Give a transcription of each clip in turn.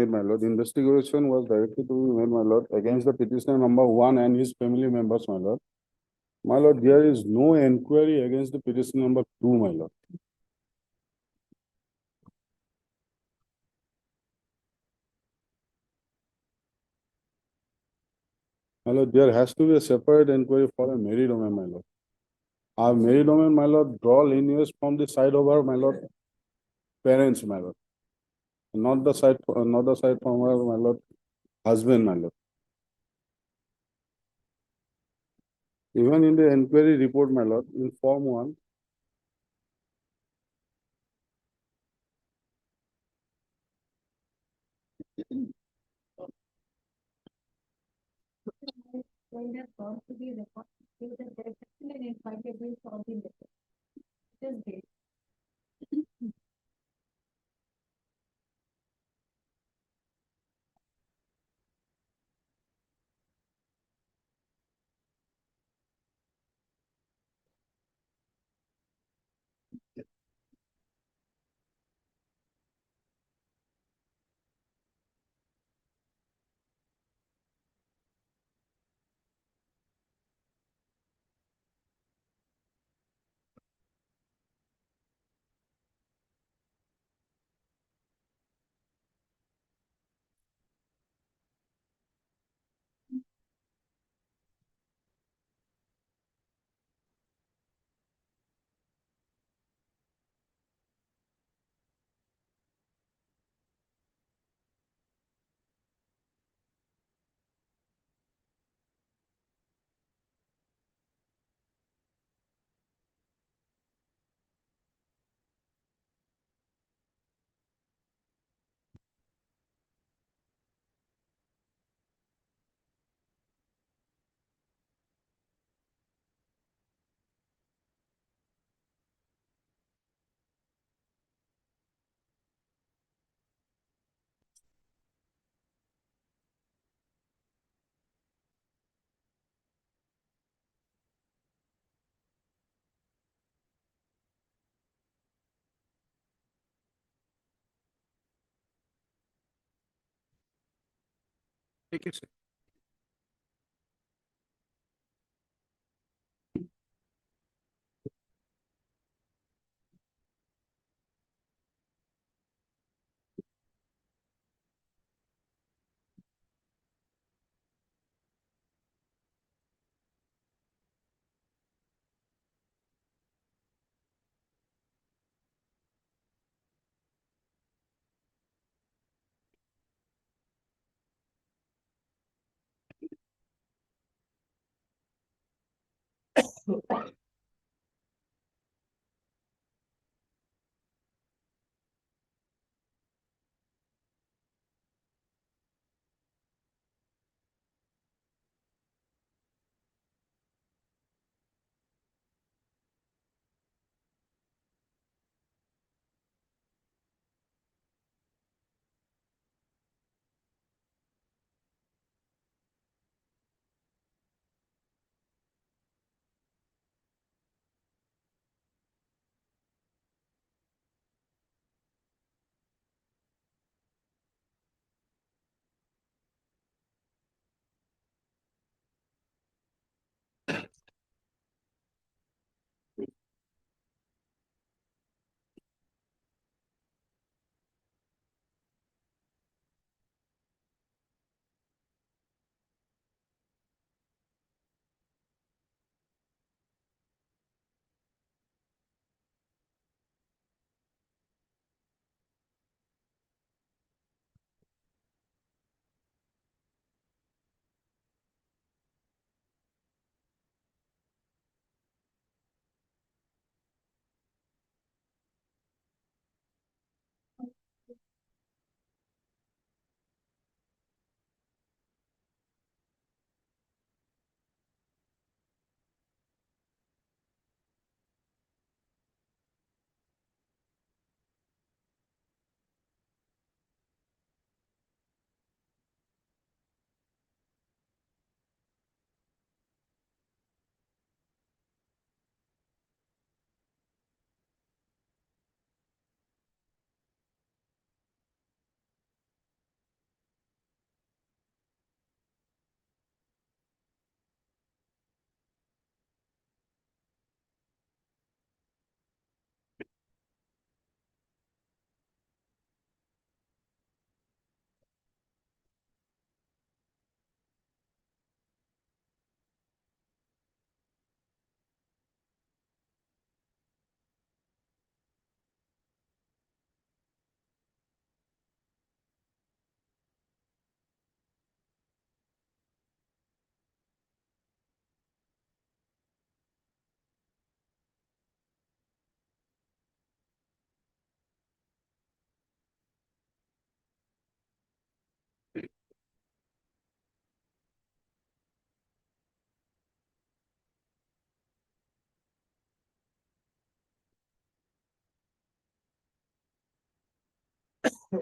my lord. Investigation was directed to be made, my lord, against the petitioner number 1 and his family members, my lord. My lord, there is no inquiry against the petitioner number 2, my lord. My lord, there has to be a separate inquiry for a married woman, my lord. Our married woman, my lord, draw lineage from the side of our, my lord, parents, my lord. Not the side, not the side from our, my lord, husband, my lord. Even in the inquiry report, my lord, in Form 1, When they've gone to the record, that there is actually an inquiry against all the letters. It is there. Take it, sir. I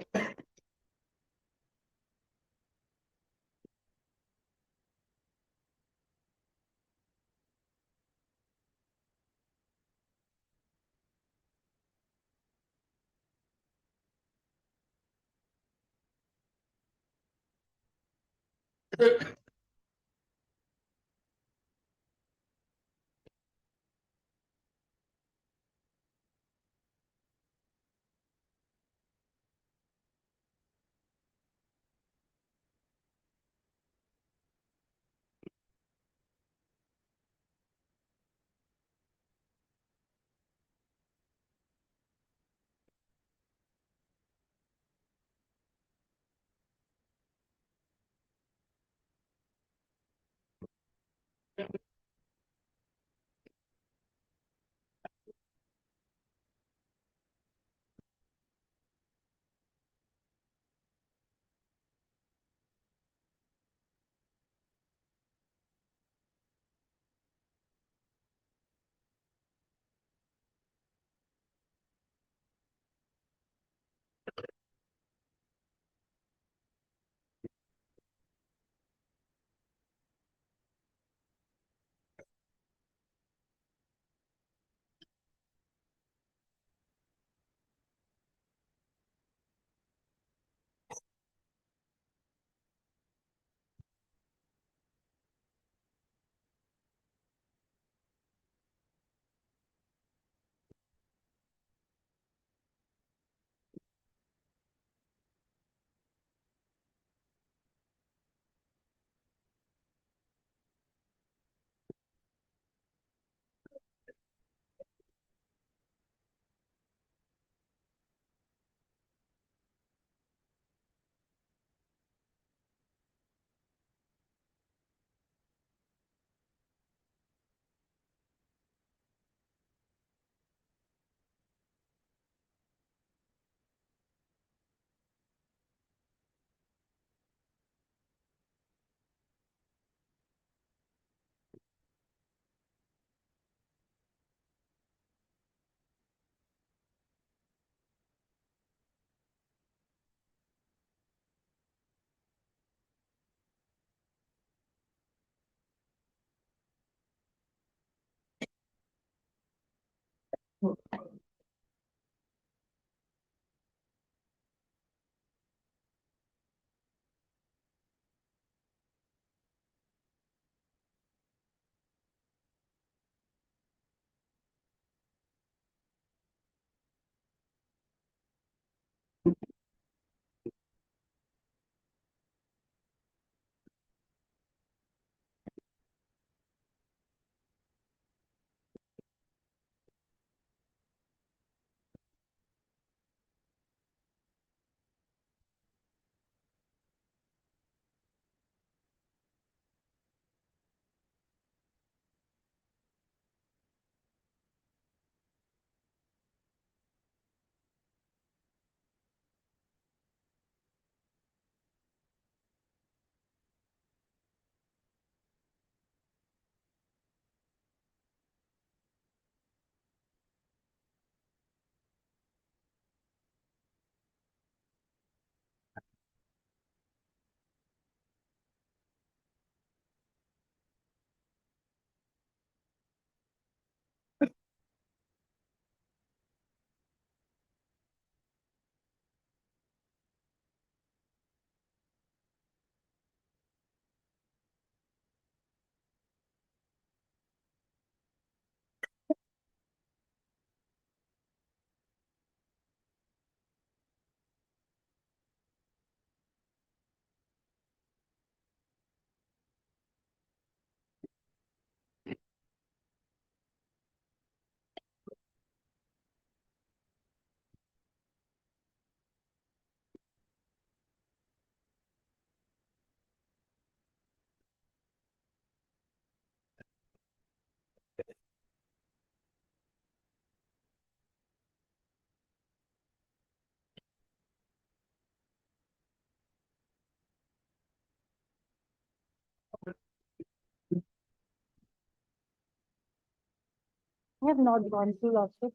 have not gone through lots of.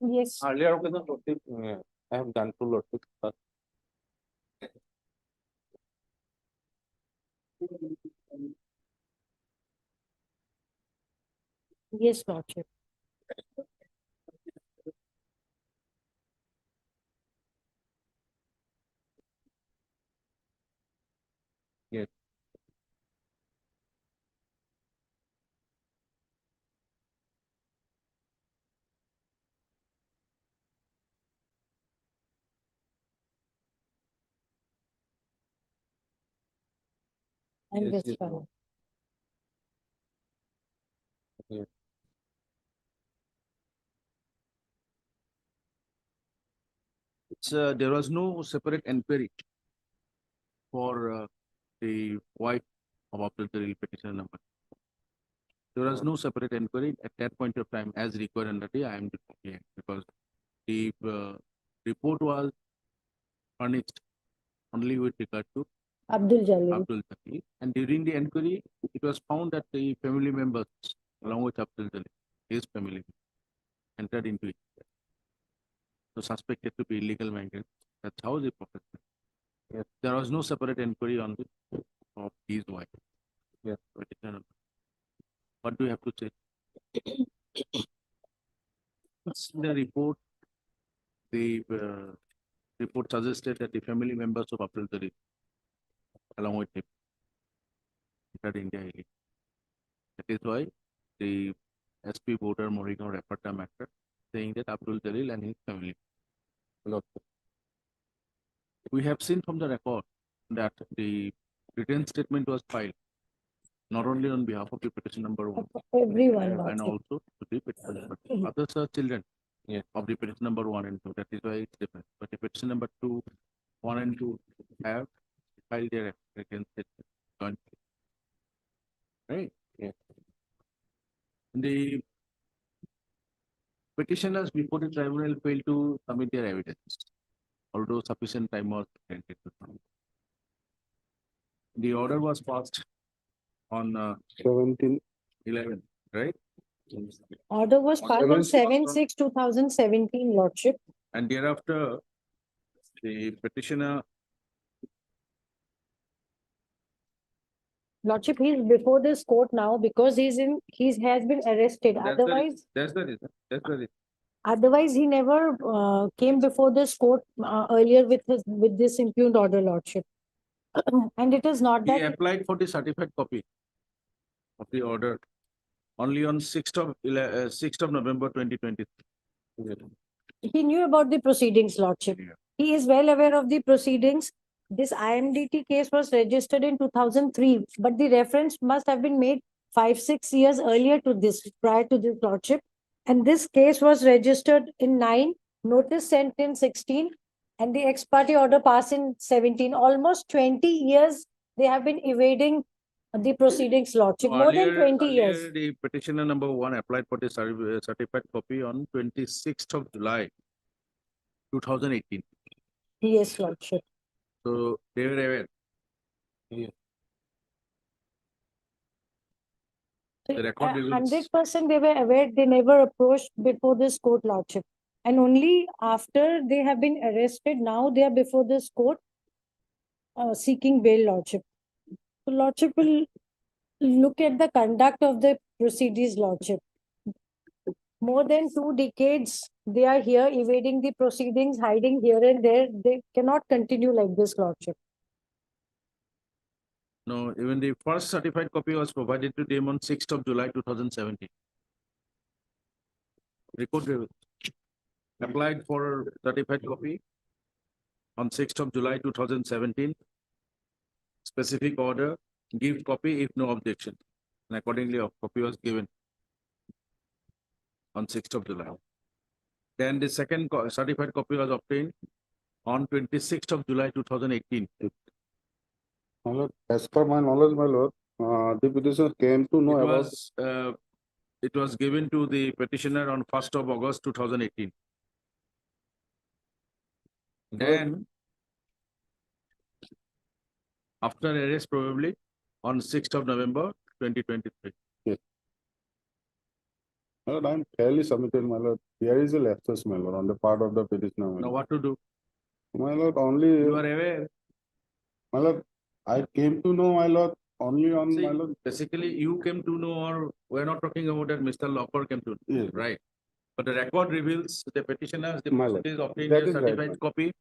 Yes. Earlier occasion, I have done to Lordship, but Yes, Lordship. yes, And Yes, yes, Westphal. yes. It's, there was no separate inquiry for the wife of Abdul Jalil petitioner number. There was no separate inquiry at that point of time as required under the IMD Act, because the report was furnished only with regard to Abdul Jalil. Abdul Jalil, and during the inquiry, it was found that the family members, along with Abdul Jalil, his family, entered into it. So suspected to be illegal migrants. That's how the process went. Yes. There was no separate inquiry on the of his wife. Yes. What do you have to say? The report, the report suggested that the family members of Abdul Jalil, along with him, entered India illegally. That is why the SP voter Morigaon referred the matter, saying that Abdul Jalil and his family. Look, we have seen from the record that the written statement was filed not only on behalf of the petition number one, Everyone, and Lordship. also to the petition number two. Others are children of the petition number one and two. That is why it's different. But the petition number two, one and two have filed their written statement jointly. Right? Yes. The petitioners before the tribunal failed to submit their evidence, although sufficient time was granted to them. The order was passed on 11, right? Order was passed on 7/6/2017, Lordship. And thereafter, the petitioner, Lordship, he's before this court now because he has been arrested. that's the, Otherwise, that's the reason, that's the reason. otherwise he never came before this court earlier with this impugned order, Lordship. And it is not He that applied for the certified copy of the order only on 6th of November 2023. he knew about the proceedings, Lordship. Yeah. He is well aware of the proceedings. This IMDT case was registered in 2003, but the reference must have been made 5-6 years earlier to this, prior to this, Lordship. And this case was registered in 9, notice sent in 16, and the ex parte order passed in 17. Almost 20 years they have been evading the proceedings, Lordship. So More than earlier- 20 earlier years. The petitioner number one applied for the certified copy on 26th of July 2018. Yes, Lordship. So they were aware. The record reveals- 100% they were aware, they never approached before this court, Lordship. And only after they have been arrested, now they are before this court seeking bail, Lordship. So Lordship will look at the conduct of the proceedings, Lordship. More than 2 decades, they are here evading the proceedings, hiding here and there. They cannot continue like this, Lordship. No, even the first certified copy was provided to them on 6th of July 2017. Record reveals. Applied for certified copy on 6th of July 2017. Specific order, give copy if no objection. And accordingly, a copy was given on 6th of July. Then the second certified copy was obtained on 26th of July 2018. My lord, as per my knowledge, my lord, the petitioner came to know about. It was given to the petitioner on 1st of August 2018. Then, after arrest probably on 6th of November 2023. Yes. My lord, I'm fairly submitted, my lord. There is a lapsus, my lord, on the part of the petitioner, my Now lord. what to do? My lord, only, You are aware. my lord, I came to know, my lord, only on, See, my lord. basically you came to know, or we're not talking about that Mr. Locker came to know, Yes. right? But the record reveals the petitioners, the My lord, percentage obtained that a is right, certified ma'am. copy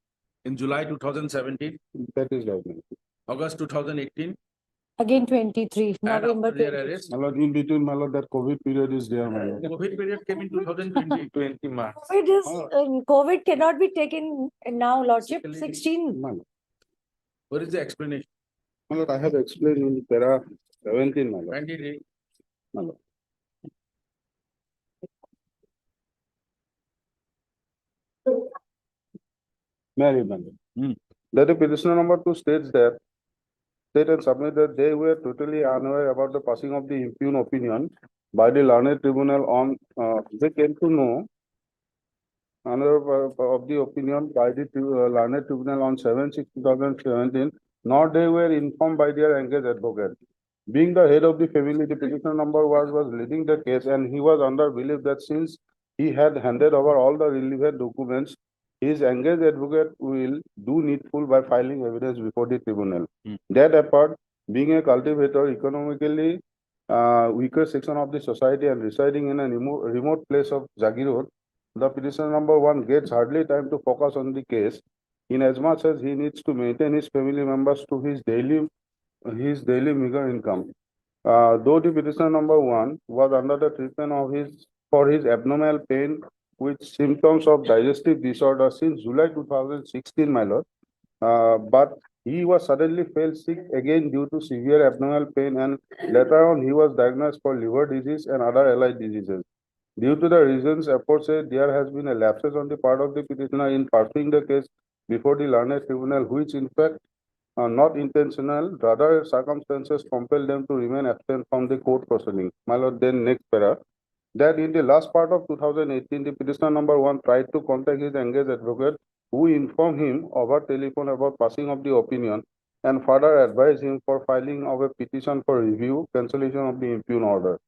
in July 2017, That is right, my lord. August 2018, Again 23, and November after their 23. arrest. My lord, in between, my lord, that COVID period is there, my lord. COVID period came in 2020. 20 March. COVID is, COVID cannot be taken now, Lordship, Basically- 16. My lord. What is the explanation? My lord, I have explained in para 17, my lord. 23. My lord. Married, my lord. Hmm. That the petitioner number 2 states that state and submit that they were totally unaware about the passing of the impugn opinion by the learned tribunal on, they came to know unaware of the opinion by the learned tribunal on 7/6/2017, nor they were informed by their engaged advocate. Being the head of the family, the petitioner number was leading the case, and he was under belief that since he had handed over all the relevant documents, his engaged advocate will do needful by filing evidence before the tribunal. Hmm. That apart, being a cultivator, economically weaker section of the society and residing in a remote place of Jagirod, the petitioner number 1 gets hardly time to focus on the case, in as much as he needs to maintain his family members to his daily meager income. Though the petitioner number 1 was under the treatment of for his abnormal pain with symptoms of digestive disorder since July 2016, my lord, but he was suddenly fell sick again due to severe abnormal pain, and later on he was diagnosed for liver disease and other allied diseases. Due to the reasons aforesaid, there has been a lapses on the part of the petitioner in pursuing the case before the learned tribunal, which in fact are not intentional, rather circumstances compel them to remain absent from the court proceeding. My lord, then next para, that in the last part of 2018, the petitioner number 1 tried to contact his engaged advocate, who informed him over telephone about passing of the opinion and further advised him for filing of a petition for review, cancellation of the impugn order.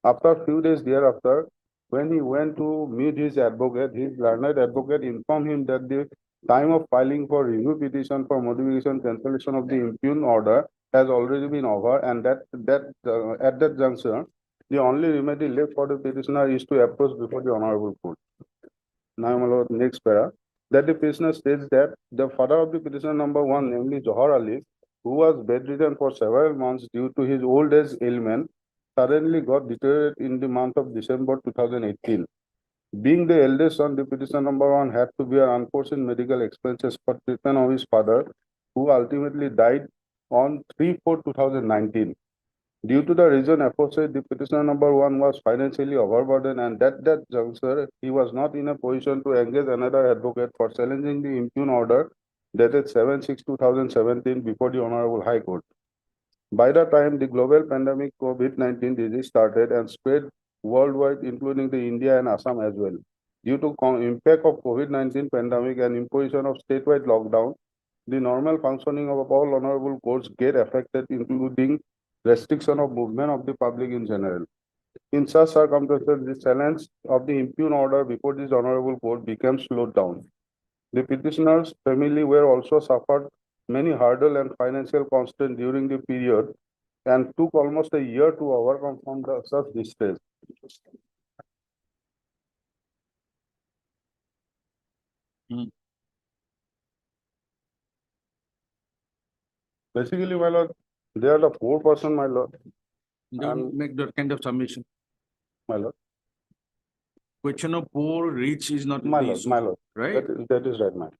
After a few days thereafter, when he went to meet his advocate, his learned advocate informed him that the time of filing for review petition for modification cancellation of the impugn order has already been over, and at that juncture, the only remedy left for the petitioner is to approach before the honorable court. Now, my lord, next para, that the petitioner states that the father of the petitioner number 1, namely Johar Ali, who was bedridden for several months due to his old age ailment, suddenly got deteriorated in the month of December 2018. Being the eldest son, the petitioner number 1 had to bear unforeseen medical expenses for treatment of his father, who ultimately died on 3/4/2019. Due to the reason aforesaid, the petitioner number 1 was financially overburdened, and at that juncture, he was not in a position to engage another advocate for challenging the impugn order dated 7/6/2017 before the Honorable High Court. By the time the global pandemic COVID-19 disease started and spread worldwide, including the India and Assam as well, due to impact of COVID-19 pandemic and imposition of statewide lockdown, the normal functioning of all honorable courts get affected, including restriction of movement of the public in general. In such circumstances, the challenge of the impugn order before this honorable court became slowed down. The petitioner's family were also suffered many hurdle and financial constraint during the period, and took almost a year to overcome from such distress. Hmm. Basically, my lord, they are the 4%, my lord, Don't make that kind of submission. my lord, Question of poor, rich is not my the lord, issue, my lord. right? That is right, my.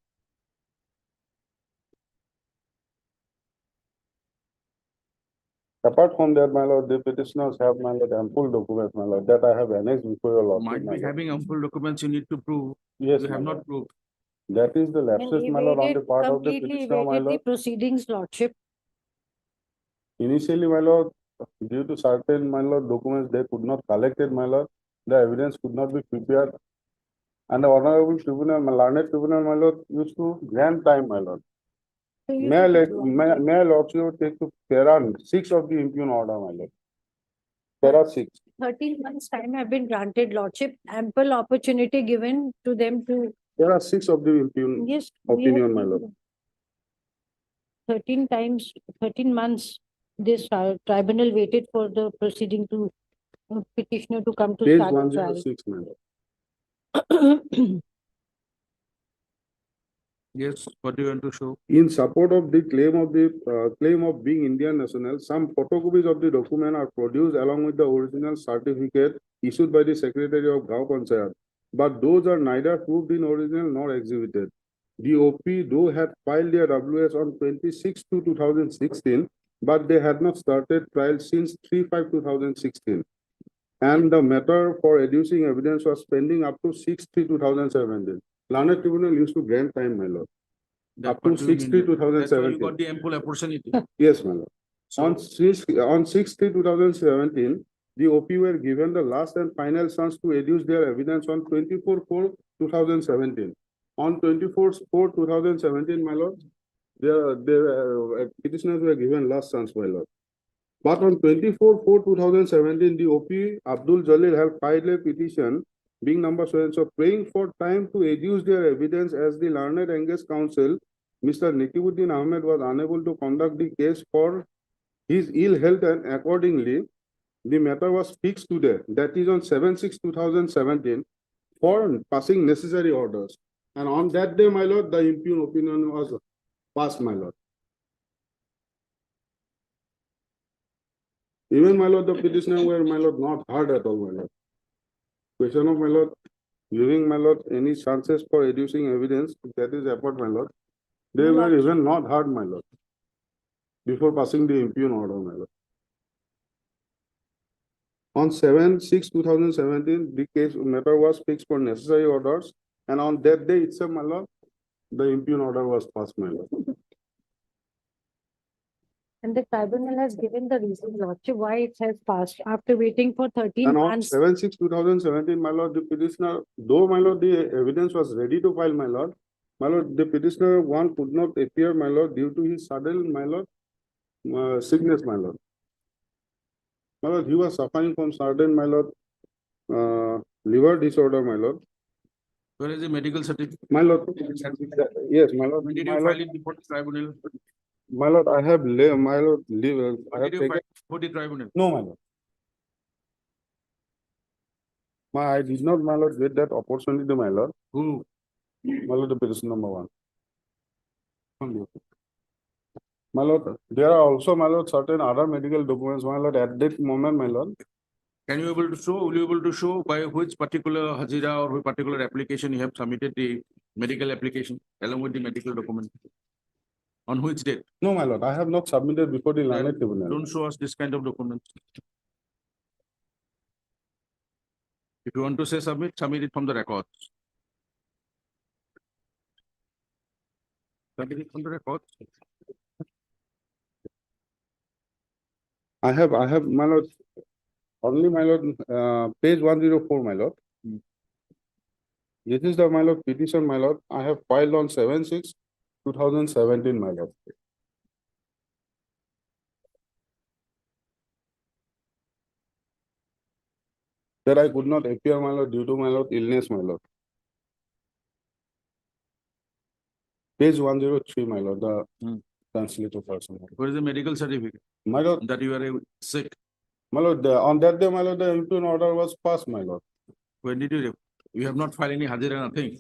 Apart from that, my lord, the petitioners have, my lord, ample documents, my lord, that I have annexed before your lordship, Might my be lord. having ample documents you need to prove, Yes, you my have lord. not proved. That is the And lapses, my lord, on the part of the completely petitioner, my evaded the lord. proceedings, Lordship. Initially, my lord, due to certain, my lord, documents they could not collect it, my lord, the evidence could not be prepared. And the honorable tribunal, my learned tribunal, my lord, used to grant time, my lord. So you May I, took it long. may I lordship take to para 6 of the impugn order, my lord. Para 6. 13 months time have been granted, Lordship, ample opportunity given to them to, There are 6 of the impugn yes. we have opinion, my seen lord. 13 months, this tribunal waited for the proceeding to petitioner to come to Page start the trial. 106, my lord. Yes, what do you want to show? In support of the claim of being Indian national, some photocopies of the document are produced along with the original certificate issued by the Secretary of Gao Panchayat. But those are neither proved in original nor exhibited. The OP though had filed their WS on 26 to 2016, but they had not started trial since 3/5/2016. And the matter for adducing evidence was pending up to 6/3/2017. Learned Tribunal used to grant time, my lord. That Up to what do you mean? 6/3/2017. That's why you got the ample opportunity. Yes, my lord. So, On 6/3/2017, the OP were given the last and final chance to adduce their evidence on 24/4/2017. On 24/4/2017, my lord, their petitioners were given last chance, my lord. But on 24/4/2017, the OP Abdul Jalil have filed a petition being number so and so, praying for time to adduce their evidence as the learned engaged counsel, Mr. Nikibuddin Ahmed, was unable to conduct the case for his ill health, and accordingly, the matter was fixed today, that is on 7/6/2017, for passing necessary orders. And on that day, my lord, the impugn opinion was passed, my lord. Even, my lord, the petitioner were, my lord, not heard at all, my lord. Question of, my lord, giving, my lord, any chances for adducing evidence, that is apart, my lord. They No, were Lordship. even not heard, my lord, before passing the impugn order, my lord. On 7/6/2017, the case matter was fixed for necessary orders, and on that day itself, my lord, the impugn order was passed, my lord. And the tribunal has given the reason, Lordship, why it has passed after waiting for 13 And on months. 7/6/2017, my lord, the petitioner, though, my lord, the evidence was ready to file, my lord, the petitioner one could not appear, my lord, due to his sudden, my lord, sickness, my lord. My lord, he was suffering from sudden, my lord, liver disorder, my lord. where is the medical certificate? My lord, yes, my lord, When did my you lord, file it before the tribunal? my lord, I have, my lord, I When have did you taken, file before the tribunal? no, my lord. I did not, my lord, get that opportunity, my lord. Who? My lord, the petition number 1. My lord, there are also, my lord, certain other medical documents, my lord, at that moment, my lord. Can you able to show, will you able to show by which particular Hazira or which particular application you have submitted the medical application along with the medical document? On which date? No, my lord, I have not submitted before the Then learned tribunal. don't show us this kind of documents. If you want to say submit, submit it from the records. Submit it from the records. I have, my lord, only, my lord, page 104, my lord. Hmm. This is the, my lord, petition, my lord. I have filed on 7/6/2017, my lord. That I could not appear, my lord, due to, my lord, illness, my lord. Page 103, my lord, the Hmm. translator person. Where is the medical certificate My lord, that you are sick? my lord, on that day, my lord, the impugn order was passed, my lord. When did you have not filed any Hazira, nothing?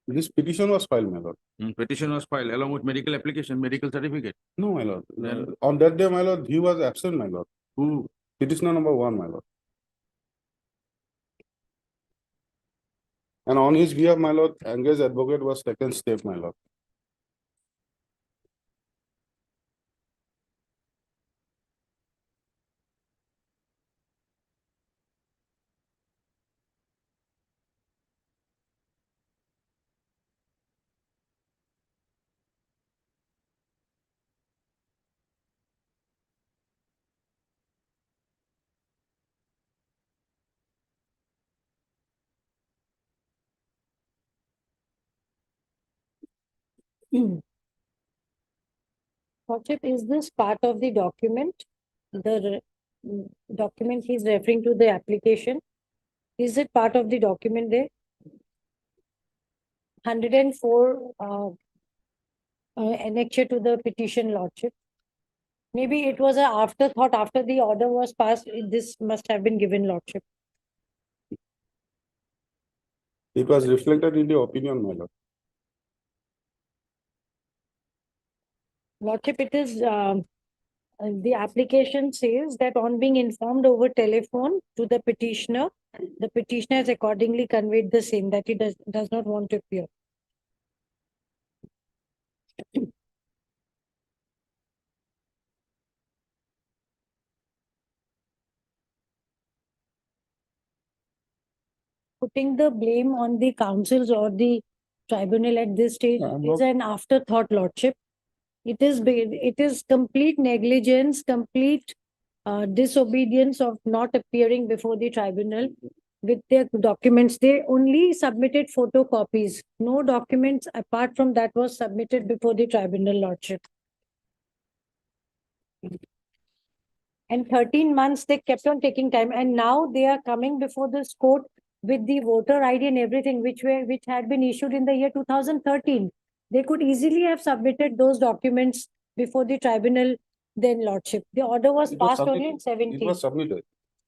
This petition was filed, my lord. Petition was filed along with medical application, medical certificate. No, my lord. Then- On that day, my lord, he was absent, my lord. Who? Petitioner number 1, my lord. And on his behalf, my lord, engaged advocate was taken step, my lord. Lordship, is this part of the document? The document he's referring to the application. Is it part of the document there? 104 annexure to the petition lordship. Maybe it was a afterthought after the order was passed. This must have been given lordship. It was reflected in the opinion, my lord. Lordship, it is the application says that on being informed over telephone to the petitioner has accordingly conveyed the same, that he does not want to appear. Putting the blame on the councils or the tribunal at this stage I'm is not- an afterthought, lordship. It is complete negligence, complete disobedience of not appearing before the tribunal with their documents. They only submitted photocopies. No documents apart from that was submitted before the tribunal, lordship. And 13 months, they kept on taking time, and now they are coming before this court with the voter ID and everything, which had been issued in the year 2013. They could easily have submitted those documents before the tribunal, then lordship. The order was It was passed only in submitted. It 17. was submitted.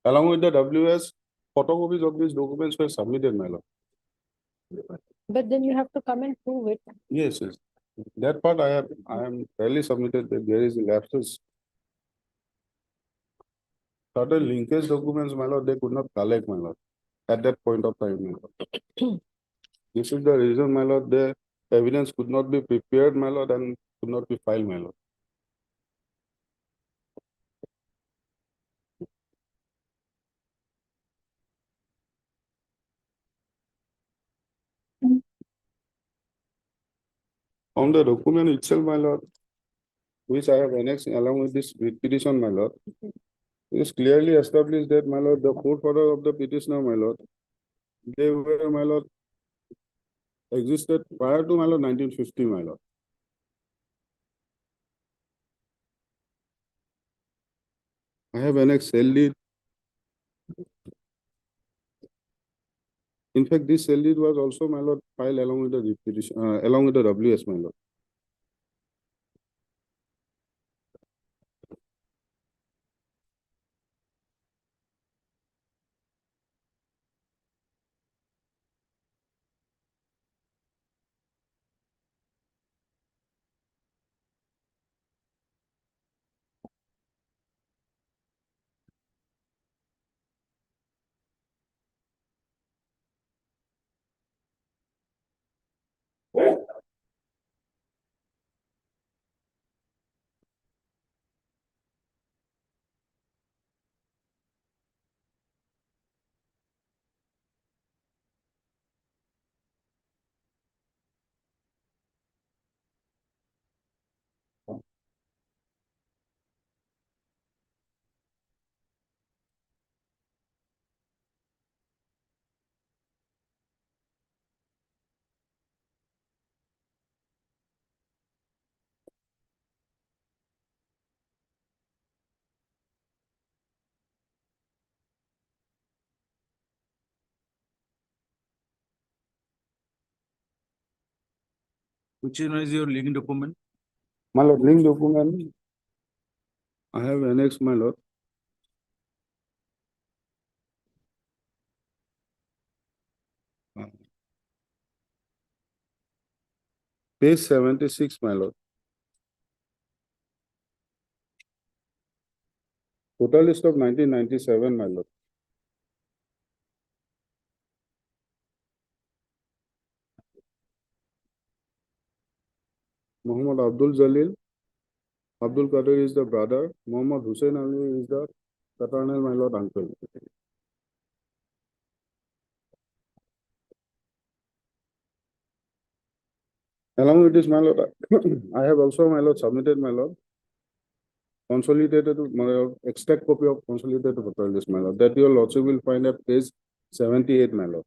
Along with the WS, photocopies of these documents were submitted, my lord. But then you have to come and prove it. Yes, yes. That part I am fairly submitted that there is lapses. Certain linkage documents, my lord, they could not collect, my lord, at that point of time, my lord. This is the reason, my lord, the evidence could not be prepared, my lord, and could not be filed, my lord. On the document itself, my lord, which I have annexed along with this petition, my lord, it is clearly established that, my lord, the forefather of the petitioner, my lord, they were, my lord, existed prior to, my lord, 1950, my lord. I have annexed cell deed. In fact, this cell deed was also, my lord, filed along with the petition, along with the WS, my lord. Which one is your legal document? My lord, link document, I have annexed, my lord. Page 76, my lord. Total list of 1997, my lord. Muhammad Abdul Jalil. Abdul Qadir is the brother. Muhammad Hussein Ali is the paternal, my lord, uncle. Along with this, my lord, I have also, my lord, submitted, my lord, consolidated, my lord, extract copy of consolidated total list, my lord, that your lordship will find at page 78, my lord.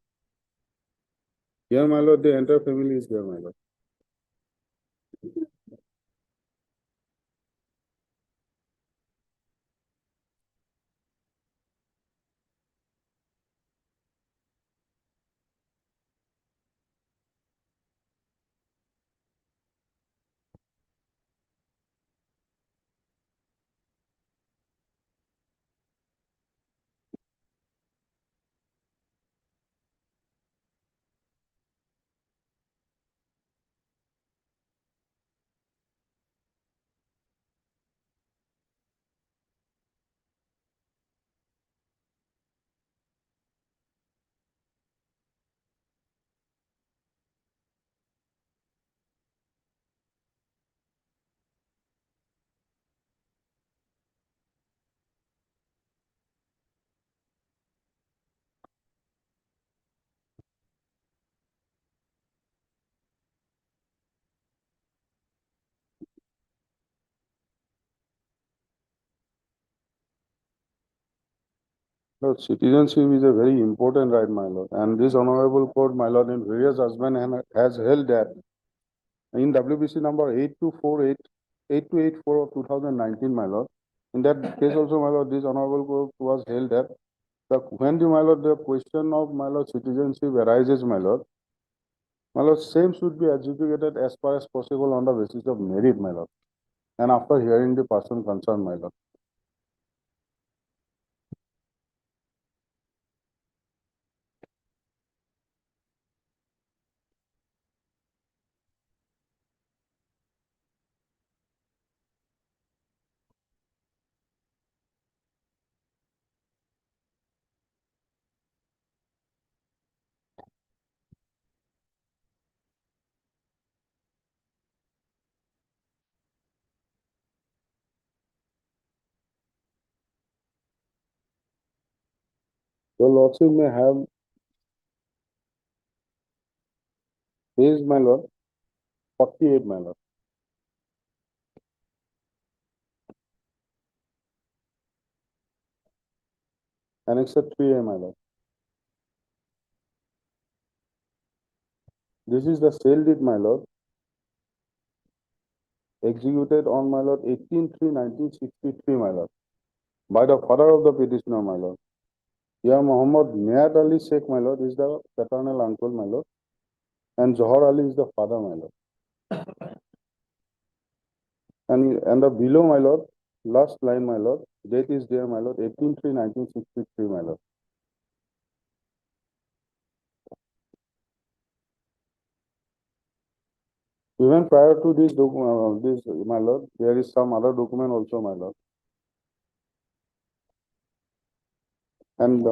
Here, my lord, the entire family is there, my lord. Lord, citizenship is a very important right, my lord, and this honorable court, my lord, in various judgment has held that in WBC number 8284 of 2019, my lord. In that case also, my lord, this honorable court was held that when my lord, the question of my lord citizenship arises, my lord, same should be adjudicated as far as possible on the basis of merit, my lord, and after hearing the person concerned, my lord. Your lordship may have raised, my lord, 48, my lord. Annexure 3A, my lord. This is the sale deed, my lord, executed on, my lord, 18/3/1963, my lord, by the father of the petitioner, my lord. Yeah, Muhammad Niyat Ali Sheikh, my lord, is the paternal uncle, my lord, and Johar Ali is the father, my lord. And the below, my lord, last line, my lord, date is there, my lord, 18/3/1963, my lord. Even prior to this document, my lord, there is some other document also, my lord. And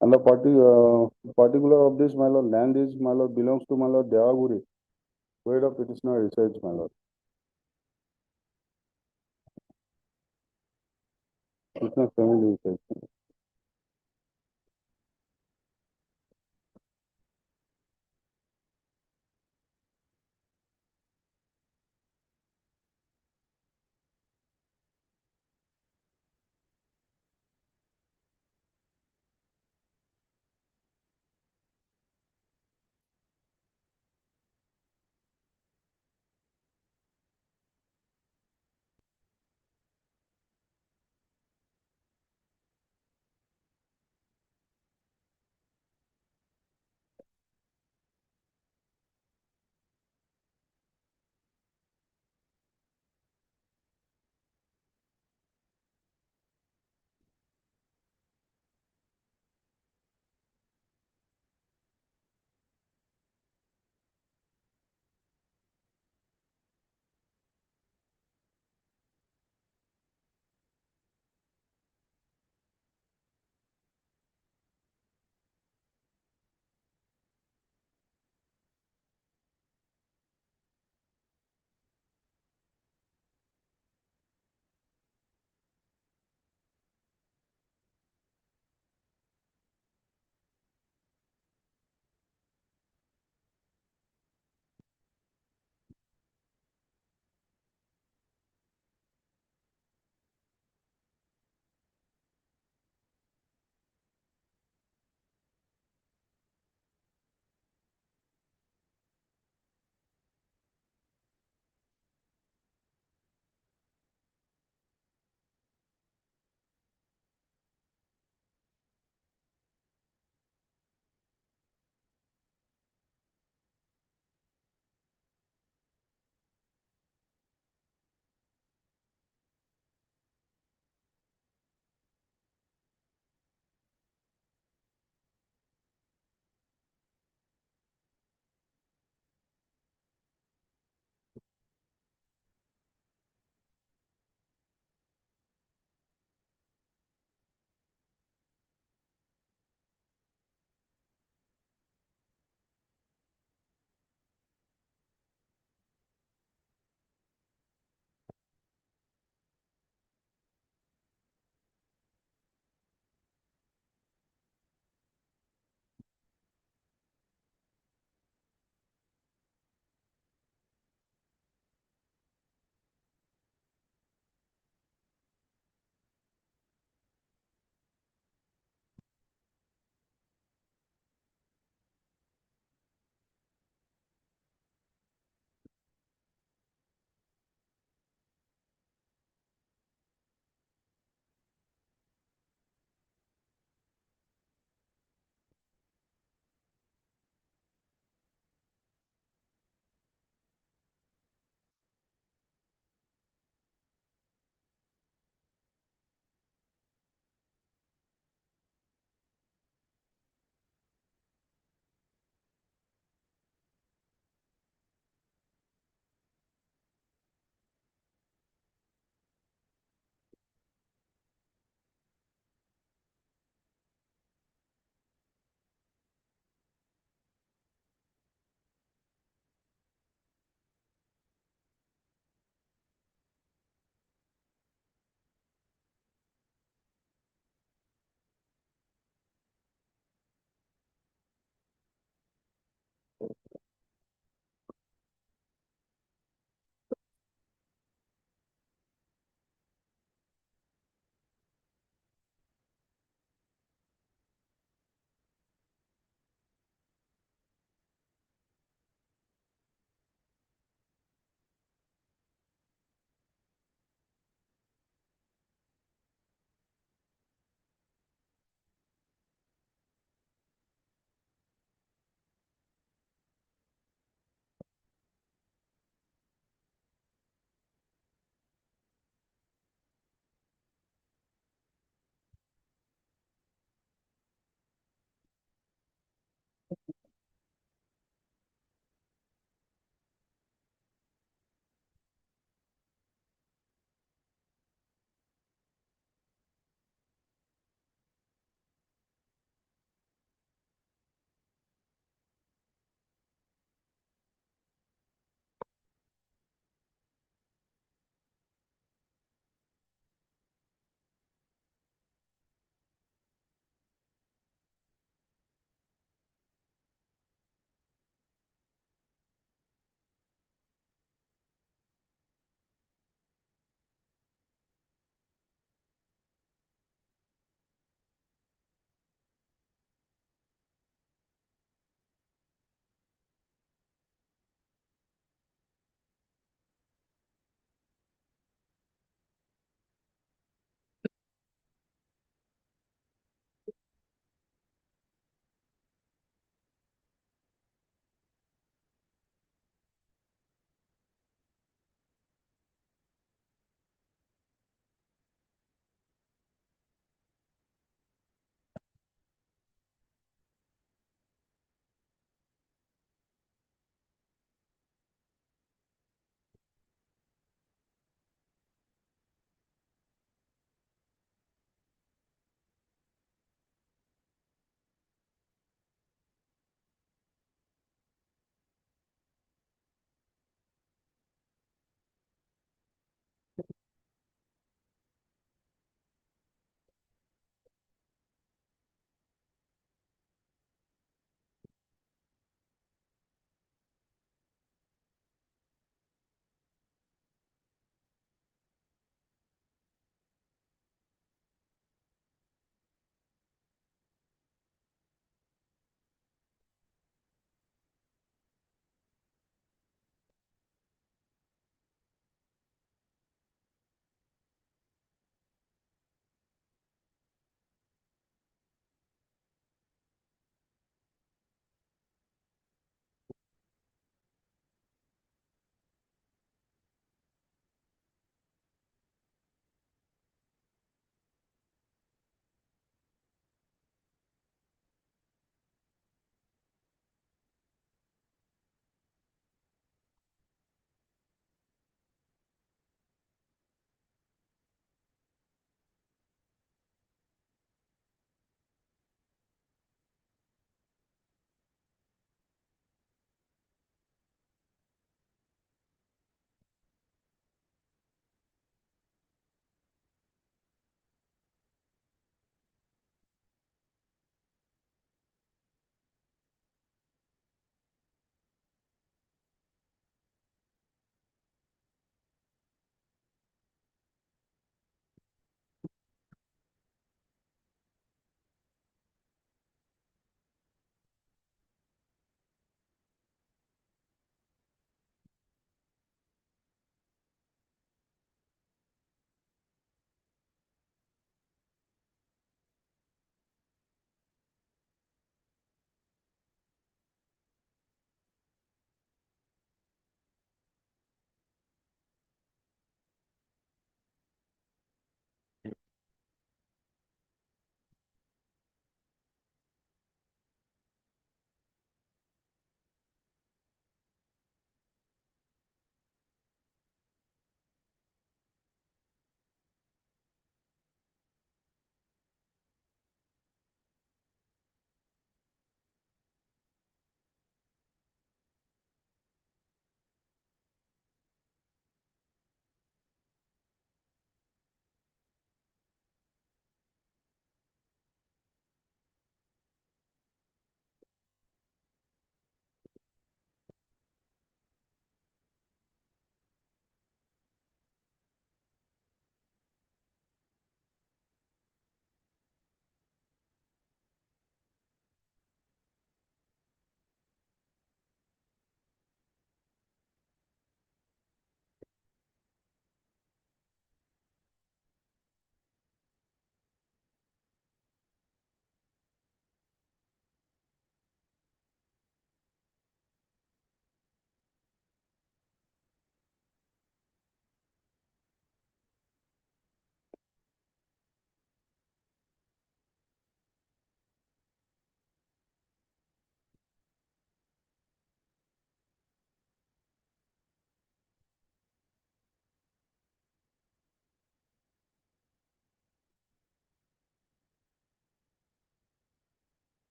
and the particular of this, my lord, land is, my lord, belongs to, my lord, Devaguri, where the petitioner resides, my lord. Petitioner family resides.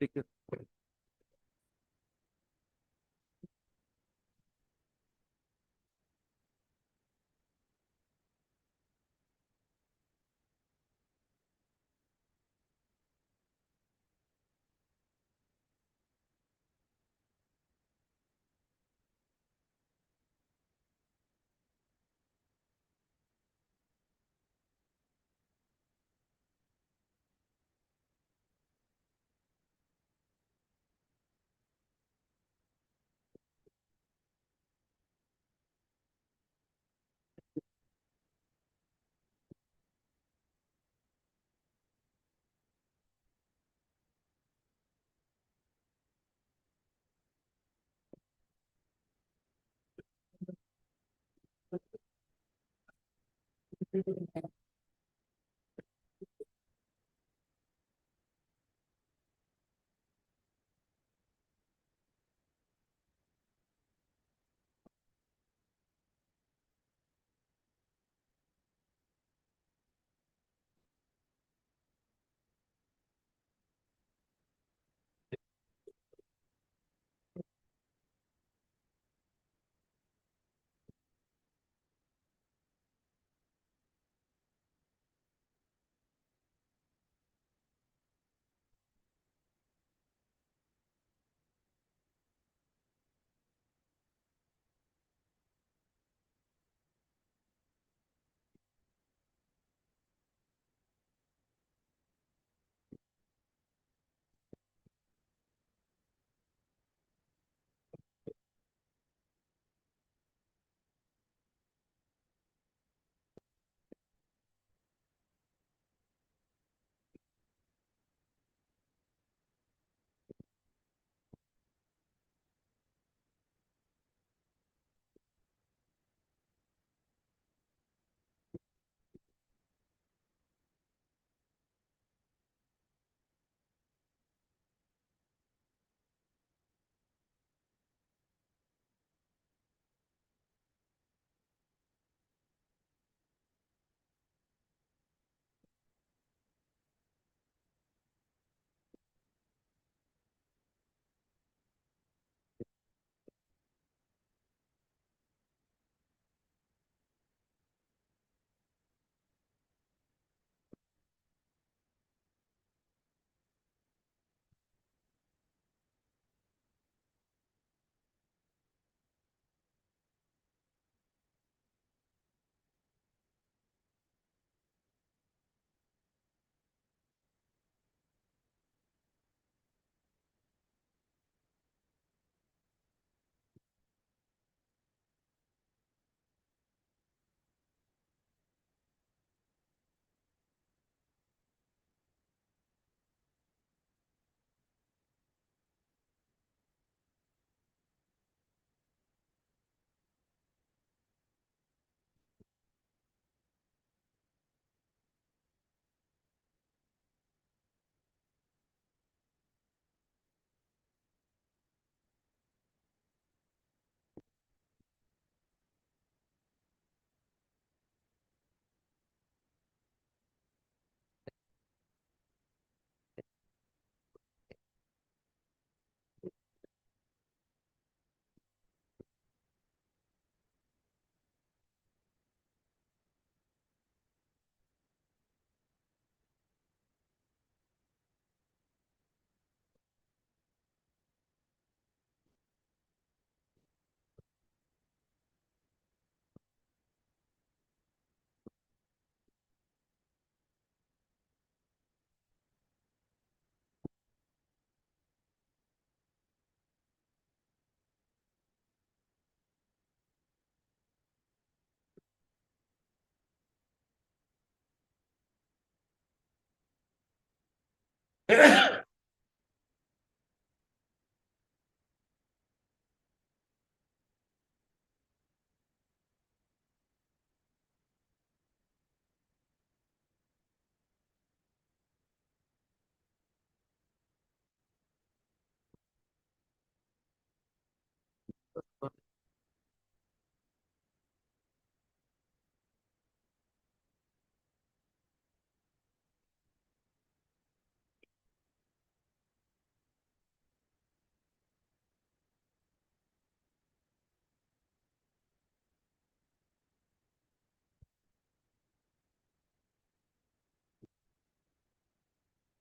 Take care.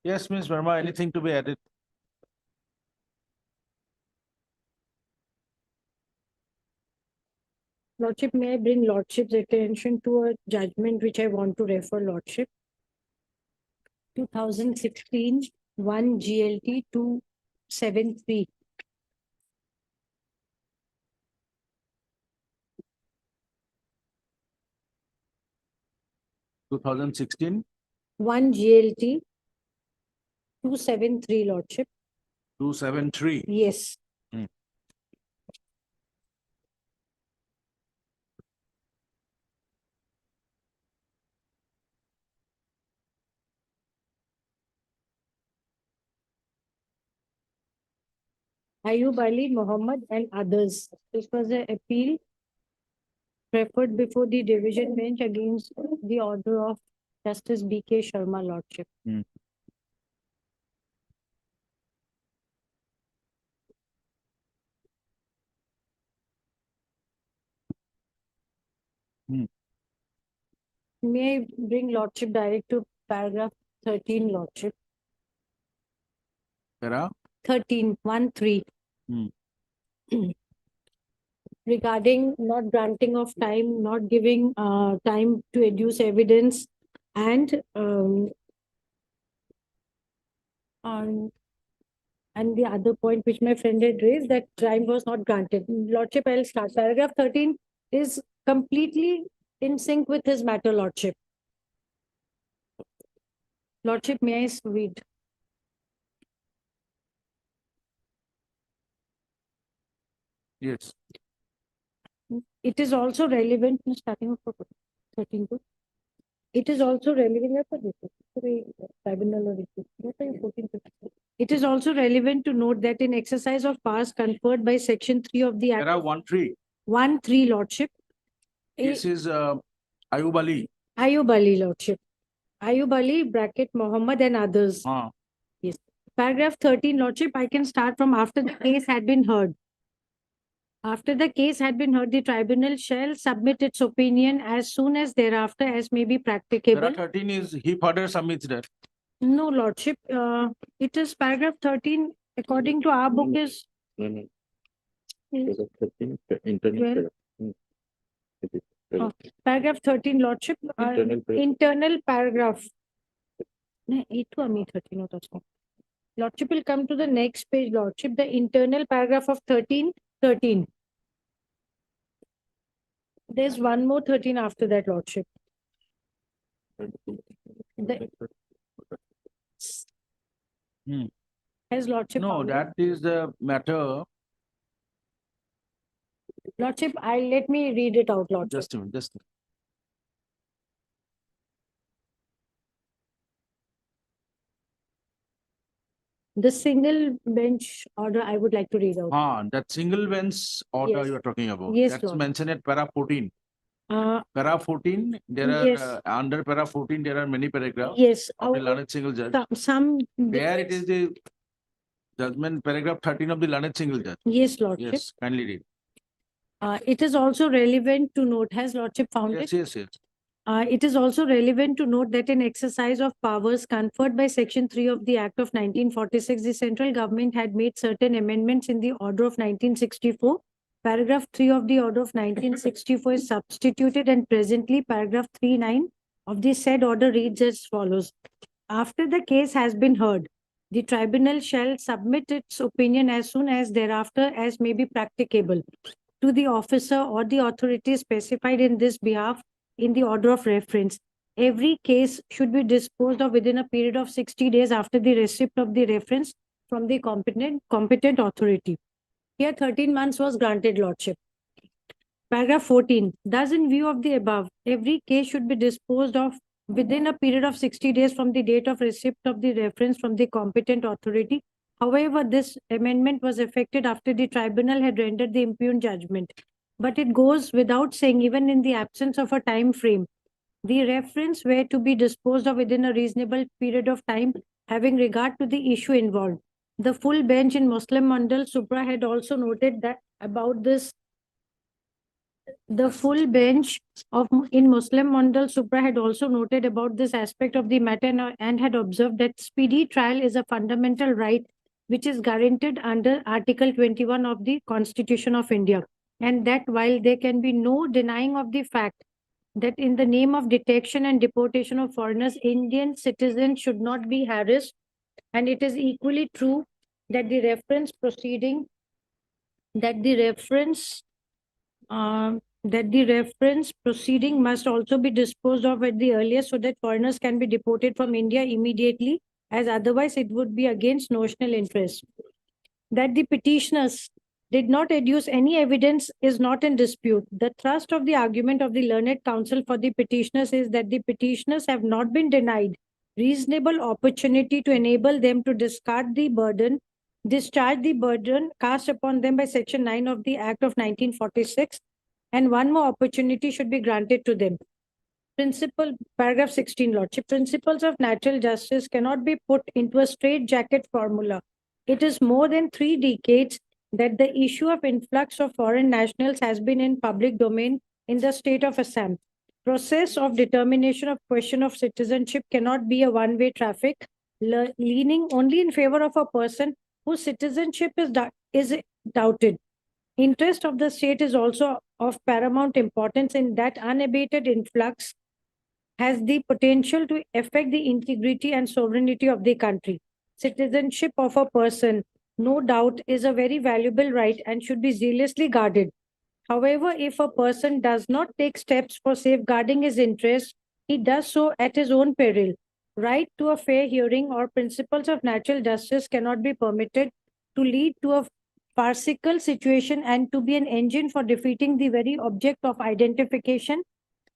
Yes, Ms. Verma, anything to be added? Lordship, may I bring Lordship's attention to a judgment which I want to refer Lordship? 2016 1 GLT 273. 2016, 1 GLT 273, Lordship. 273. Yes. Hmm. Ayub Ali, Muhammad and others. This was an appeal preferred before the division bench against the order of Justice B.K. Sharma, Lordship. Hmm. May I bring Lordship direct to paragraph 13, Lordship? Para? 13, 1, 3. Hmm. Regarding not granting of time, not giving time to adduce evidence, and and the other point which my friend had raised, that time was not granted. Lordship, I'll start. Paragraph 13 is completely in sync with his matter, Lordship. Lordship, may I read? Yes. It is also relevant, starting of 13 to. It is also relevant for this tribunal or what are you 14 to? It is also relevant to note that in exercise of powers conferred by Section 3 of the Act Para of 13. 1-3, Lordship. This is Ayub Ali. Ayub Ali, Lordship. Ayub Ali, bracket Muhammad and others. Yes. Paragraph 13, Lordship, I can start from after the case had been heard. After the case had been heard, the tribunal shall submit its opinion as soon as thereafter as may be practicable. Para 13 is he further submits that. No, Lordship, it is paragraph 13, according to our book is. No. is Paragraph 13, internal 12. paragraph. Paragraph 13, Lordship, Internal paragraph. internal paragraph. No, 8 to me 13 होता उसको. Lordship will come to the next page, Lordship, the internal paragraph of 13. There's one more 13 after that, Lordship. Hmm. Has Lordship No, found it? that is the matter. Lordship, let me read it out, Lordship. Just a minute, just a minute. The single bench order I would like to read out. That single bench order Yes. you are talking about. Yes, That's Lord. mentioned at para 14. Uh, Para 14, there are, Yes. under para 14, there are many paragraphs yes. of the our- learned single judge. some There it is difference- the judgment, paragraph 13 of the learned single judge. Yes, Lordship. Yes, kindly read. It is also relevant to note, has Lordship found it? Yes. It is also relevant to note that in exercise of powers conferred by Section 3 of the Act of 1946, the central government had made certain amendments in the order of 1964. Paragraph 3 of the order of 1964 is substituted, and presently paragraph 39 of the said order reads as follows. After the case has been heard, the tribunal shall submit its opinion as soon as thereafter as may be practicable to the officer or the authority specified in this behalf in the order of reference. Every case should be disposed of within a period of 60 days after the receipt of the reference from the competent authority. Here 13 months was granted, Lordship. Paragraph 14. Thus, in view of the above, every case should be disposed of within a period of 60 days from the date of receipt of the reference from the competent authority. However, this amendment was effected after the tribunal had rendered the impugned judgment. But it goes without saying, even in the absence of a time frame, the reference were to be disposed of within a reasonable period of time, having regard to the issue involved. The full bench in Muslim Mandal Supra had also noted that about this The full bench in Muslim Mandal Supra had also noted about this aspect of the matter and had observed that speedy trial is a fundamental right which is guaranteed under Article 21 of the Constitution of India, and that while there can be no denying of the fact that in the name of detection and deportation of foreigners, Indian citizens should not be harassed, and it is equally true that the reference proceeding that the reference proceeding must also be disposed of at the earliest so that foreigners can be deported from India immediately, as otherwise it would be against national interest. That the petitioners did not adduce any evidence is not in dispute. The thrust of the argument of the learned counsel for the petitioners is that the petitioners have not been denied reasonable opportunity to enable them to discharge the burden cast upon them by Section 9 of the Act of 1946, and one more opportunity should be granted to them. Paragraph 16, Lordship. Principles of natural justice cannot be put into a straitjacket formula. It is more than 3 decades that the issue of influx of foreign nationals has been in public domain in the state of Assam. Process of determination of question of citizenship cannot be a one-way traffic, leaning only in favor of a person whose citizenship is doubted. Interest of the state is also of paramount importance in that unabated influx has the potential to affect the integrity and sovereignty of the country. Citizenship of a person, no doubt, is a very valuable right and should be zealously guarded. However, if a person does not take steps for safeguarding his interests, he does so at his own peril. Right to a fair hearing or principles of natural justice cannot be permitted to lead to a farcical situation and to be an engine for defeating the very object of identification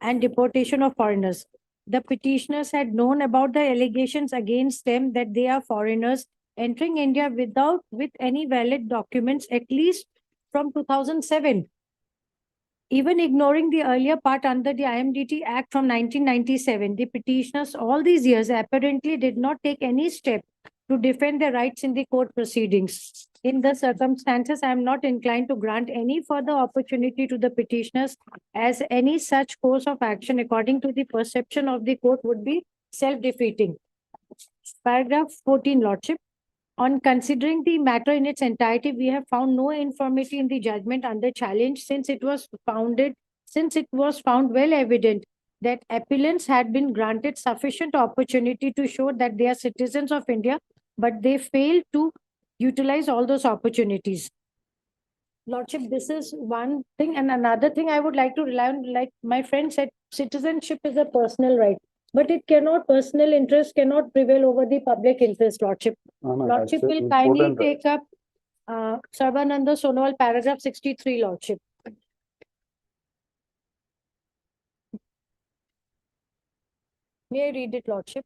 and deportation of foreigners. The petitioners had known about the allegations against them that they are foreigners entering India with any valid documents, at least from 2007. Even ignoring the earlier part under the IMDT Act from 1997, the petitioners all these years apparently did not take any step to defend their rights in the court proceedings. In the circumstances, I am not inclined to grant any further opportunity to the petitioners, as any such course of action, according to the perception of the court, would be self-defeating. Paragraph 14, Lordship. On considering the matter in its entirety, we have found no infirmity in the judgment under challenge, since it was found well evident that appellants had been granted sufficient opportunity to show that they are citizens of India, but they failed to utilize all those opportunities. Lordship, this is one thing. And another thing I would like to rely on, like my friend said, citizenship is a personal right, but personal interest cannot prevail over the public interest, Lordship. Lordship that's will kindly important, right? take up Sarbananda Sonowal, paragraph 63, Lordship. May I read it, Lordship?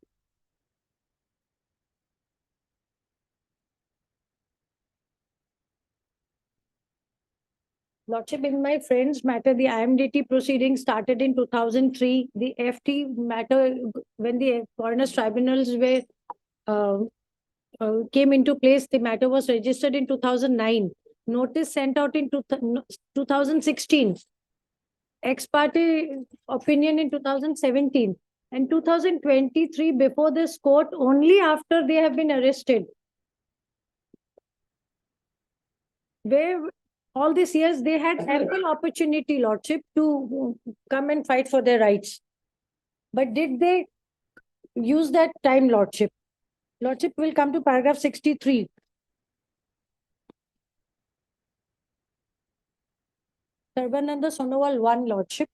Lordship, in my friend's matter, the IMDT proceedings started in 2003. The FT matter, when the foreigners tribunals were came into place, the matter was registered in 2009. Notice sent out in 2016. Ex parte opinion in 2017. And 2023 before this court only after they have been arrested. Where all these years they had ample opportunity, Lordship, to come and fight for their rights. But did they use that time, Lordship? Lordship will come to paragraph 63. Sarbananda Sonowal 1, Lordship.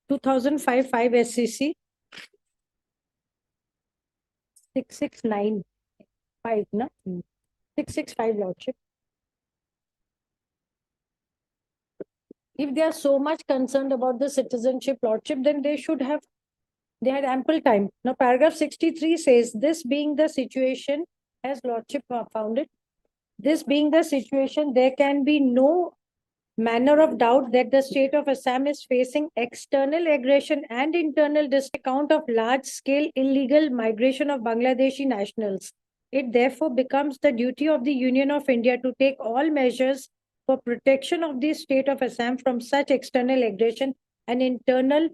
2005 5 SCC. 6695, no? 665, Lordship. If they are so much concerned about the citizenship, Lordship, then they had ample time. Now, paragraph 63 says, this being the situation, as Lordship found it, this being the situation, there can be no manner of doubt that the state of Assam is facing external aggression and internal account of large-scale illegal migration of Bangladeshi nationals. It therefore becomes the duty of the Union of India to take all measures for protection of the state of Assam from such external aggression and internal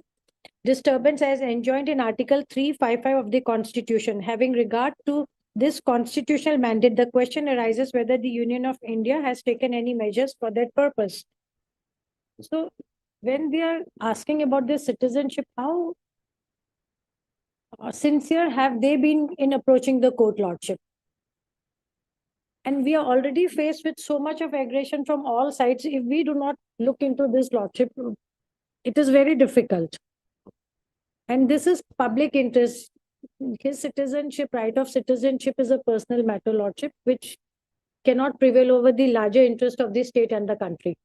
disturbance as enjoined in Article 355 of the Constitution. Having regard to this constitutional mandate, the question arises whether the Union of India has taken any measures for that purpose. So when we are asking about the citizenship, how sincere have they been in approaching the court lordship? And we are already faced with so much of aggression from all sides. If we do not look into this lordship, it is very difficult. And this is public interest. His citizenship, right of citizenship is a personal matter, lordship, which cannot prevail over the larger interest of the state and the country.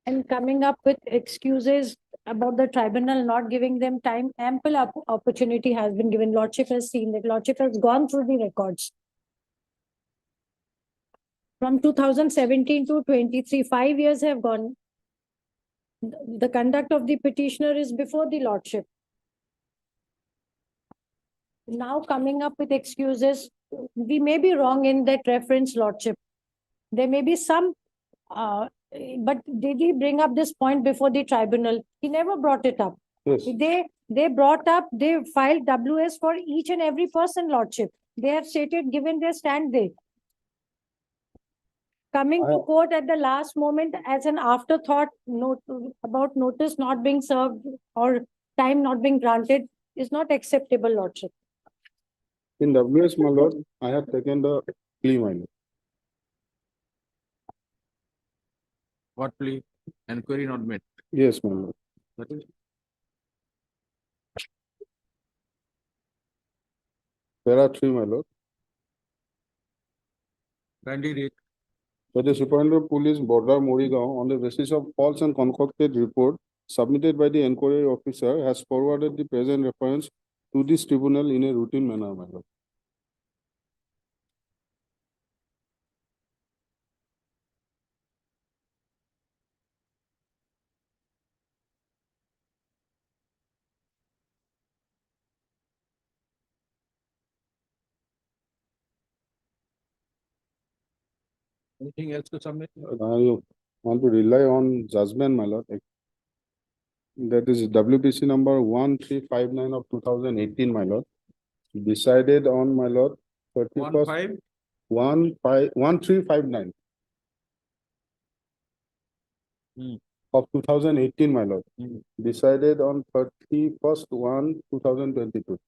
And coming up with excuses about the tribunal not giving them time, ample opportunity has been given. Lordship has seen that. Lordship has gone through the records. From 2017 to 23, 5 years have gone. The conduct of the petitioner is before the lordship. Now coming up with excuses, we may be wrong in that reference, lordship. There may be some, but did he bring up this point before the tribunal? He never brought it up. Yes. They brought up, they filed WS for each and every person, lordship. They have stated, given their stand there. Coming to court at the last moment as an afterthought note about notice not being served or time not being granted is not acceptable, lordship. In WS, my lord, I have taken the plea, my lord. What plea? Enquiry not met. Yes, my lord. That is, There are three, my lord. kindly read. That the Superintendent of Police, Border Morigaon, on the basis of false and concocted report submitted by the inquiry officer, has forwarded the present reference to this tribunal in a routine manner, my lord. Anything else to submit? I want to rely on judgment, my lord. That is WPC number 1359 of 2018, my lord. Decided on, my lord, 31st 1359 of 2018, my lord. Decided on 31st 1 2022.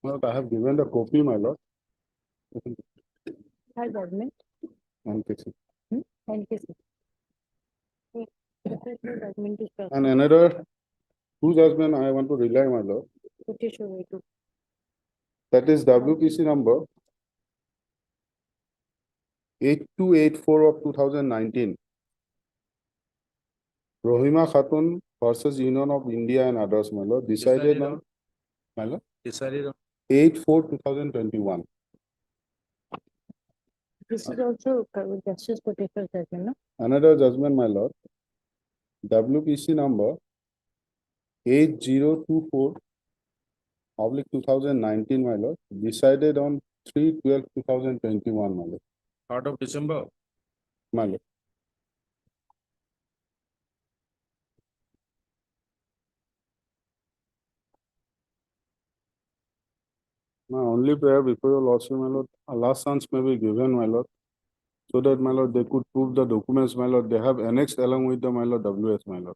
Well, I have given the copy, my lord. Hi, government. And Thank you, sir. Judgment is passed. another two judgment I want to rely, my lord. Petition way to. That is WPC number 8284 of 2019. Rohima Khatun versus Union of India and others, my lord. Decided on, my lord, Decided on 8/4/2021. This is also justice petition judgment, no? Another judgment, my lord. WPC number 8024 oblique 2019, my lord. Decided on 3/12/2021, my lord. 3rd of December. My lord. My only prayer before your lordship, my lord, a last chance may be given, my lord, so that, my lord, they could prove the documents, my lord, they have annexed along with the, my lord, WS, my lord.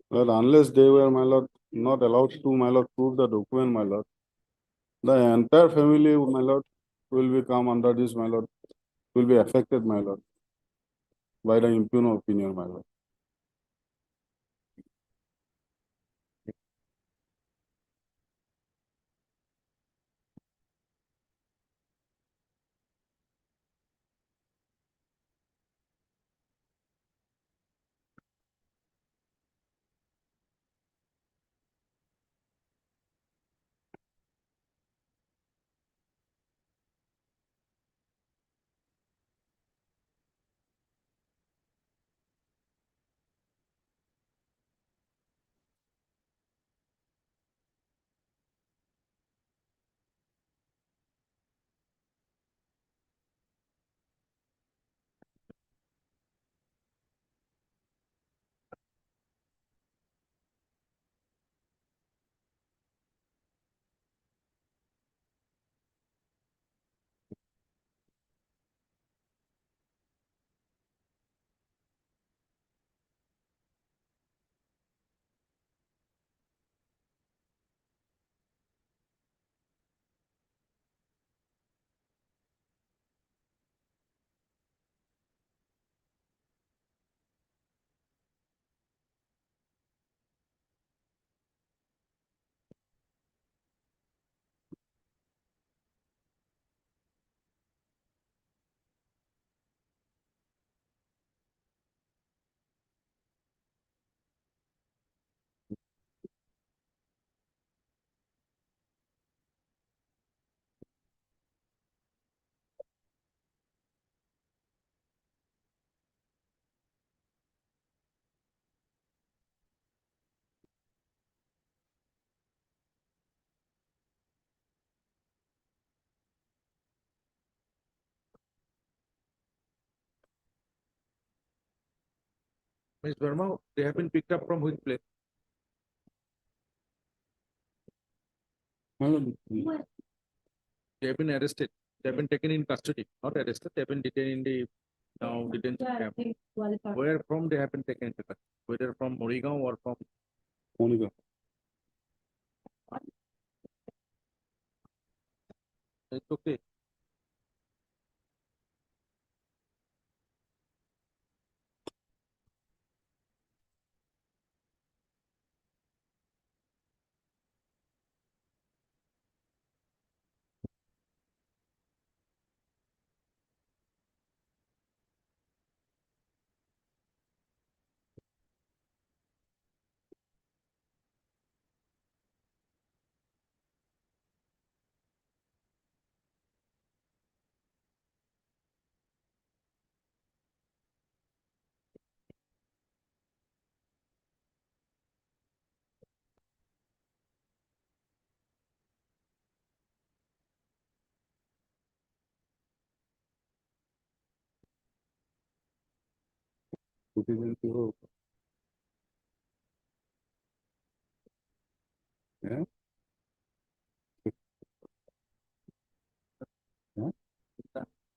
Lord, unless they were, my lord, not allowed to, my lord, prove the document, my lord, the entire family, my lord, will become under this, my lord, will be affected, my lord, by the impugn opinion, my lord. Ms. Verma, they have been picked up from which place? My lord, They have been arrested. They have been taken in custody, not arrested. They have been detained in the now detention Yeah, I camp. think qualified. Where from they have been taken into custody? Whether from Morigaon or from Monica. it's okay. Citizen to yeah.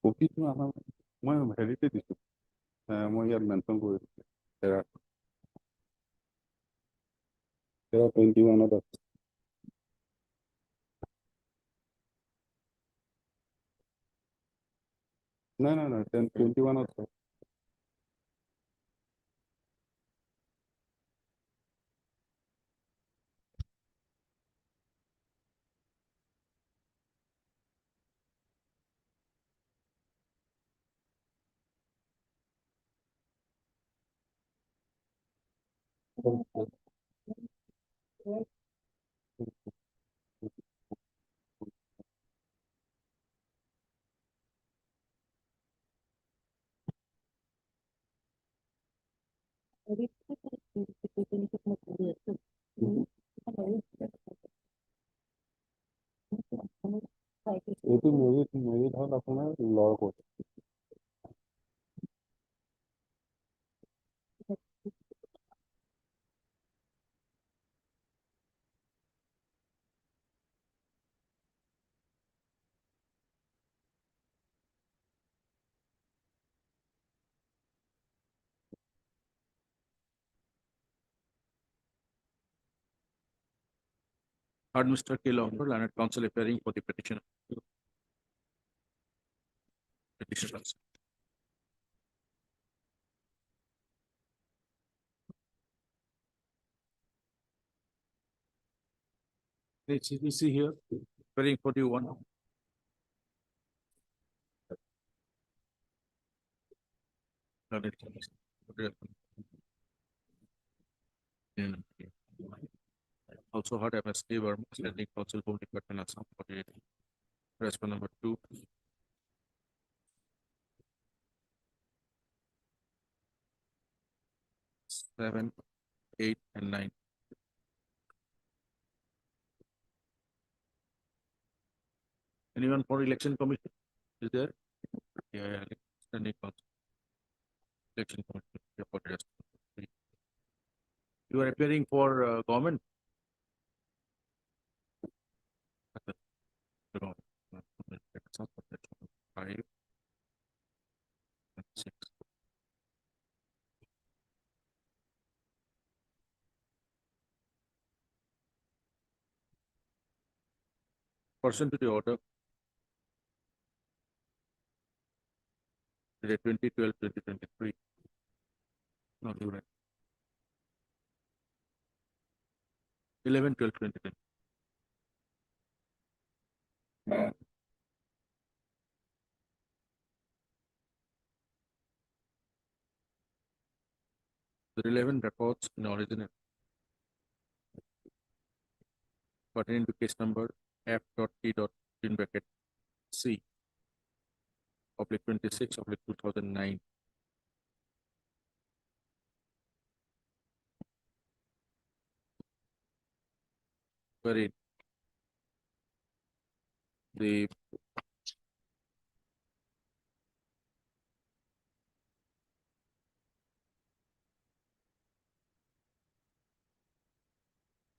কপিটো আমাৰ মই হেৰিতে দিছোঁ মই ইয়াত mention কৰি দিছোঁ তেৰা 21 আছে নাই নাই নাই 21 আছে এইটো মেৰিট হ'ল আপোনাৰ লৰ court Heard Mr. K. Longer, learned counsel appearing for the petition. Petitioners. HCPC here, appearing for the one. Also heard MSK Verma, standing counsel for Department Assam, 48. Response number 2. Seven, 8, and 9. Anyone for election commission? Is there? Yeah, standing counsel. Election commission. Yeah, for the rest. You are appearing for government? Five and 6. Person to the order. Today 2012-2023. No, you're right. 11-12-2020. The relevant records in original pertaining to case number F.T. in bracket C oblique 26 oblique 2009. Wherein the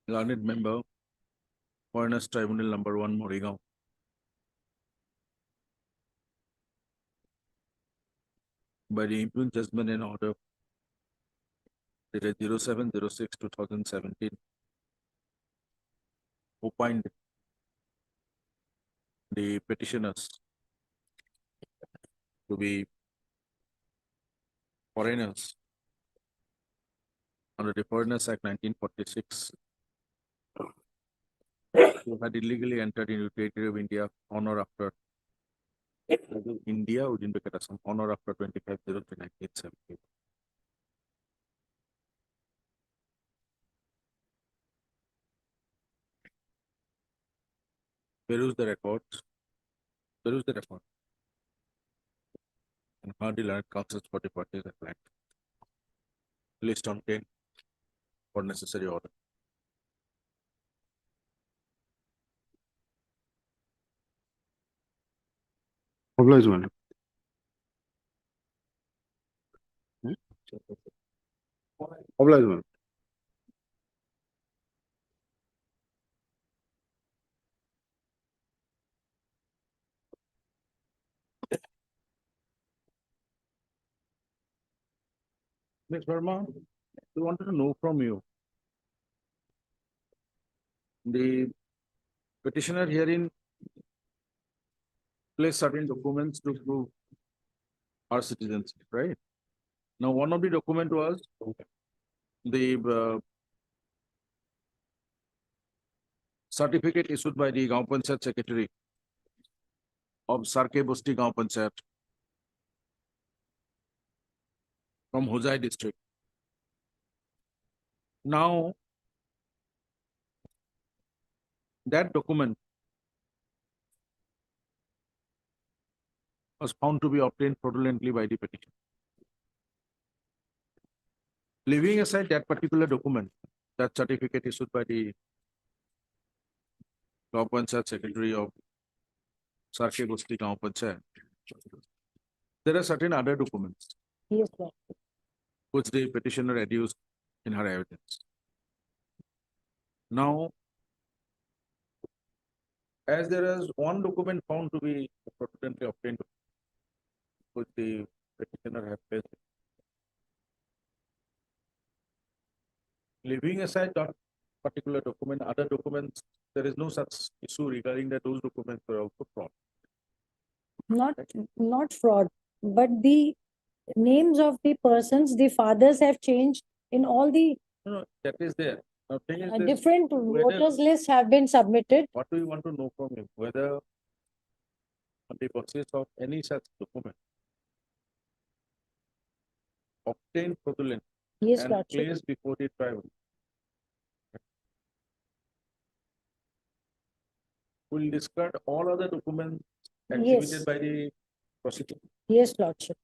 learned member, Foreigners Tribunal number 1, Morigaon. By the impugned judgment and order dated 07/06/2017, opined the petitioners to be foreigners under the Foreigners Act 1946, who had illegally entered into territory of India on or after India within Bekata on or after 25/03/1970. Peruse the records. Peruse the record. And hardly learned counsels for the parties at blank. List on 10 for necessary order. Obliged, my lord. Obliged, my lord. Ms. Verma, we wanted to know from you. The petitioner herein placed certain documents to prove our citizenship, right? Now, one of the document was the certificate issued by the Gaon Panchayat Secretary of Sarke Bosti Gaon Panchayat from Hosai district. Now, that document was found to be obtained fraudulently by the petitioner. Leaving aside that particular document, that certificate issued by the Gaon Panchayat Secretary of Sarke Bosti Gaon Panchayat, there are certain other documents Yes, Lord. which the petitioner adduced in her evidence. Now, as there is one document found to be fraudulently obtained, which the petitioner has placed, leaving aside that particular document, other documents, there is no such issue regarding that those documents were also fraud. Not fraud, but the names of the persons, the fathers have changed in all the No, that is there. Now, thing is this, different whether- voters lists have been submitted. what do you want to know from him? Whether on the basis of any such document obtained fraudulent Yes, and Lordship. placed before the tribunal will discard all other documents exhibited Yes. by the prosecutor. Yes, Lordship.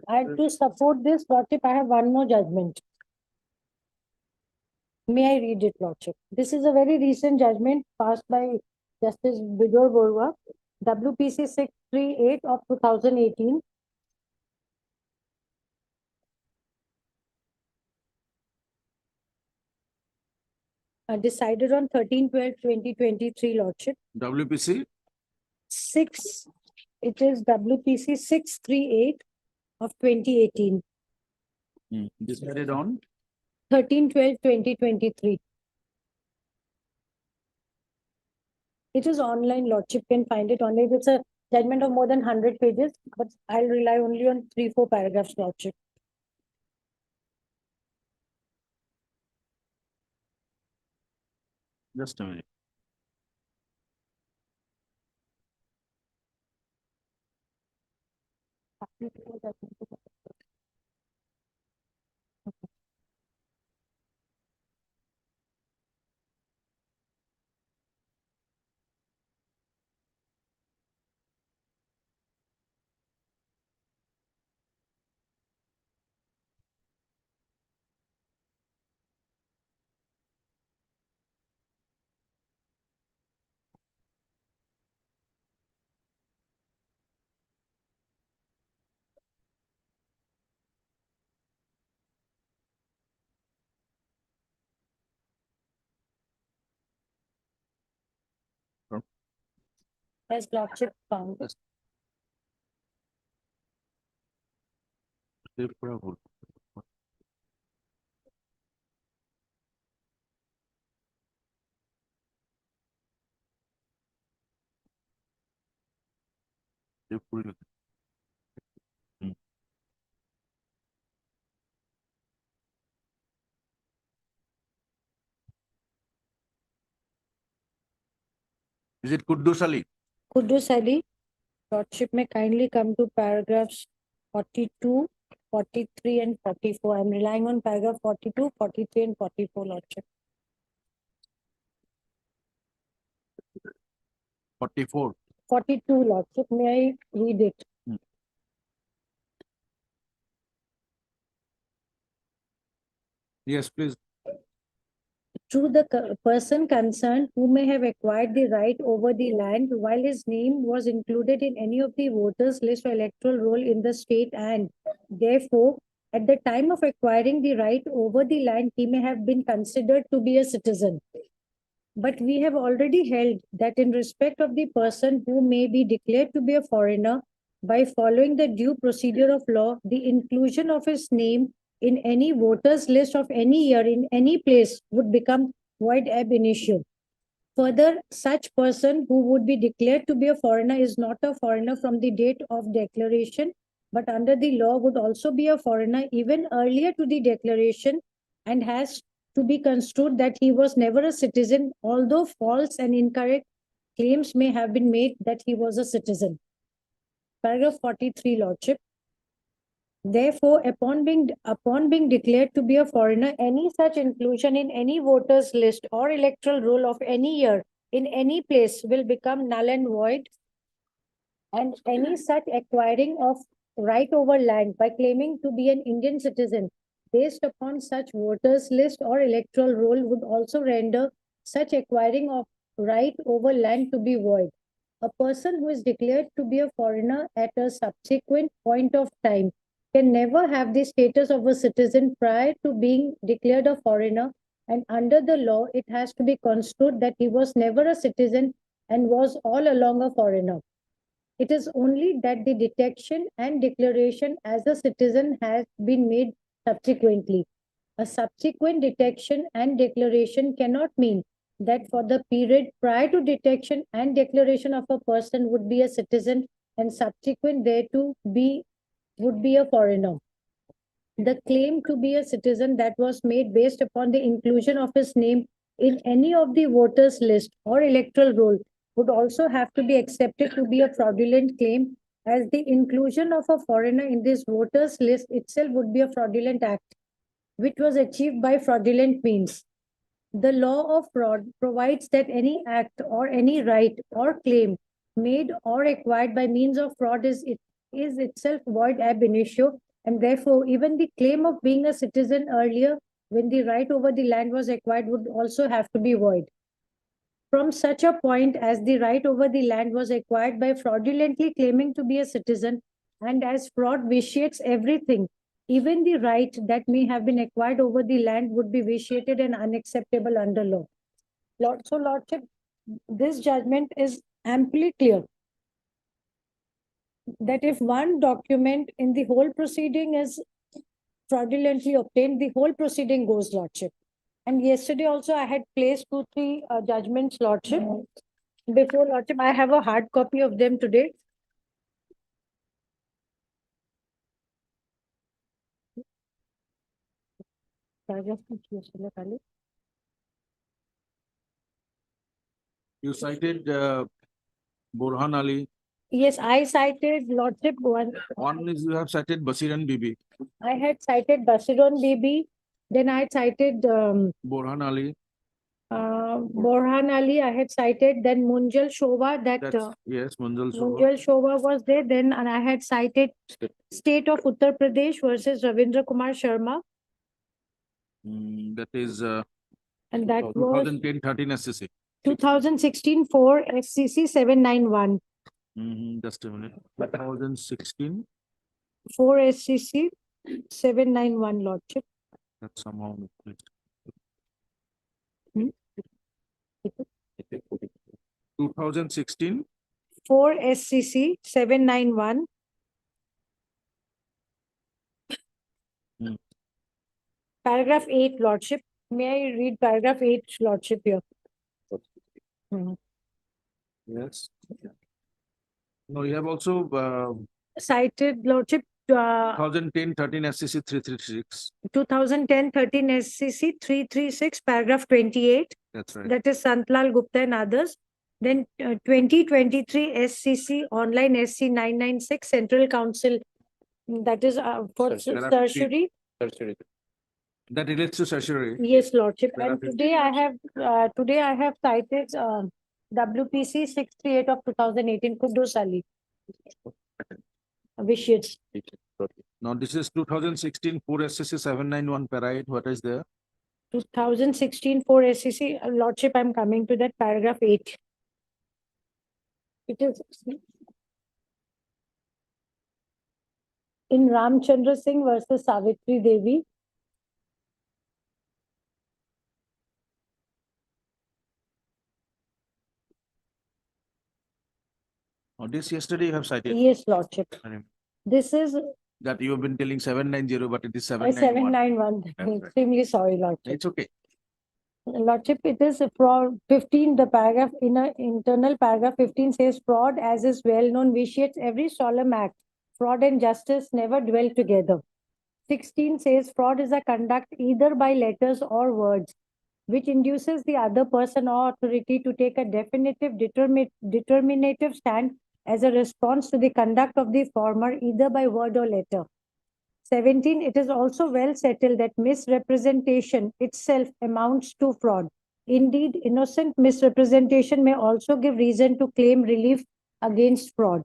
And to support this, Lordship, I have one more judgment. May I read it, Lordship? This is a very recent judgment passed by Justice Bidor Borwa, WPC 638 of 2018. Decided on 13/12/2023, Lordship. WPC 6, it is WPC 638 of 2018, decided on 13/12/2023. It is online, Lordship can find it online. It's a judgment of more than 100 pages, but I'll rely only on 3-4 paragraphs, Lordship. just a minute. As Lordship found. Tripura बोल Tripura Is it Kuddus Ali? Kudus Ali, Lordship may kindly come to paragraphs 42, 43 and 44. I'm relying on paragraph 42, 43 and 44, Lordship. 44. 42, Lordship, may I read it? Yes, please. To the person concerned who may have acquired the right over the land while his name was included in any of the voters list or electoral roll in the state, and therefore at the time of acquiring the right over the land he may have been considered to be a citizen. But we have already held that in respect of the person who may be declared to be a foreigner, by following the due procedure of law, the inclusion of his name in any voters list of any year in any place would become void ab initio. Further, such person who would be declared to be a foreigner is not a foreigner from the date of declaration, but under the law would also be a foreigner even earlier to the declaration, and has to be construed that he was never a citizen, although false and incorrect claims may have been made that he was a citizen. Paragraph 43, Lordship. Therefore, upon being declared to be a foreigner, any such inclusion in any voters list or electoral roll of any year in any place will become null and void, and any such acquiring of right over land by claiming to be an Indian citizen based upon such voters list or electoral roll would also render such acquiring of right over land to be void. A person who is declared to be a foreigner at a subsequent point of time can never have the status of a citizen prior to being declared a foreigner, and under the law it has to be construed that he was never a citizen and was all along a foreigner. It is only that the detection and declaration as a citizen has been made subsequently. A subsequent detection and declaration cannot mean that for the period prior to detection and declaration of a person would be a citizen, and subsequent thereto would be a foreigner. The claim to be a citizen that was made based upon the inclusion of his name in any of the voters list or electoral roll would also have to be accepted to be a fraudulent claim, as the inclusion of a foreigner in this voters list itself would be a fraudulent act, which was achieved by fraudulent means. The law of fraud provides that any act or any right or claim made or acquired by means of fraud is itself void ab initio, and therefore even the claim of being a citizen earlier when the right over the land was acquired would also have to be void. From such a point as the right over the land was acquired by fraudulently claiming to be a citizen, and as fraud vitiates everything, even the right that may have been acquired over the land would be vitiated and unacceptable under law. Lordship, this judgment is amply clear that if one document in the whole proceeding is fraudulently obtained, the whole proceeding goes, Lordship. And yesterday also I had placed 2-3 judgments, Lordship. Before Lordship, I have a hard copy of them today. You cited Burhan Ali. Yes, I cited Lordship one. One is you have cited Basiran Bibi. I had cited Basiron Bibi. Then I had cited Burhan Ali. Borhan Ali. I had cited then Munjal Shova. That's yes, Manjal Shobha. Munjal Shova was there. Then and I had cited State of Uttar Pradesh versus Ravindra Kumar Sharma. That is And that was 2010-13 SCC. 2016 for SCC 791. Just a minute. 2016. For SCC 791, Lordship. That's somehow misplaced. 2016 4 SCC 791. Hmm. Paragraph 8, Lordship. May I read paragraph 8, Lordship here? Hmm. Yes. No, you have also, Cited, Lordship, 2010 13 SCC 336. 2010-13 SCC 336, paragraph 28. That's right. That is Santlal Gupta and others. Then 2023 SCC online SC 996 Central Council. That is for Tertiary. tertiary. Tertiary. That relates to tertiary. Yes, Lordship. And Paragraph today I have cited WPC 638 of 2018, Kudus Ali. Vitiates. Now, this is 2016 4 SCC 791 para 8. What is there? 2016 4 SCC, Lordship, I'm coming to that paragraph 8. It is in Ramchandra Singh versus Savitri Devi. Now, this yesterday you have cited. Yes, Lordship. I mean, This is that you have been telling 790, but it is 791. 791. That's right. Extremely sorry, Lordship. It's okay. Lordship, it is fraud 15, the paragraph in a internal paragraph 15 says fraud, as is well known, vitiates every solemn act. Fraud and justice never dwell together. 16 says fraud is a conduct either by letters or words, which induces the other person or authority to take a definitive determinative stand as a response to the conduct of the former, either by word or letter. 17, it is also well settled that misrepresentation itself amounts to fraud. Indeed, innocent misrepresentation may also give reason to claim relief against fraud.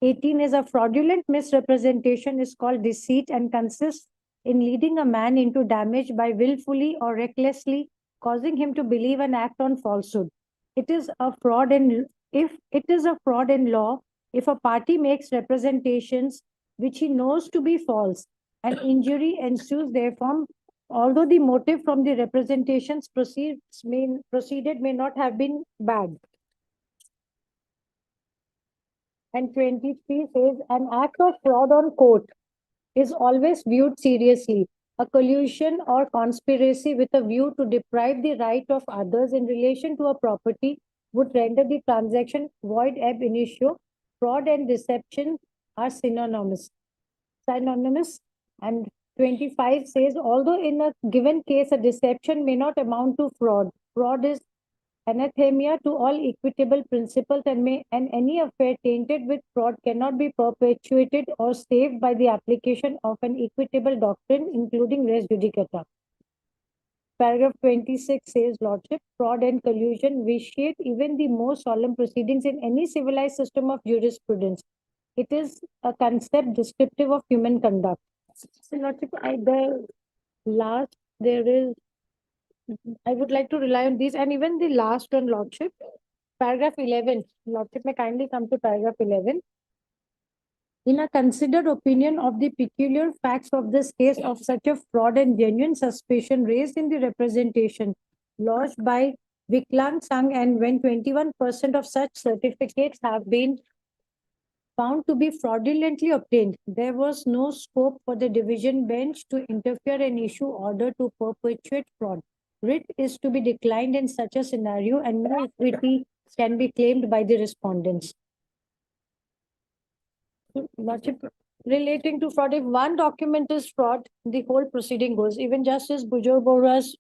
18 is a fraudulent misrepresentation is called deceit and consists in leading a man into damage by willfully or recklessly causing him to believe and act on falsehood. It is a fraud in law if a party makes representations which he knows to be false, and injury ensues therefrom, although the motive from the representations proceeded may not have been bad. And 23 says an act of fraud on court is always viewed seriously. A collusion or conspiracy with a view to deprive the right of others in relation to a property would render the transaction void ab initio. Fraud and deception are synonymous. And 25 says, although in a given case a deception may not amount to fraud, fraud is anathema to all equitable principles, and any affair tainted with fraud cannot be perpetuated or saved by the application of an equitable doctrine, including res judicata. Paragraph 26 says, Lordship, fraud and collusion vitiate even the most solemn proceedings in any civilized system of jurisprudence. It is a concept descriptive of human conduct. So, Lordship, I would like to rely on these, and even the last one, Lordship, paragraph 11. Lordship, may kindly come to paragraph 11. In a considered opinion of the peculiar facts of this case of such a fraud and genuine suspicion raised in the representation lodged by Viklang Sangh, and when 21% of such certificates have been found to be fraudulently obtained, there was no scope for the division bench to interfere and issue order to perpetuate fraud. Writ is to be declined in such a scenario, and no equity can be claimed by the respondents. Lordship, relating to fraud, if one document is fraud, the whole proceeding goes. Even Justice Bujur Bora's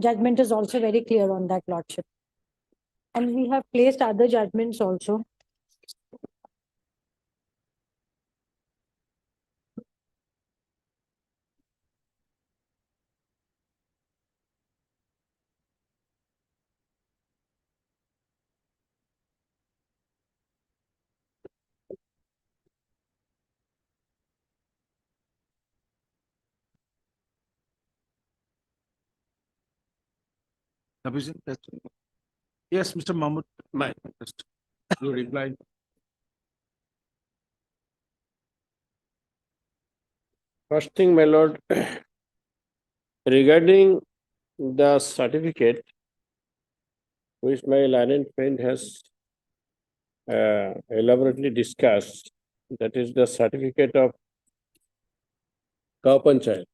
judgment is also very clear on that, Lordship. And we have placed other judgments also. Sufficient? Yes, Mr. Mahmood. Just you reply. First thing, my lord, regarding the certificate which my learned friend has elaborately discussed, that is the certificate of Cow Panchayat.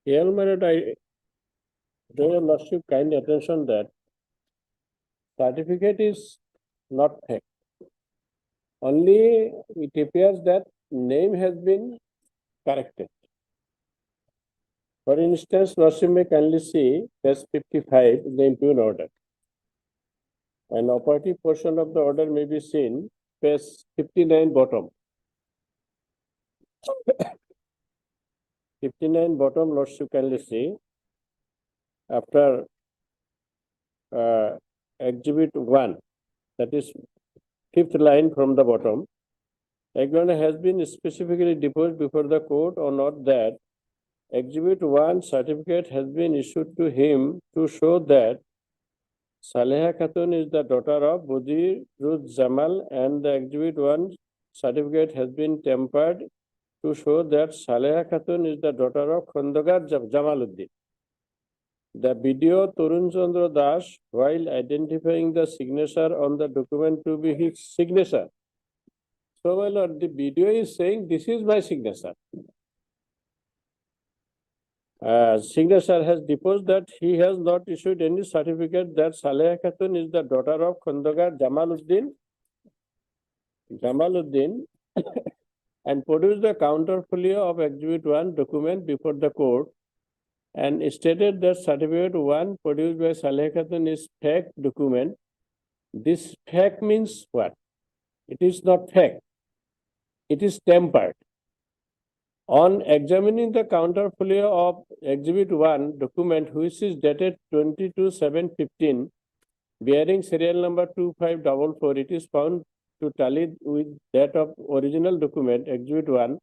Here, my lord, I draw your lordship kind attention that certificate is not fake. Only it appears that name has been corrected. For instance, lordship may kindly see page 55, the impugn order. An operative portion of the order may be seen, page 59 bottom. 59 bottom, lordship kindly see, after exhibit 1, that is fifth line from the bottom, acknowledgement has been specifically deposed before the court or not that exhibit 1 certificate has been issued to him to show that Saleha Khatun is the daughter of Budi Ruth Jamal, and the exhibit 1 certificate has been tempered to show that Saleha Khatun is the daughter of Khondogar Jamaluddin. The video Tarun Chandra Das, while identifying the signature on the document to be his signature. So, my lord, the video is saying this is my signature. Signature has deposed that he has not issued any certificate that Saleha Khatun is the daughter of Khondogar Jamaluddin and produced the counterfolio of exhibit 1 document before the court and stated that certificate 1 produced by Saleha Khatun is fake document. This fake means what? It is not fake. It is tempered. On examining the counterfolio of exhibit 1 document, which is dated 22/7/15, bearing serial number 2544, it is found to tally with that of original document, exhibit 1,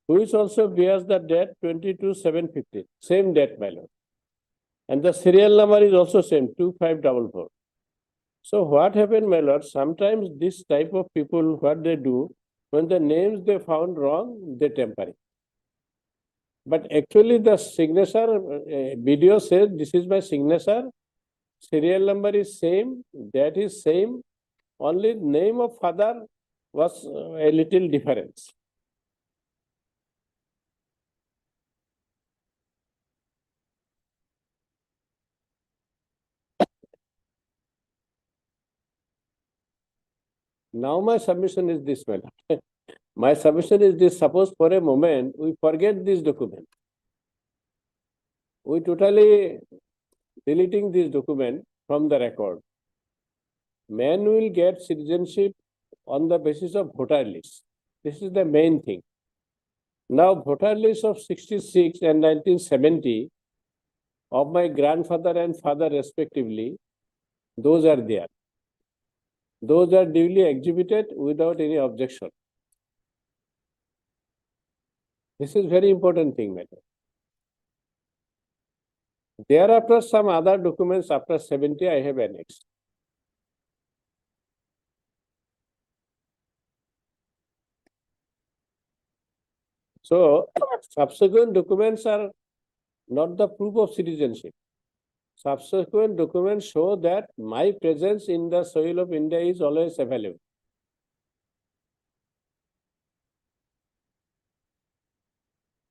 which also bears the date 22/7/15, same date, my lord. And the serial number is also same, 2544. So what happened, my lord? Sometimes this type of people, what they do, when the names they found wrong, they temper it. But actually the signature video says this is my signature, serial number is same, that is same, only name of father was a little difference. Now my submission is this, my lord. My submission is this: suppose for a moment we forget this document. We totally deleting this document from the record. Man will get citizenship on the basis of voter list. This is the main thing. Now voter list of 66 and 1970 of my grandfather and father respectively, those are there. Those are duly exhibited without any objection. This is very important thing, madam. Thereafter, some other documents after 70 I have annexed. So, subsequent documents are not the proof of citizenship. Subsequent documents show that my presence in the soil of India is always available.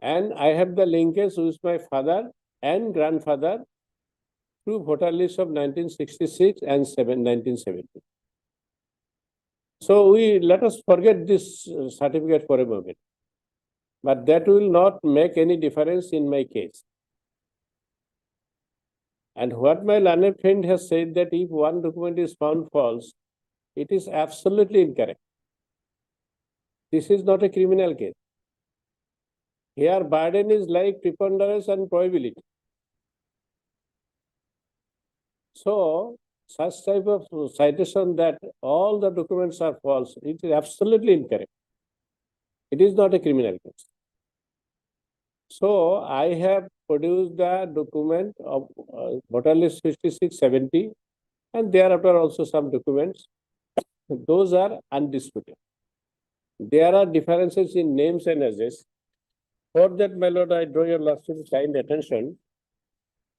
And I have the linkage with my father and grandfather through voter list of 1966 and 1970. So let us forget this certificate for a moment. But that will not make any difference in my case. And what my learned friend has said, that if one document is found false, it is absolutely incorrect. This is not a criminal case. Here burden is like preponderance and probability. So such type of citation that all the documents are false, it is absolutely incorrect. It is not a criminal case. So I have produced the document of voter list 5670, and thereafter also some documents. Those are undisputed. There are differences in names and address. For that, my lord, I draw your lordship's kind attention.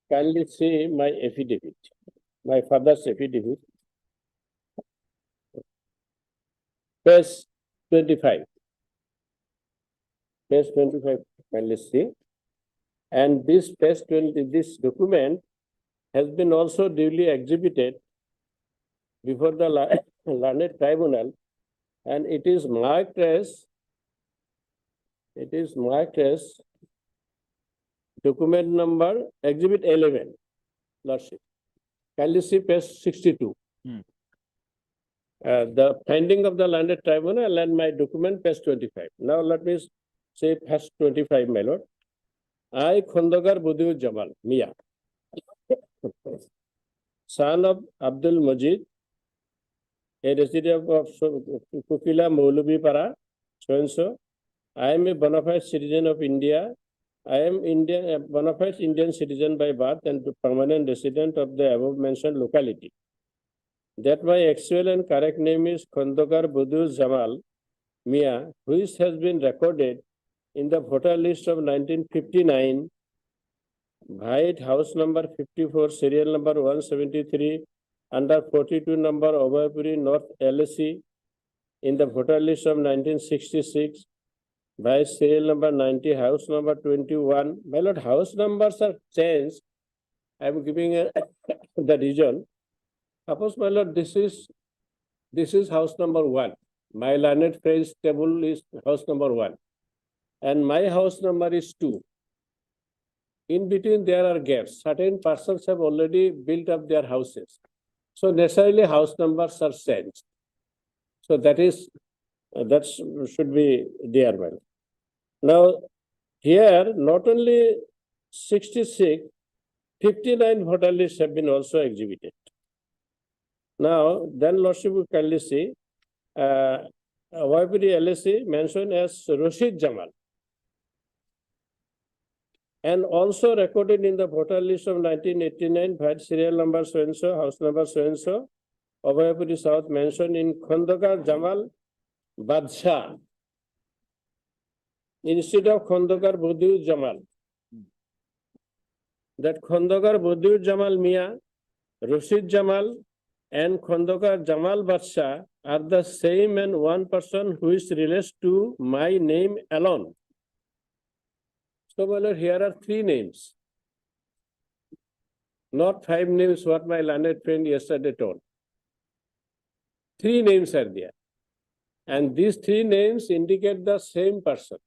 Kindly see my affidavit, my father's affidavit. Page 25. Page 25, kindly see. And this page 20, this document has been also duly exhibited before the learned tribunal, and it is marked as document number exhibit 11, Lordship. Kindly see page 62. Hmm. The finding of the landed tribunal and my document page 25. Now let me say page 25, my lord. I, Khondagar Budiur Jamal, Mia, son of Abdul Majid, a resident of Kukila Maulubi Para, so and so. I am a bona fide citizen of India. I am a bona fide Indian citizen by birth and permanent resident of the above mentioned locality. That my actual and correct name is Khondagar Budiur Jamal Mia, which has been recorded in the voter list of 1959, White House number 54, serial number 173, under 42 number Obapuri North LSC, in the voter list of 1966, by serial number 90, house number 21. My lord, house numbers are changed. I am giving the region. Suppose, my lord, this is house number 1. My learned friend's table is house number 1. And my house number is 2. In between, there are gaps. Certain persons have already built up their houses. So necessarily house numbers are changed. So that should be there, man. Now, here, not only 66, 59 voter lists have been also exhibited. Now, then Lordship will kindly see, Wapuri LSC mentioned as Rashid Jamal, and also recorded in the voter list of 1989, by serial number so and so, house number so and so, Wapuri South mentioned in Khondagar Jamal Badshah, instead of Khondagar Budiur Jamal. That Khondagar Budiur Jamal Mia, Rashid Jamal, and Khondagar Jamal Badshah are the same and one person who is related to my name alone. So, my lord, here are 3 names, not 5 names, what my learned friend yesterday told. 3 names are there. And these 3 names indicate the same person.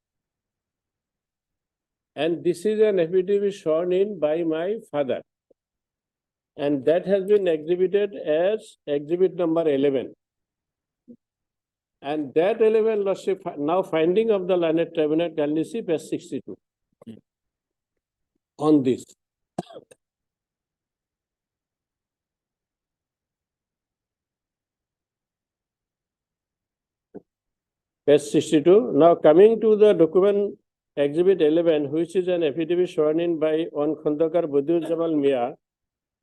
And this is an affidavit sworn in by my father. And that has been exhibited as exhibit number 11. And that 11, Lordship, now finding of the learned tribunal, can you see page 62 on this. Page 62. Now coming to the document exhibit 11, which is an affidavit sworn in by on Khondagar Budiur Jamal Mia,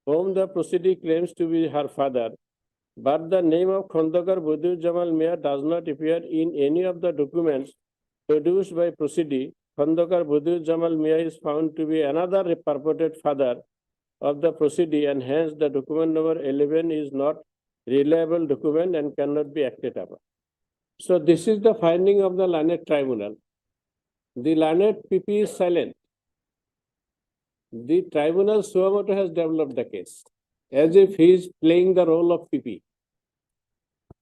whom the proceeding claims to be her father, but the name of Khondagar Budiur Jamal Mia does not appear in any of the documents produced by proceeding. Khondagar Budiur Jamal Mia is found to be another purported father of the proceeding, and hence the document number 11 is not reliable document and cannot be acted upon. So this is the finding of the learned tribunal. The learned PP is silent. The tribunal suo motu has developed the case as if he is playing the role of PP.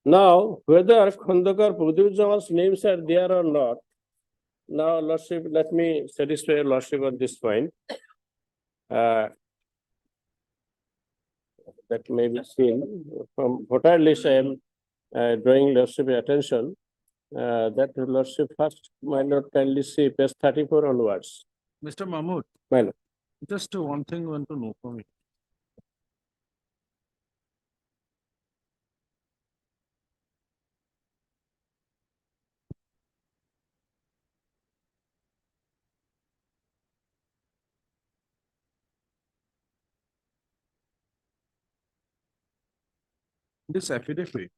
Now, whether Khondagar Budiur Jamal's names are there or not, now, Lordship, let me satisfy your Lordship on this point. That may be seen from voter list. I am drawing Lordship attention. That Lordship first, my Lord, kindly see page 34 onwards. Mr. Mahmood, My Lord. just one thing I want to know from you. This affidavit,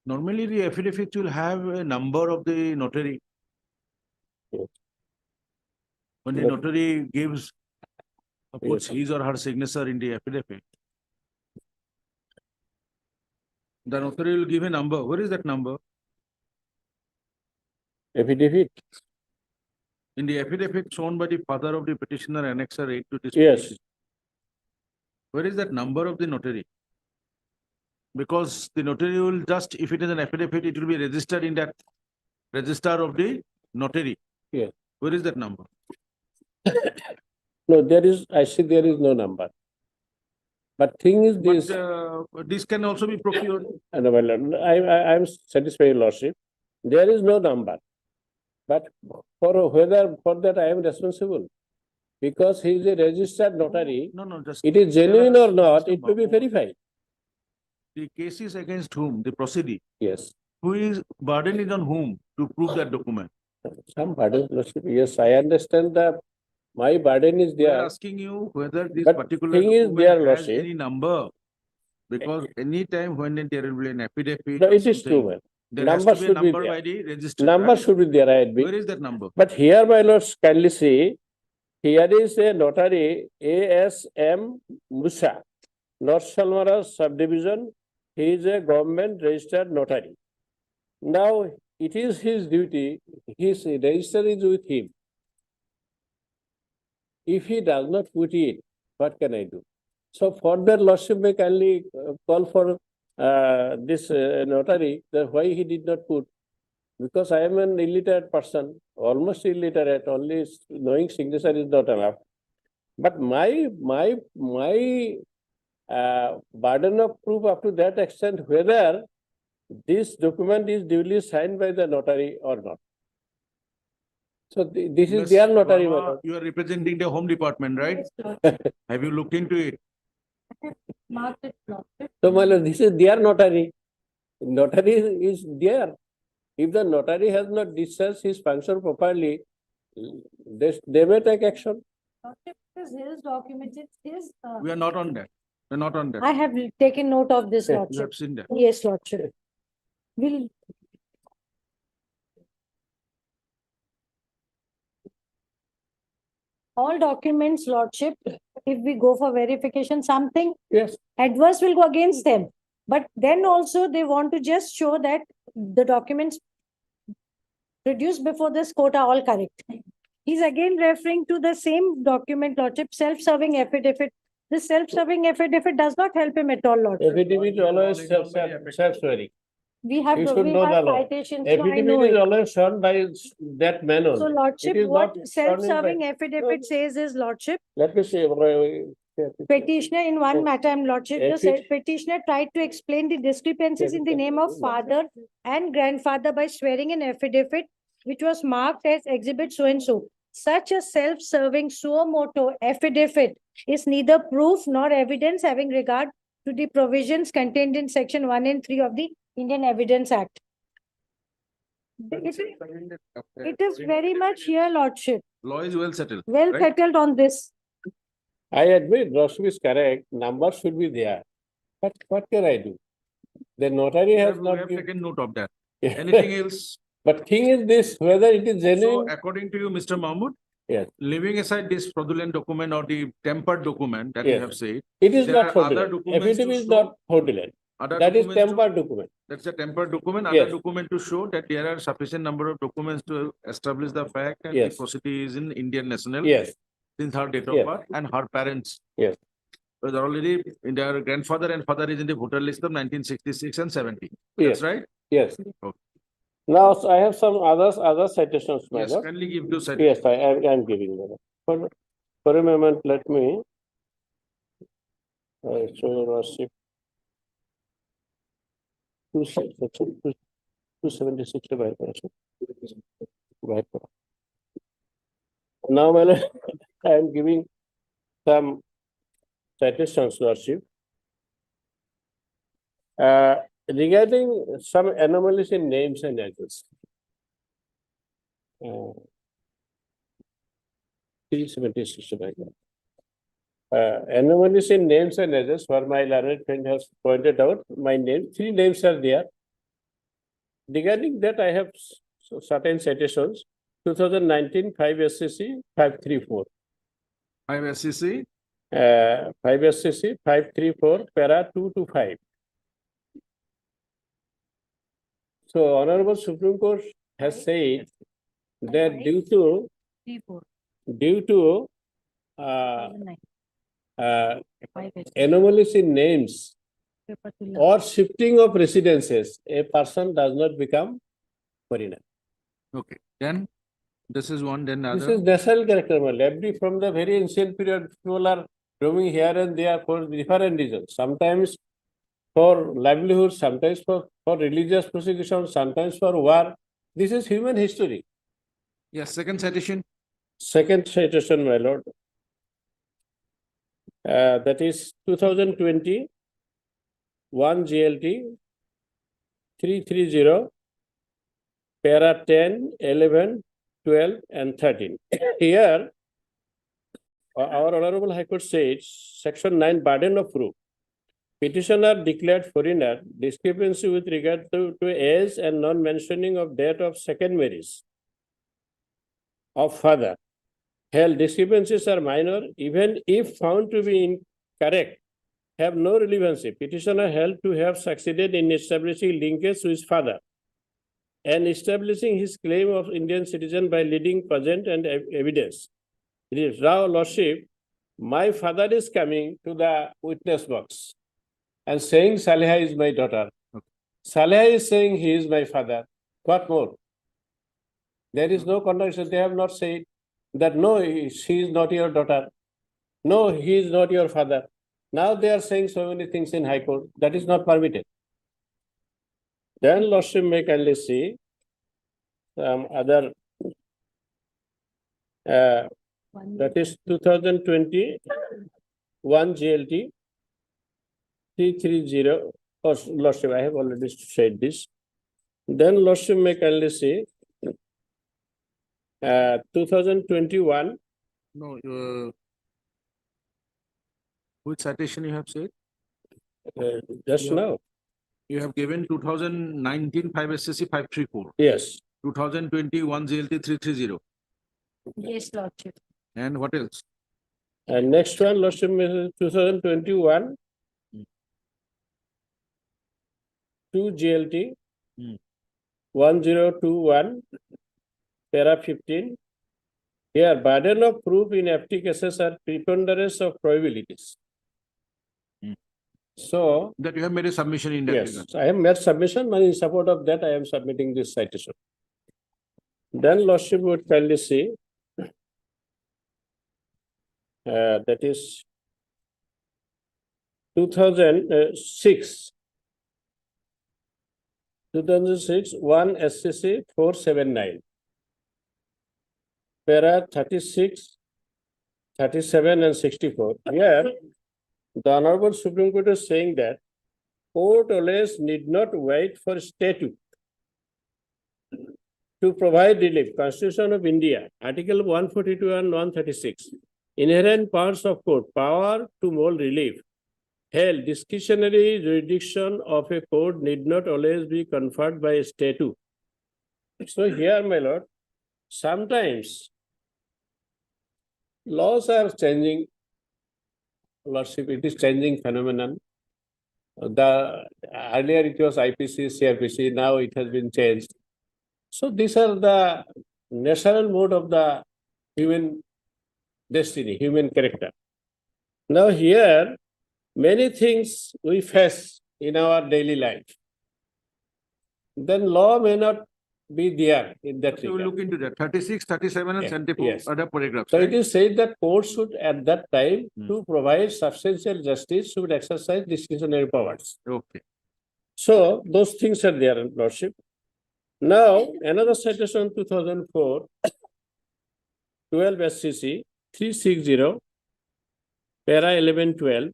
normally the affidavit will have a number of the notary. Yes. When the But- notary gives, puts Yes. his or her signature in the affidavit, the notary will give a number. Where is that number? Affidavit, In the affidavit shown by the father of the petitioner, annexer 8 to this. yes, petition. Where is that number of the notary? Because the notary will just, if it is an affidavit, it will be registered in that register of the notary. Yes. Where is that number? no, there is, I see there is no number. But thing is this. But this can also be procured. And well, I am satisfied, Your Lordship. There is no number. But for whether for that I am responsible. Because he is a registered notary, No, just. it is genuine or not, Mr. it will be Babu, verified. The case is against whom? The proceeding. Yes. Who is, burden is on whom to prove that document? Some burden, Lordship. Yes, I understand that my burden is We are there. asking you whether this But particular thing is there, document has Lordship. any number. Because any time when there will be an affidavit. No, or it is true, something, man. There has Number to be a should be number there. by the register. Number right? should be there, I admit. Where is that number? But here, my lords, kindly see, here is a notary, ASM Musa, North Salmara subdivision. He is a government registered notary. Now, it is his duty, his register is with him. If he does not put it, what can I do? So further, lordship may kindly call for this notary, that why he did not put. Because I am an illiterate person, almost illiterate, only knowing signature is not enough. But my burden of proof up to that extent, whether this document is duly signed by the notary or not. So this is Ms. their notary. Verma, matter. you are representing the Home Department, right? Yes, Lordship. Have you looked into it? Marked it, Lordship. So my lord, this is their notary. Notary is there. If the notary has not discharged his function properly, they may take action. Lordship, it is his documents, it's his, We are not on that. We're not on that. I have taken note of this, Yes, You Lordship. have seen that. Yes, Lordship. Will. All documents, Lordship, if we go for verification, something Yes. adverse will go against them. But then also they want to just show that the documents produced before this court are all correct. He's again referring to the same document, Lordship, self-serving affidavit. This self-serving affidavit does not help him at all, Lordship. Affidavit always self-swearing. We have, You should we know have the law. citations, so I Affidavit know is it. always shown by that man So only. Lordship, is what not self-serving No. affidavit says is, Lordship, Let me see. petitioner in one Yes. matter, Lordship, the Affid- petitioner tried to explain the discrepancies in the name of father and grandfather by swearing an affidavit which was marked as exhibit so and so. Such a self-serving suo motu affidavit is neither proof nor evidence having regard to the provisions contained in section 1 and 3 of the Indian Evidence Act. It is very much here, Lordship, Law is well settled. well right? settled on this. I admit, Rossi is correct. Numbers should be there. But what can I do? The notary We has have not given. taken note of that. Anything else? But thing is this, whether it is So genuine. according to you, Mr. Mahmood? Yes. Leaving aside this fraudulent document or the tempered document that you Yes. have said, It is There not are other fraudulent. documents Affidavit to is show- not fraudulent. other That is documents to- tempered document. That's a tempered document, Yes. other document to show that there are sufficient number of documents to establish the fact that the Yes. proceeding is in Indian national. Yes, Since her date of Yes. birth and her parents. Yes. Was already in their grandfather and father is in the voter list of 1966 and 70. yes, That's right? yes. Okay. Now, so I have some other citations, my Yes, lord. kindly give those. Yes, I am giving them. For a moment, let me. So Rossi. 276 by person. Right. Now, my lord, I am giving some citations, lordship. Regarding some anomalies in names and address. 376 by anomalies in names and address, where my learned friend has pointed out, my name, 3 names are there. Regarding that, I have certain citations. 2019 5 SCC 534. 5 SCC, 5 SCC 534 para 2 to 5. So Honorable Supreme Court has said that due to 2009, uh, 5 anomalies in names or shifting of residences, a person does not become foreigner. okay, then this is one, then This other. is national character, my lord. Every from the very ancient period, people are roaming here and there for different reasons. Sometimes for livelihood, sometimes for religious persecution, sometimes for war. This is human history. Yes, second citation. Second citation, my lord. That is 2020 1 GLT 330 para 10, 11, 12 and 13. Here, our Honorable High Court says, Section 9, burden of proof. Petitioner declared foreigner, discrepancy with regard to age and non-mentioning of date of second marriage of father. Held discrepancies are minor, even if found to be incorrect, have no relevancy. Petitioner held to have succeeded in establishing linkage with father and establishing his claim of Indian citizen by leading present and evidence. It is Rao Lordship, my father is coming to the witness box and saying Saleha is my daughter. Saleha is saying he is my father. What more? There is no contradiction. They have not said that no, she is not your daughter. No, he is not your father. Now they are saying so many things in High Court. That is not permitted. Then Lordship may kindly see some other, that is 2020 1 GLT 330. Oh, Lordship, I have already said this. Then Lordship may kindly see 2021 No, which citation you have said? just Yeah. now. You have given 2019 5 SCC 534, Yes. 2020 1 GLT 330. Yes, Lordship. And what else? And next one, Lordship, may 2021 2 GLT Hmm. 1021 para 15. Here, burden of proof in FT cases are preponderance of probabilities. Hmm. So, That you have made a submission in that yes, regard. I have made submission, and in support of that, I am submitting this citation. Then Lordship would kindly see, that is 2006 1 SCC 479 para 36, 37 and 64. Here, the Honorable Supreme Court is saying that court always need not wait for statute to provide relief. Constitution of India, Article 142 and 136. Inherent powers of court, power to mold relief. Hell, discretionary jurisdiction of a court need not always be conferred by a statute. So here, my lord, sometimes laws are changing. Lordship, it is changing phenomenon. Earlier it was IPC, CRPC, now it has been changed. So these are the natural mode of the human destiny, human character. Now here, many things we face in our daily life. Then law may not be there in that We will regard. look into that. 36, 37 and Yeah, 74 yes. other paragraphs. So right? it is said that court should at that time Hmm. to provide substantial justice should exercise discretionary powers. Okay. So those things are there, Lordship. Now, another citation 2004 12 SCC 360 para 1112.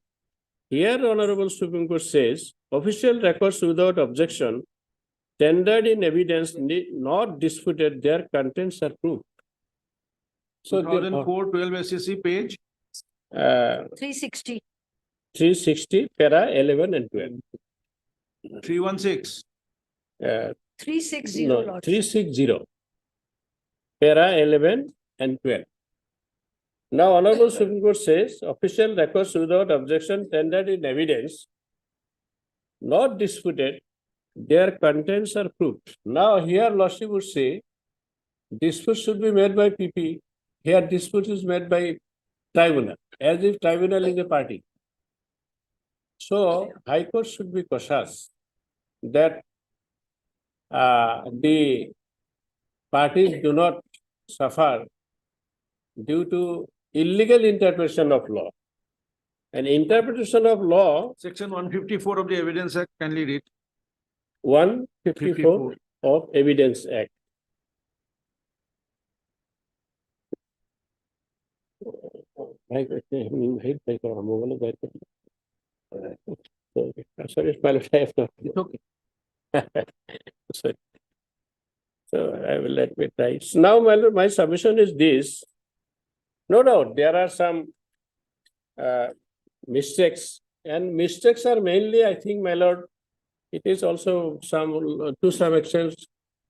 Here, Honorable Supreme Court says official records without objection tendered in evidence need not disputed, their contents are proved. So, 2004 12 SCC page 360. 360 para 11 and 12. 316. 360, No, Lordship. 360. para 11 and 12. Now, Honorable Supreme Court says, official records without objection tendered in evidence, not disputed, their contents are proved. Now, here Lordship would say, dispute should be made by PP. Here, dispute is made by tribunal, as if tribunal is a party. So, High Court should be cautious that the parties do not suffer due to illegal interpretation of law. An interpretation of law, Section 154 of the Evidence Act, kindly read. 154 of Evidence Act. Sorry, my lord, I have not. It's okay. Sorry. So I will let me try. So now, my lord, my submission is this. No doubt, there are some mistakes, and mistakes are mainly, I think, my lord, it is also some, to some extent,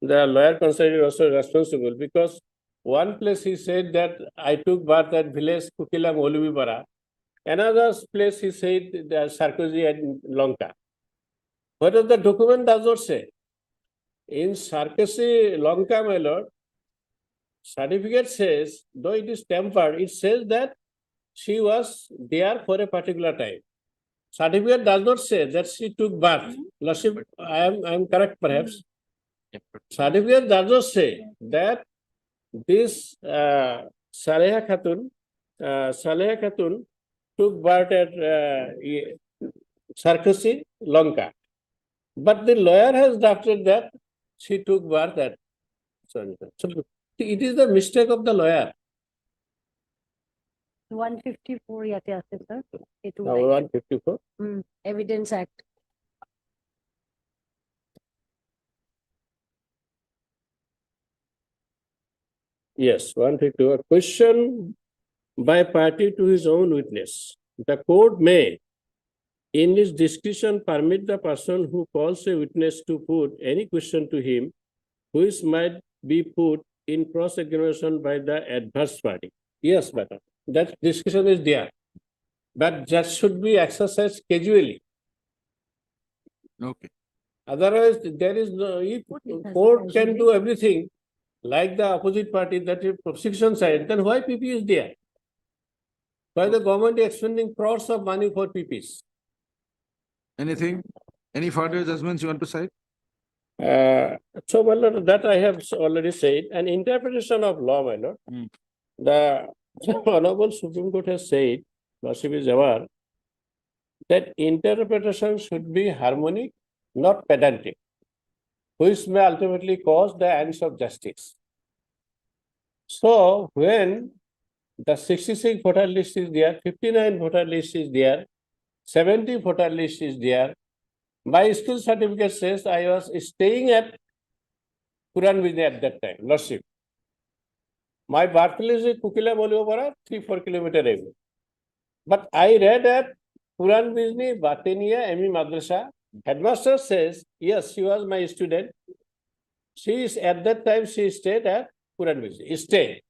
the lawyer considered also responsible, because one place he said that I took birth at village Kukila Molubipara. Another place he said that Sarkozy at Lanka. What does the document does not say? In Sarkozy, Lanka, my lord, certificate says, though it is tempered, it says that she was there for a particular time. Certificate does not say that she took birth. Lordship, I am correct perhaps. Certificate does not say that this Saleha Khatun took birth at Sarkozy, Lanka. But the lawyer has drafted that she took birth at. So it is the mistake of the lawyer. 154 ইয়াতে আছে sir এটু Now 154. Evidence act Yes, 152. A question by party to his own witness. The court may, in its discretion, permit the person who calls a witness to put any question to him, which might be put in cross-examination by the adverse party. Yes, madam, that discretion is there. But that should be exercised casually. Okay. Otherwise, there is no, if court can do everything like the opposite party, that is prosecution side, then why PP is there? Why the government is expending crores of money for PPs? Anything? Any further judgments you want to cite? So, my lord, that I have already said, an interpretation of law, my lord. The Honorable Supreme Court has said, Lordship is aware, that interpretation should be harmonic, not pedantic, which may ultimately cause the ends of justice. So, when the 66 voter list is there, 59 voter list is there, 70 voter list is there, my school certificate says I was staying at Puran Bijni at that time, Lordship. My birthplace is Kukila Molubipara, 3-4 kilometers away. But I read at Puran Bijni, Batenia, ME Madrasa. Headmaster says, yes, she was my student. She is, at that time, she stayed at Puran Bijni. Stayed.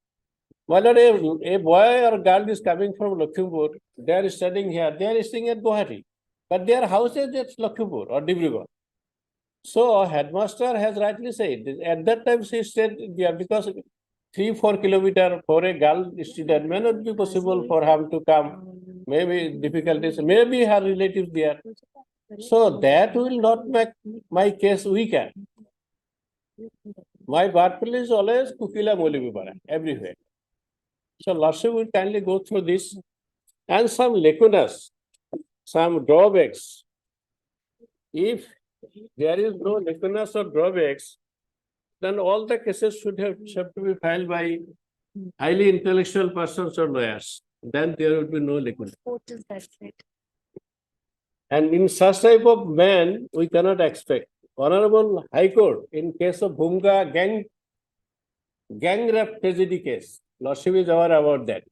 Whether a boy or girl is coming from Lakhimpur, they are studying here, they are staying at Guwahati. But their house is at Lakhimpur or Dibrugarh. So, headmaster has rightly said, at that time she stayed there because 3-4 kilometers for a girl student may not be possible for him to come. Maybe difficulties, maybe her relatives there. So that will not make my case weaker. My birthplace is always Kukila Molubipara, everywhere. So Lordship will kindly go through this and some lacunas, some drawbacks. If there is no lacunas or drawbacks, then all the cases should have to be filed by highly intellectual persons or lawyers. Then there will be no lacuna. Court is that right. And in such type of man, we cannot expect. Honorable High Court, in case of Bhumka gang rape tragedy case, Lordship is aware about that.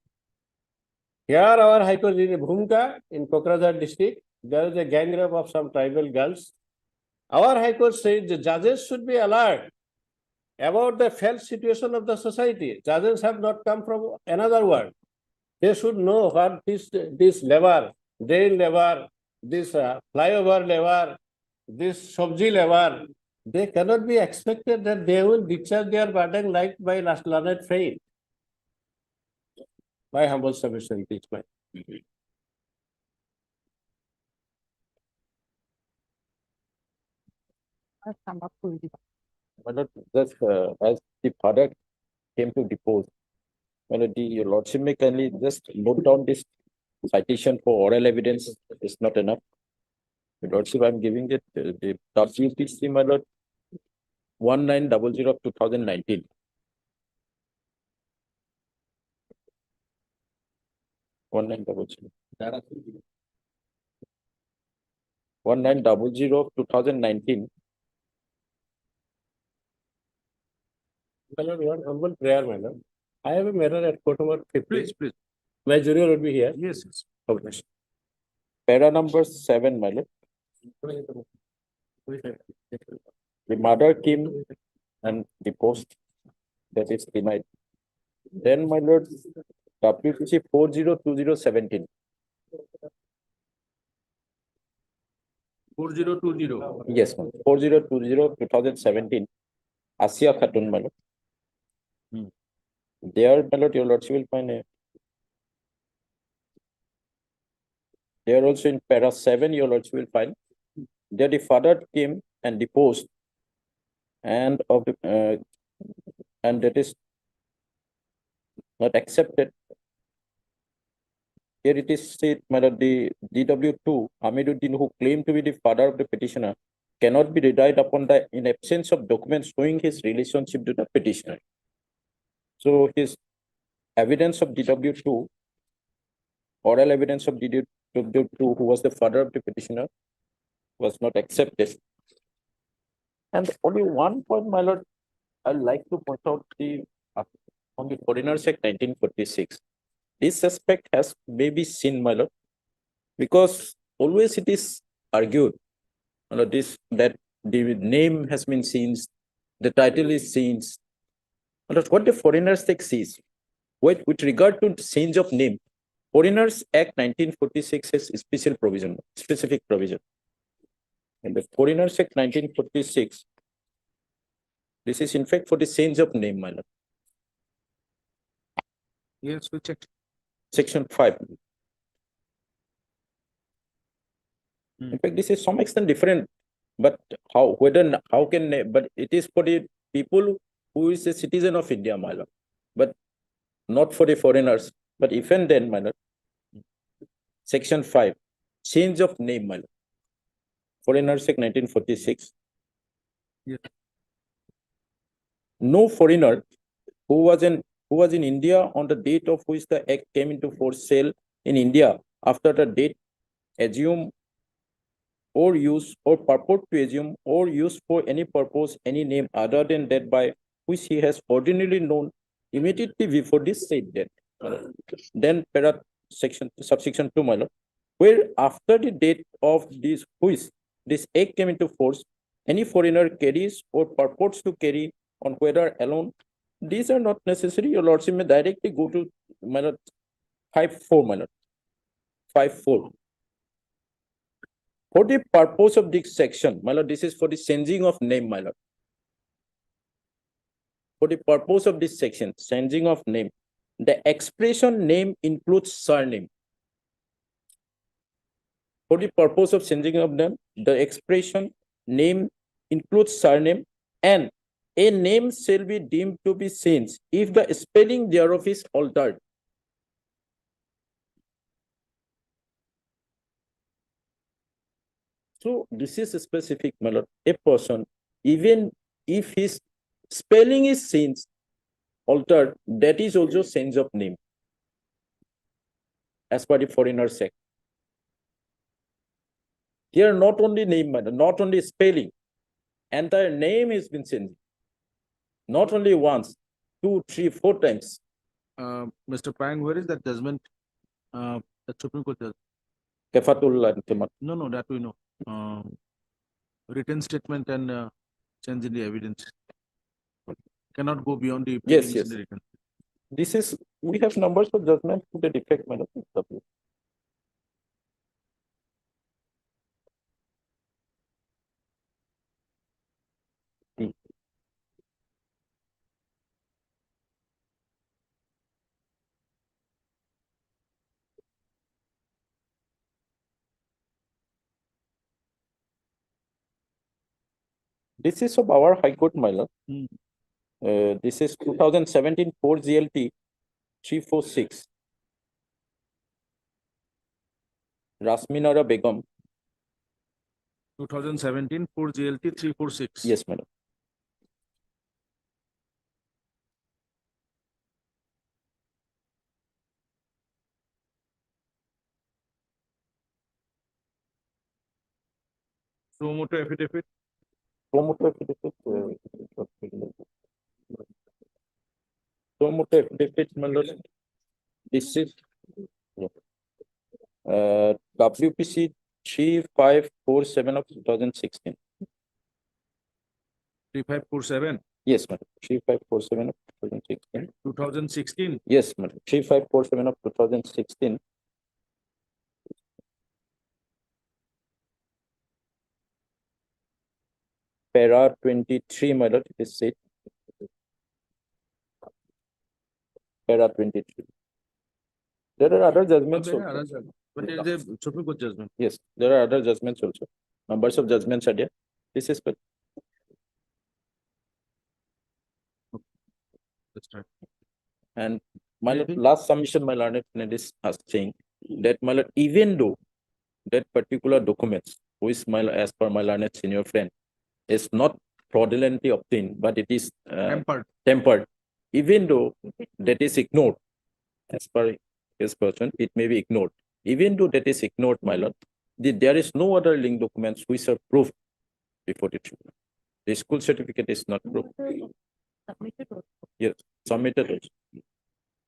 Here our High Court in Bhumka in Kokrajhar district, there is a gang rape of some tribal girls. Our High Court says the judges should be alert about the felt situation of the society. Judges have not come from another world. They should know what this labor, drain labor, this flyover labor, this sabji labor. They cannot be expected that they will discharge their burden like by last learned friend. My humble submission, this way. Well, just as the father came to depose, well, your lordship may kindly just note down this citation for oral evidence is not enough. Your lordship, I'm giving it the WPC, my lord, 1900 of 2019. 1900. 1900 of 2019. My lord, one humble prayer, my lord. I have a mirror at court number 50. Please, please. My junior would be here. Yes, yes. Okay. Para number 7, my lord. The mother came and deposed. That is denied. Then, my lord, WPC 402017. 4020. Yes, ma'am. 4020 2017. Asia Khatun, my lord. There, my lord, your lordship will find a. There also in para 7, your lordship will find. There the father came and deposed, and of the and that is not accepted. Here it is said, my lord, the DW2 Hamiduddin, who claimed to be the father of the petitioner, cannot be relied upon the in absence of documents showing his relationship to the petitioner. So his evidence of DW2, oral evidence of DW2, who was the father of the petitioner, was not accepted. And only one point, my lord, I'd like to point out on the Foreigners Act 1946. This aspect has maybe seen, my lord, because always it is argued, my lord, that the name has been changed, the title is changed. My lord, what the Foreigners Act says, with regard to change of name, Foreigners Act 1946 has special provision, specific provision. And the Foreigners Act 1946, this is in fact for the change of name, my lord. Yes, we checked. Section 5. In fact, this is some extent different, but how can, but it is for the people who is a citizen of India, my lord, but not for the foreigners. But even then, my lord, Section 5, change of name, my lord. Foreigners Act 1946. Yes. No foreigner who was in India on the date of which the act came into force shall in India after the date assume or use or purport to assume or use for any purpose any name other than that by which he has ordinarily known immediately before this said date. Then subsection 2, my lord, where after the date of this act came into force, any foreigner carries or purports to carry on whether alone, these are not necessary. Your lordship may directly go to, my lord, 5.4, my lord. 5.4. For the purpose of this section, my lord, this is for the changing of name, my lord. For the purpose of this section, changing of name, the expression name includes surname. For the purpose of changing of name, the expression name includes surname, and a name shall be deemed to be changed if the spelling thereof is altered. So this is specific, my lord. A person, even if his spelling is changed, altered, that is also change of name, as per the Foreigners Act. Here, not only name, not only spelling, entire name has been changed. Not only once, 2, 3, 4 times. Mr. Pang, where is that judgment? The Supreme Court judgment? Kefatul and Kemat. No, that we know. Written statement and change in the evidence. cannot go beyond the. Yes, pleadings in yes. the written. This is, we have numbers of judgment to the defect, my lord. W. T. This is of our High Court, my lord. Hmm. This is 2017 4 GLT 346. Rasminara Begum. 2017 4 GLT 346. Yes, madam. Promoter affidavit. Promoter affidavit. Promoter affidavit, my lord. This is WPC 3547 of 2016. 3547. Yes, madam. 3547 of 2016. 2016. Yes, madam. 3547 of 2016. Para 23, my lord, it is said. Para 23. There are other judgments also. But there is a Supreme Court judgment. Yes, there are other judgments also. Numbers of judgments are there. This is, That's right. and my lord, Anything? last submission, my learned friend is saying that, my lord, even though that particular documents, which my, as per my learned senior friend, is not fraudulently obtained, but it is tempered. Even though that is ignored, as per his person, it may be ignored. Even though that is ignored, my lord, there is no other link documents which are proved before the tribunal. The school certificate is not proved. Submitted also. Yes, submitted also.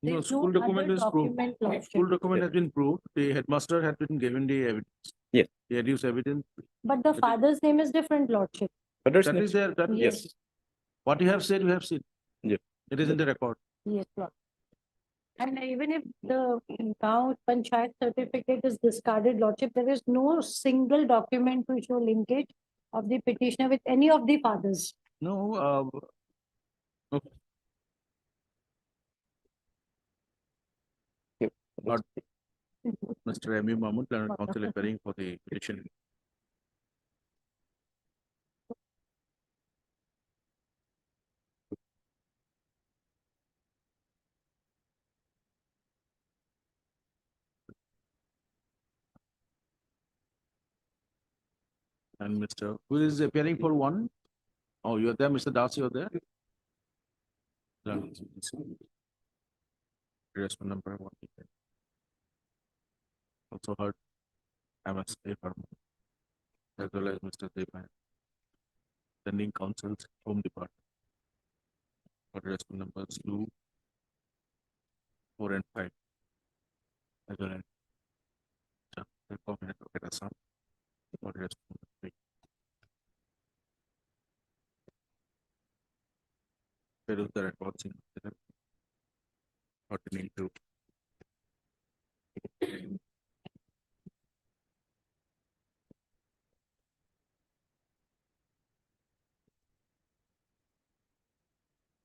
No, There's school no document other is proved. document, Lordship. School document has been proved. The headmaster had been given the evidence. Yes. The adduced evidence. But the father's name is different, Lordship. But there's That no- is there. That Yes. What you have said, you have seen. Yeah. It is in the record. Yes, Lord. And even if the now panchayat certificate is discarded, Lordship, there is no single document to show linkage of the petitioner with any of the fathers. No, okay. But Mr. M. Mahmood, learned counsel appearing for the petition. And Mr. Who is appearing for one? Oh, you are there, Mr. Das, you are there? Address number one. Also heard MSA firm, as well as Mr. Devan. Sending counsels home department. Address numbers 2, 4 and 5. As well as the comment of Assam. Address number 3. There is the records in pertaining to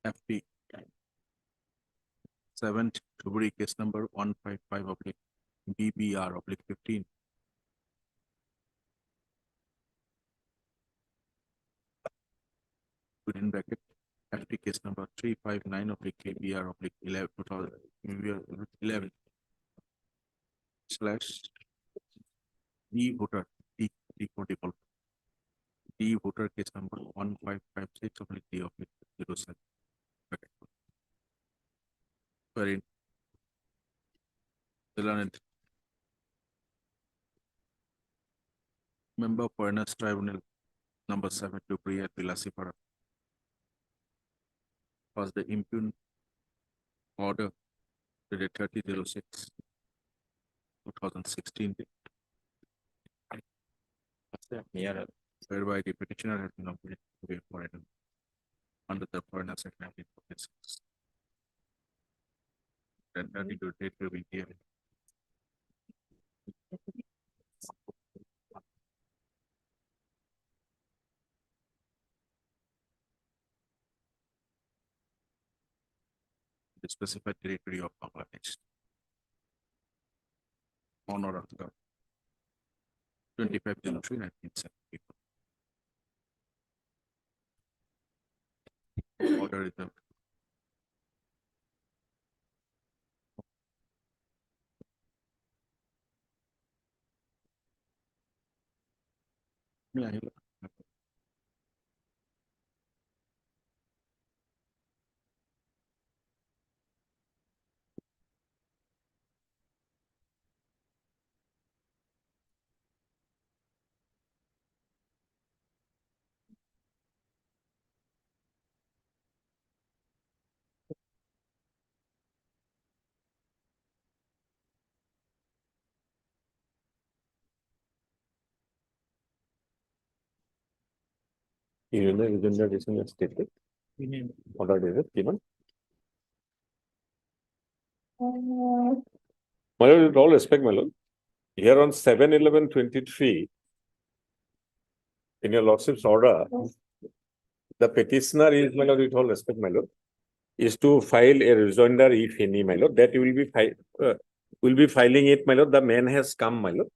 FP 7th February case number 155 oblique BBR oblique 15. Within bracket FP case number 359 oblique KBR oblique 11 2011 slash D voter D for default D voter case number 1556 oblique D oblique 07 bracket. Wherein the learned member fairness tribunal number 7 to Priya Pilasipara was the impugned order dated 30/06/2016 whereby the petitioner has been operated to be foreign. under the Foreign Act 1946. That to date will be here. The specified territory of Bangladesh. On or after 25 January 1974. Order is the yeah, Even the agenda is stated. Order is given. My lord, with all respect, my lord, here on 7/11/23, in your lordship's order, the petitioner is, my lord, with all respect, my lord, is to file a rejoinder if any, my lord, that you will be filing it, my lord. The man has come, my lord.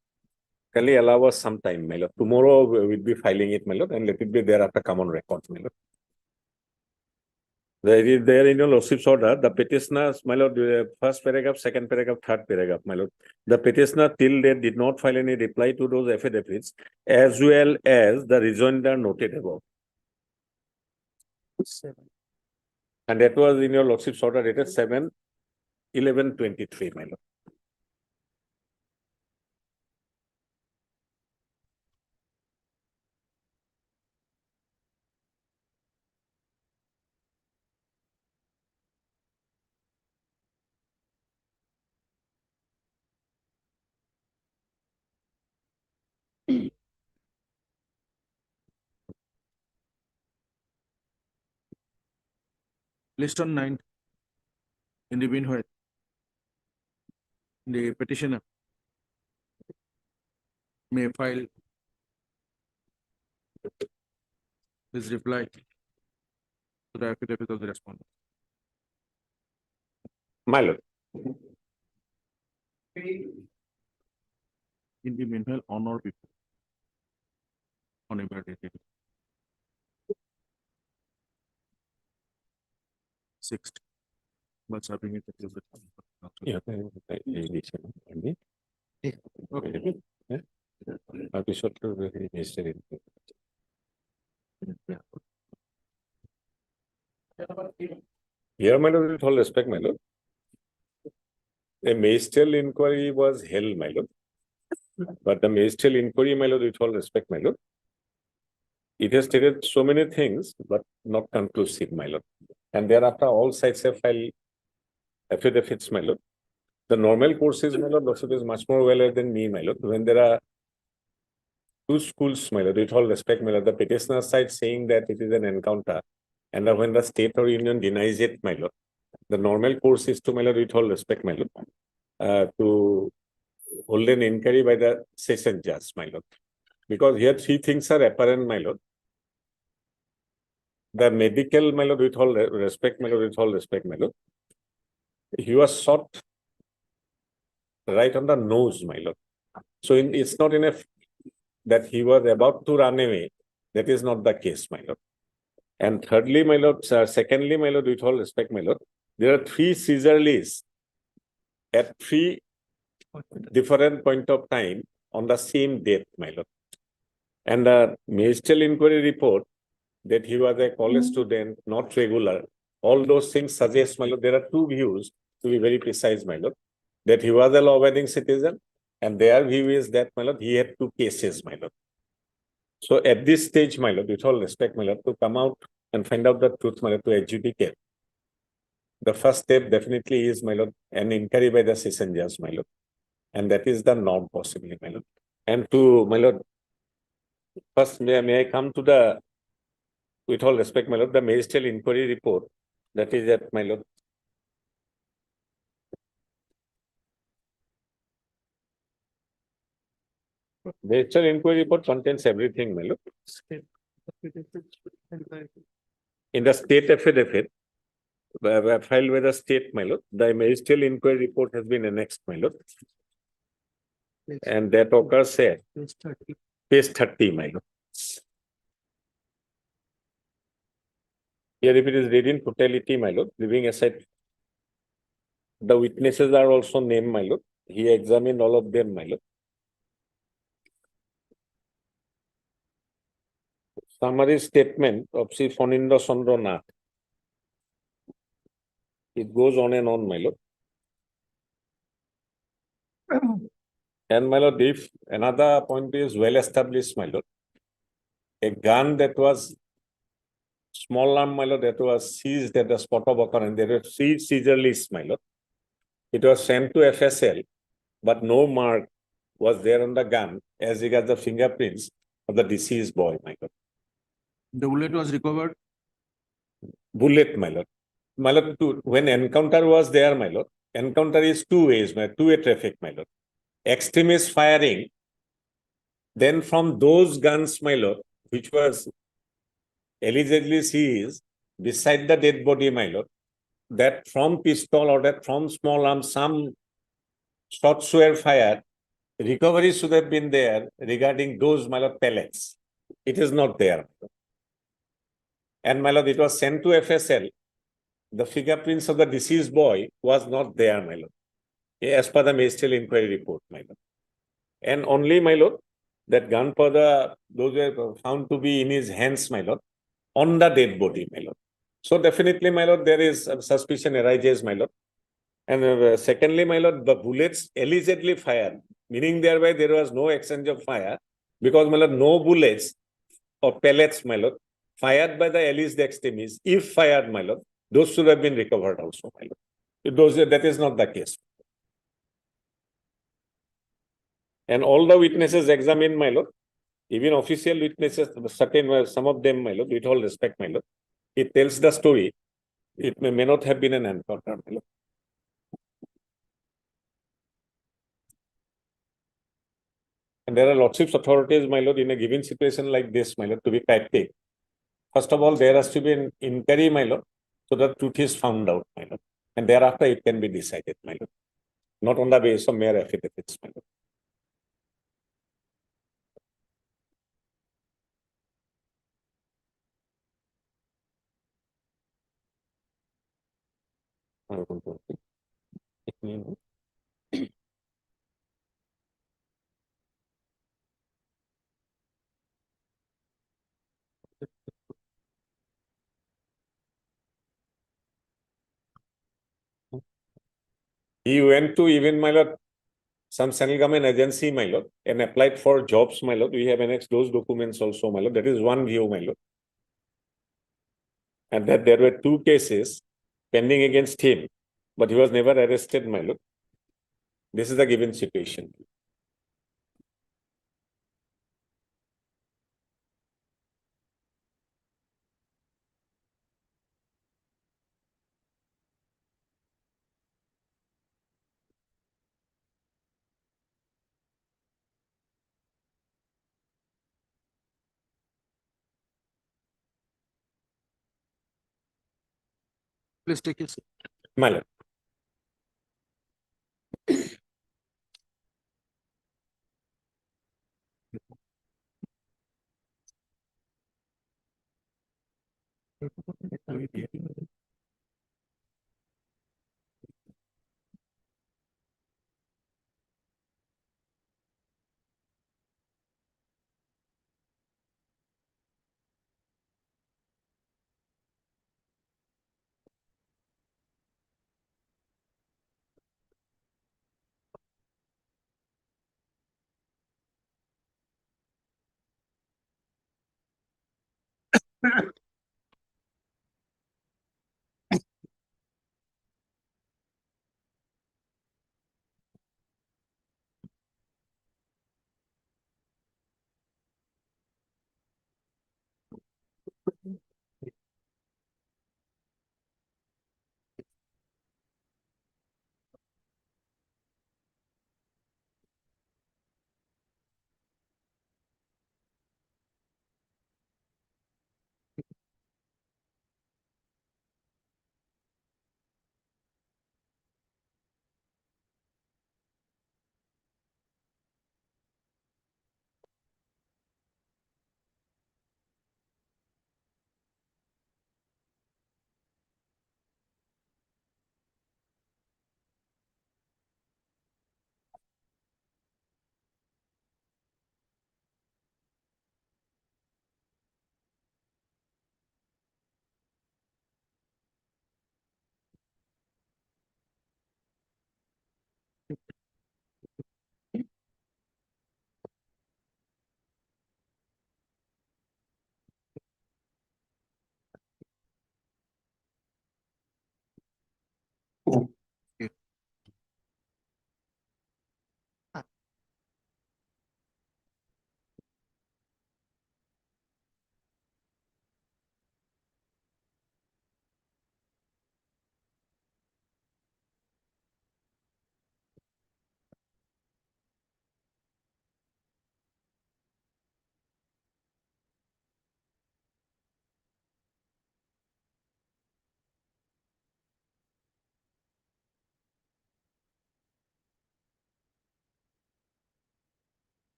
Kindly allow us some time, my lord. Tomorrow we will be filing it, my lord, and let it be thereafter come on record, my lord. There is there in your lordship's order, the petitioners, my lord, first paragraph, second paragraph, third paragraph, my lord. The petitioner till date did not file any reply to those affidavits, as well as the rejoinder noted above. And that was in your lordship's order dated 7/11/23, my lord. list on 9 in the meanwhile. The petitioner may file his reply to the affidavit of the respondent. My lord. In the meanwhile, on or before. On a date. Sixth. But serving it. Yeah. Okay. Here, my lord, with all respect, my lord, a ministerial inquiry was held, my lord. But the ministerial inquiry, my lord, with all respect, my lord, it has stated so many things, but not conclusive, my lord. And thereafter, all sides have filed affidavits, my lord. The normal course is, my lord, lordship is much more well than me, my lord. When there are two schools, my lord, with all respect, my lord, the petitioner side saying that it is an encounter, and when the state or union denies it, my lord, the normal course is to, my lord, with all respect, my lord, to hold an inquiry by the session judge, my lord. Because here three things are apparent, my lord. The medical, my lord, with all respect, my lord, with all respect, my lord, he was shot right on the nose, my lord. So it's not enough that he was about to run away. That is not the case, my lord. And thirdly, my lord, secondly, my lord, with all respect, my lord, there are three seizure lists at three different point of time on the same date, my lord. And the ministerial inquiry report that he was a college student, not regular, all those things suggest, my lord, there are two views, to be very precise, my lord, that he was a law-abiding citizen, and their view is that, my lord, he had two cases, my lord. So at this stage, my lord, with all respect, my lord, to come out and find out the truth, my lord, to adjudicate, the first step definitely is, my lord, an inquiry by the session judge, my lord. And that is the norm possibly, my lord. And to, my lord, first, may I come to the with all respect, my lord, the ministerial inquiry report that is at my lord. Ministerial inquiry report contains everything, my lord. In the state affidavit filed by the state, my lord, the ministerial inquiry report has been annexed, my lord. And that occurs at page 30, my lord. Here, if it is read in totality, my lord, leaving aside the witnesses are also named, my lord. He examined all of them, my lord. Summary statement of Sri Phanindra Chandra Nath. It goes on and on, my lord. And my lord, if another point is well established, my lord, a gun that was small arm, my lord, that was seized at the spot of occurrence, there were seizure lists, my lord. It was sent to FSL, but no mark was there on the gun as regards the fingerprints of the deceased boy, my lord. The bullet was recovered. Bullet, my lord. My lord, when encounter was there, my lord, encounter is two ways, my two-way traffic, my lord. Extremist firing, then from those guns, my lord, which was allegedly seized beside the dead body, my lord, that from pistol or that from small arms, some shots were fired. Recovery should have been there regarding those, my lord, pellets. It is not there. And my lord, it was sent to FSL. The fingerprints of the deceased boy was not there, my lord, as per the ministerial inquiry report, my lord. And only, my lord, that gunpowder, those were found to be in his hands, my lord, on the dead body, my lord. So definitely, my lord, there is suspicion arises, my lord. And secondly, my lord, the bullets allegedly fired, meaning thereby there was no exchange of fire, because, my lord, no bullets or pellets, my lord, fired by the alleged extremists, if fired, my lord, those should have been recovered also, my lord. That is not the case. And all the witnesses examined, my lord, even official witnesses, certain, some of them, my lord, with all respect, my lord, it tells the story. It may not have been an encounter, my lord. And there are lots of authorities, my lord, in a given situation like this, my lord, to be practical. First of all, there has to be an inquiry, my lord, so that truth is found out, my lord. And thereafter it can be decided, my lord. Not on the basis of mere affidavits, my lord. He went to even, my lord, some central government agency, my lord, and applied for jobs, my lord. We have annexed those documents also, my lord. That is one view, my lord. And that there were two cases pending against him, but he was never arrested, my lord. This is the given situation. Please take your seat. My lord.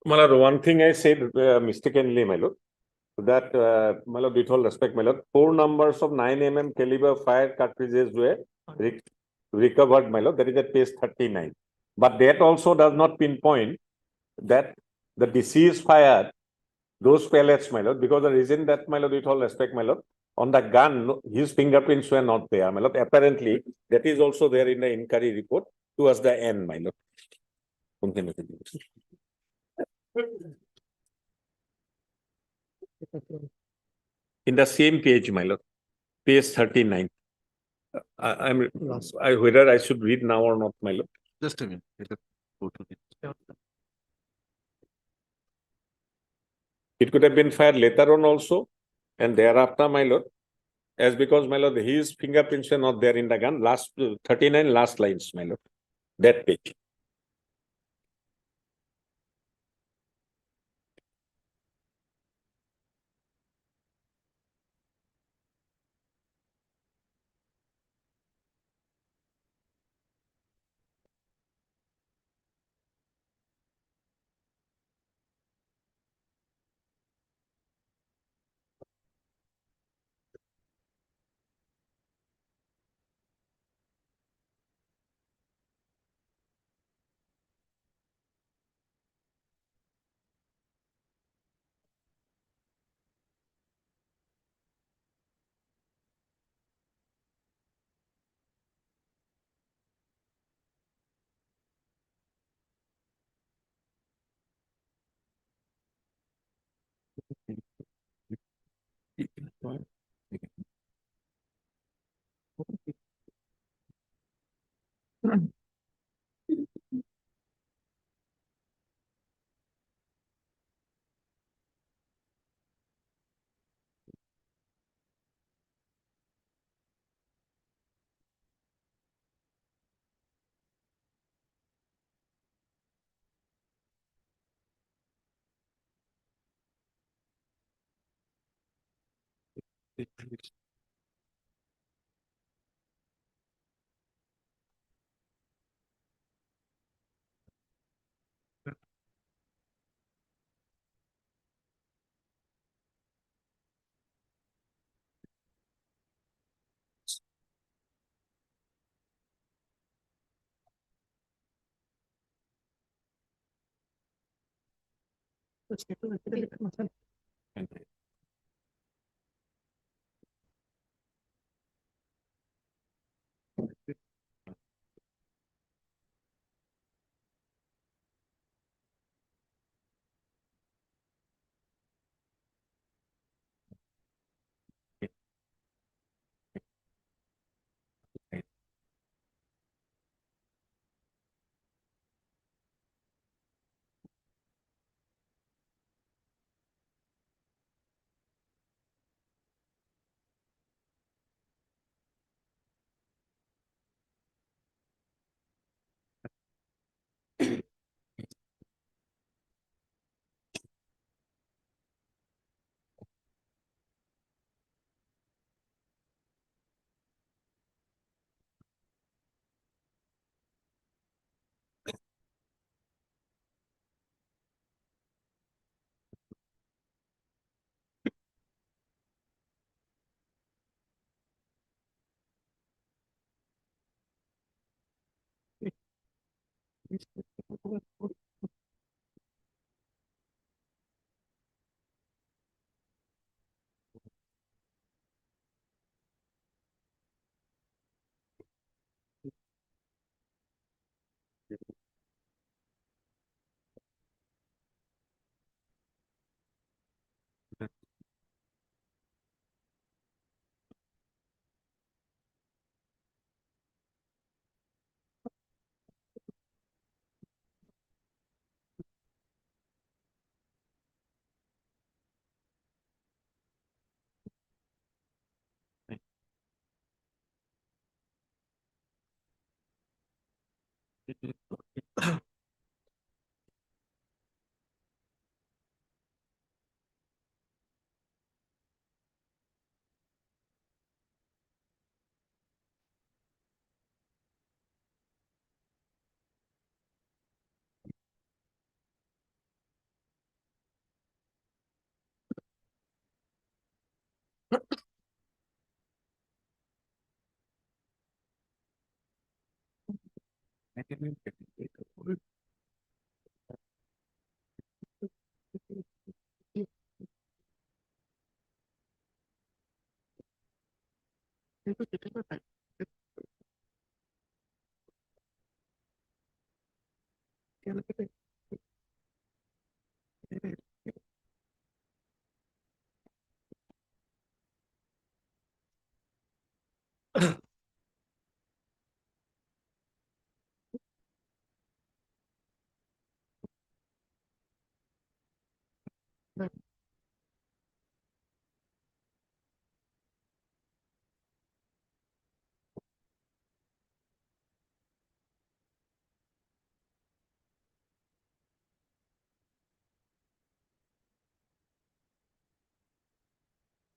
My lord, one thing I said mistakenly, my lord, that, my lord, with all respect, my lord, 4 numbers of 9 mm caliber fire cartridges were recovered, my lord, that is at page 39. But that also does not pinpoint that the deceased fired those pellets, my lord, because the reason that, my lord, with all respect, my lord, on the gun, his fingerprints were not there, my lord. Apparently, that is also there in the inquiry report towards the end, my lord. In the same page, my lord, page 39. Whether I should read now or not, my lord. Just a minute. Let us go to the. It could have been fired later on also, and thereafter, my lord, as because, my lord, his fingerprints were not there in the gun. Last 39 last lines, my lord. That page.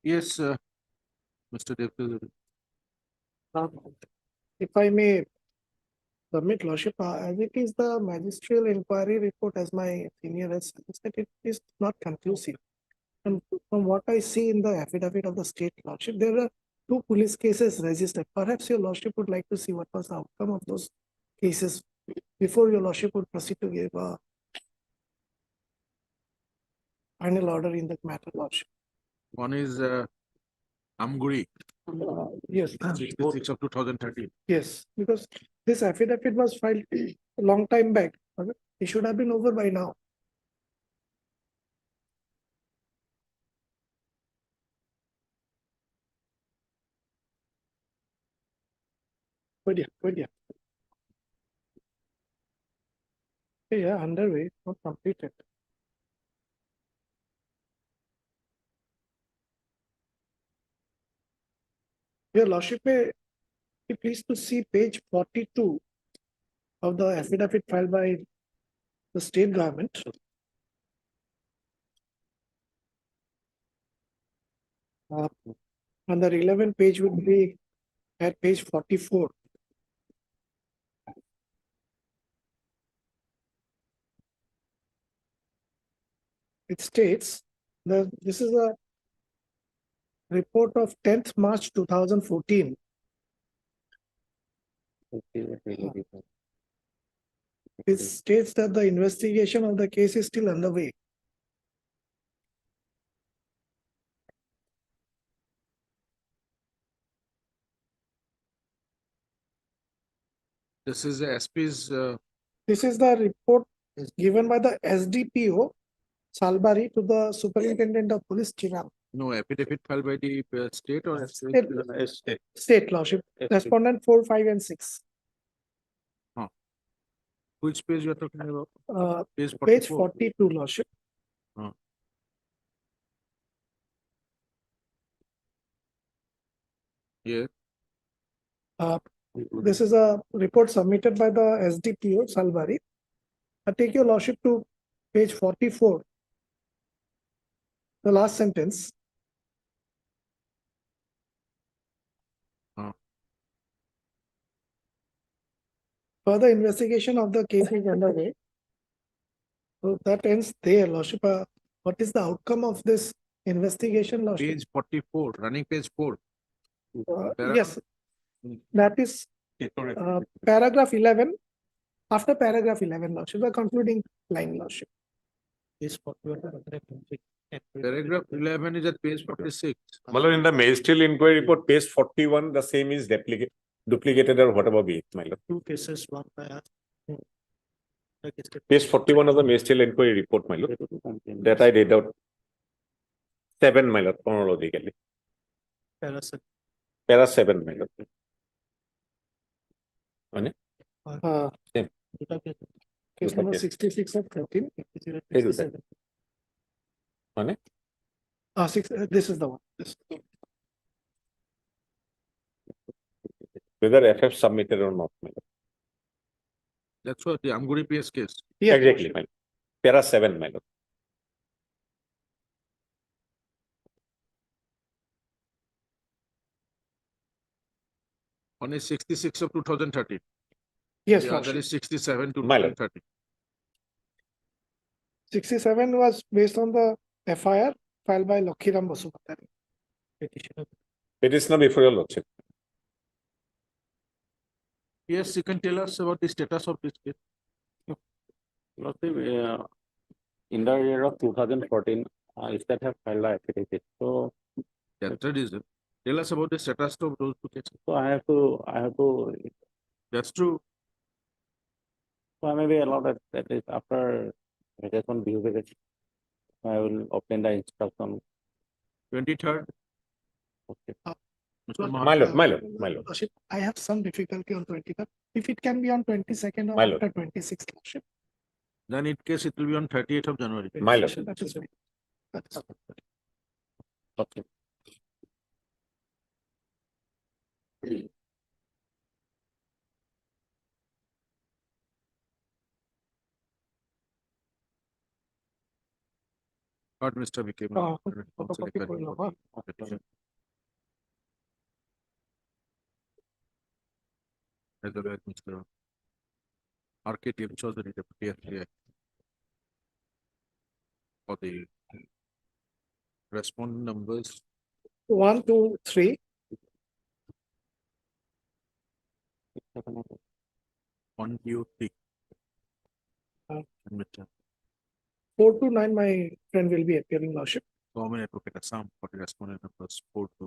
Yes, Mr. Deputy. If I may submit, Lordship, as it is the magisterial inquiry report, as my senior has said, it is not conclusive. And from what I see in the affidavit of the state Lordship, there are two police cases registered. Perhaps your Lordship would like to see what was the outcome of those cases before your Lordship would proceed to give a final order in that matter, Lordship. One is Amguri, Yes, 66 of 2013. yes, because this affidavit was filed a long time back. Okay? It should have been over by now. But yeah. Yeah, underway, not completed. Your Lordship may be pleased to see page 42 of the affidavit filed by the state government. On the relevant page would be at page 44. It states that this is a report of 10th March 2014. It states that the investigation of the case is still underway. This is the SP's, This is the report given by the SDPO Salbari to the Superintendent of Police Chirag. no affidavit filed by the state or? State Lordship, respondent 4, 5 and 6. Which page you are talking about? Page 44. 42 Lordship. Yeah, This is a report submitted by the SDPO Salbari. I take your Lordship to page 44. The last sentence. Further investigation of the case is underway. So that ends there, Lordship. What is the outcome of this investigation, Lordship? page 44, running page 4. Yes, that is paragraph 11. After paragraph 11, Lordship, the concluding line, Lordship. Paragraph 11 is at page 46. My lord, in the ministerial inquiry report, page 41, the same is duplicated or whatever be it, my lord. Two cases, one by us. Page 41 of the ministerial inquiry report, my lord, that I read out. 7, my lord, chronologically. Para 7, my lord. Same. Case number case. 66 of 13. Exactly. One. This is the one. Whether FF submitted or not, my lord. That's what the Amguri PS case. Yes, Exactly, my lord. Para 7, my lord. One is 66 of 2013. Yes, The other Lordship. is 67 to My lord. 2013. 67 was based on the FIR filed by Lakhiram Basubandari. Petitioner before your lordship. Yes, you can tell us about the status of this case. In the year of 2014, State have filed a affidavit. So That's the reason. Tell us about the status of those two cases. I have to, That's true. so I may be allowed that is after rejection behavior, I will obtain the instruction. 23rd. Okay. Mr. My lord, my lord, my lord. Lordship, I have some difficulty on 23rd. If it can be on 22nd or My lord. after 26th, Lordship. Then in case it will be on 30th of January. My lord. That is right. That is Okay. Not Mr. Vicky. photocopy করলাম, হ্যাঁ? As well as Mr. RKTM Chaudhary, Deputy FBI. For the respondent numbers 1, 2, 3. 1, 2, 3. Uh, And Mr. 4 to 9, my friend will be appearing, Lordship. Government Advocate Assam for the respondent numbers 4 to.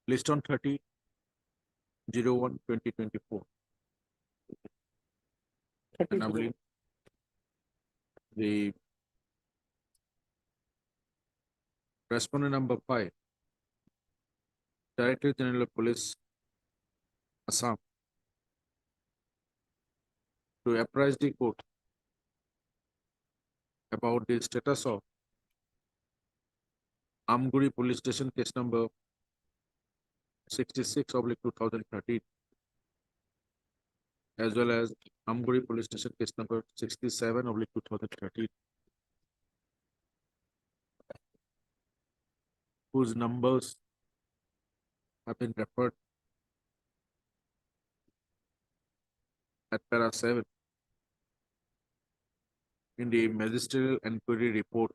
List on 30, 01, 2024. And I believe the respondent number 5, Director General of Police, Assam, to apprise the court about the status of Amguri Police Station case number 66/2013, as well as Amguri Police Station case number 67/2013, whose numbers have been referred at para 7. in the magisterial inquiry report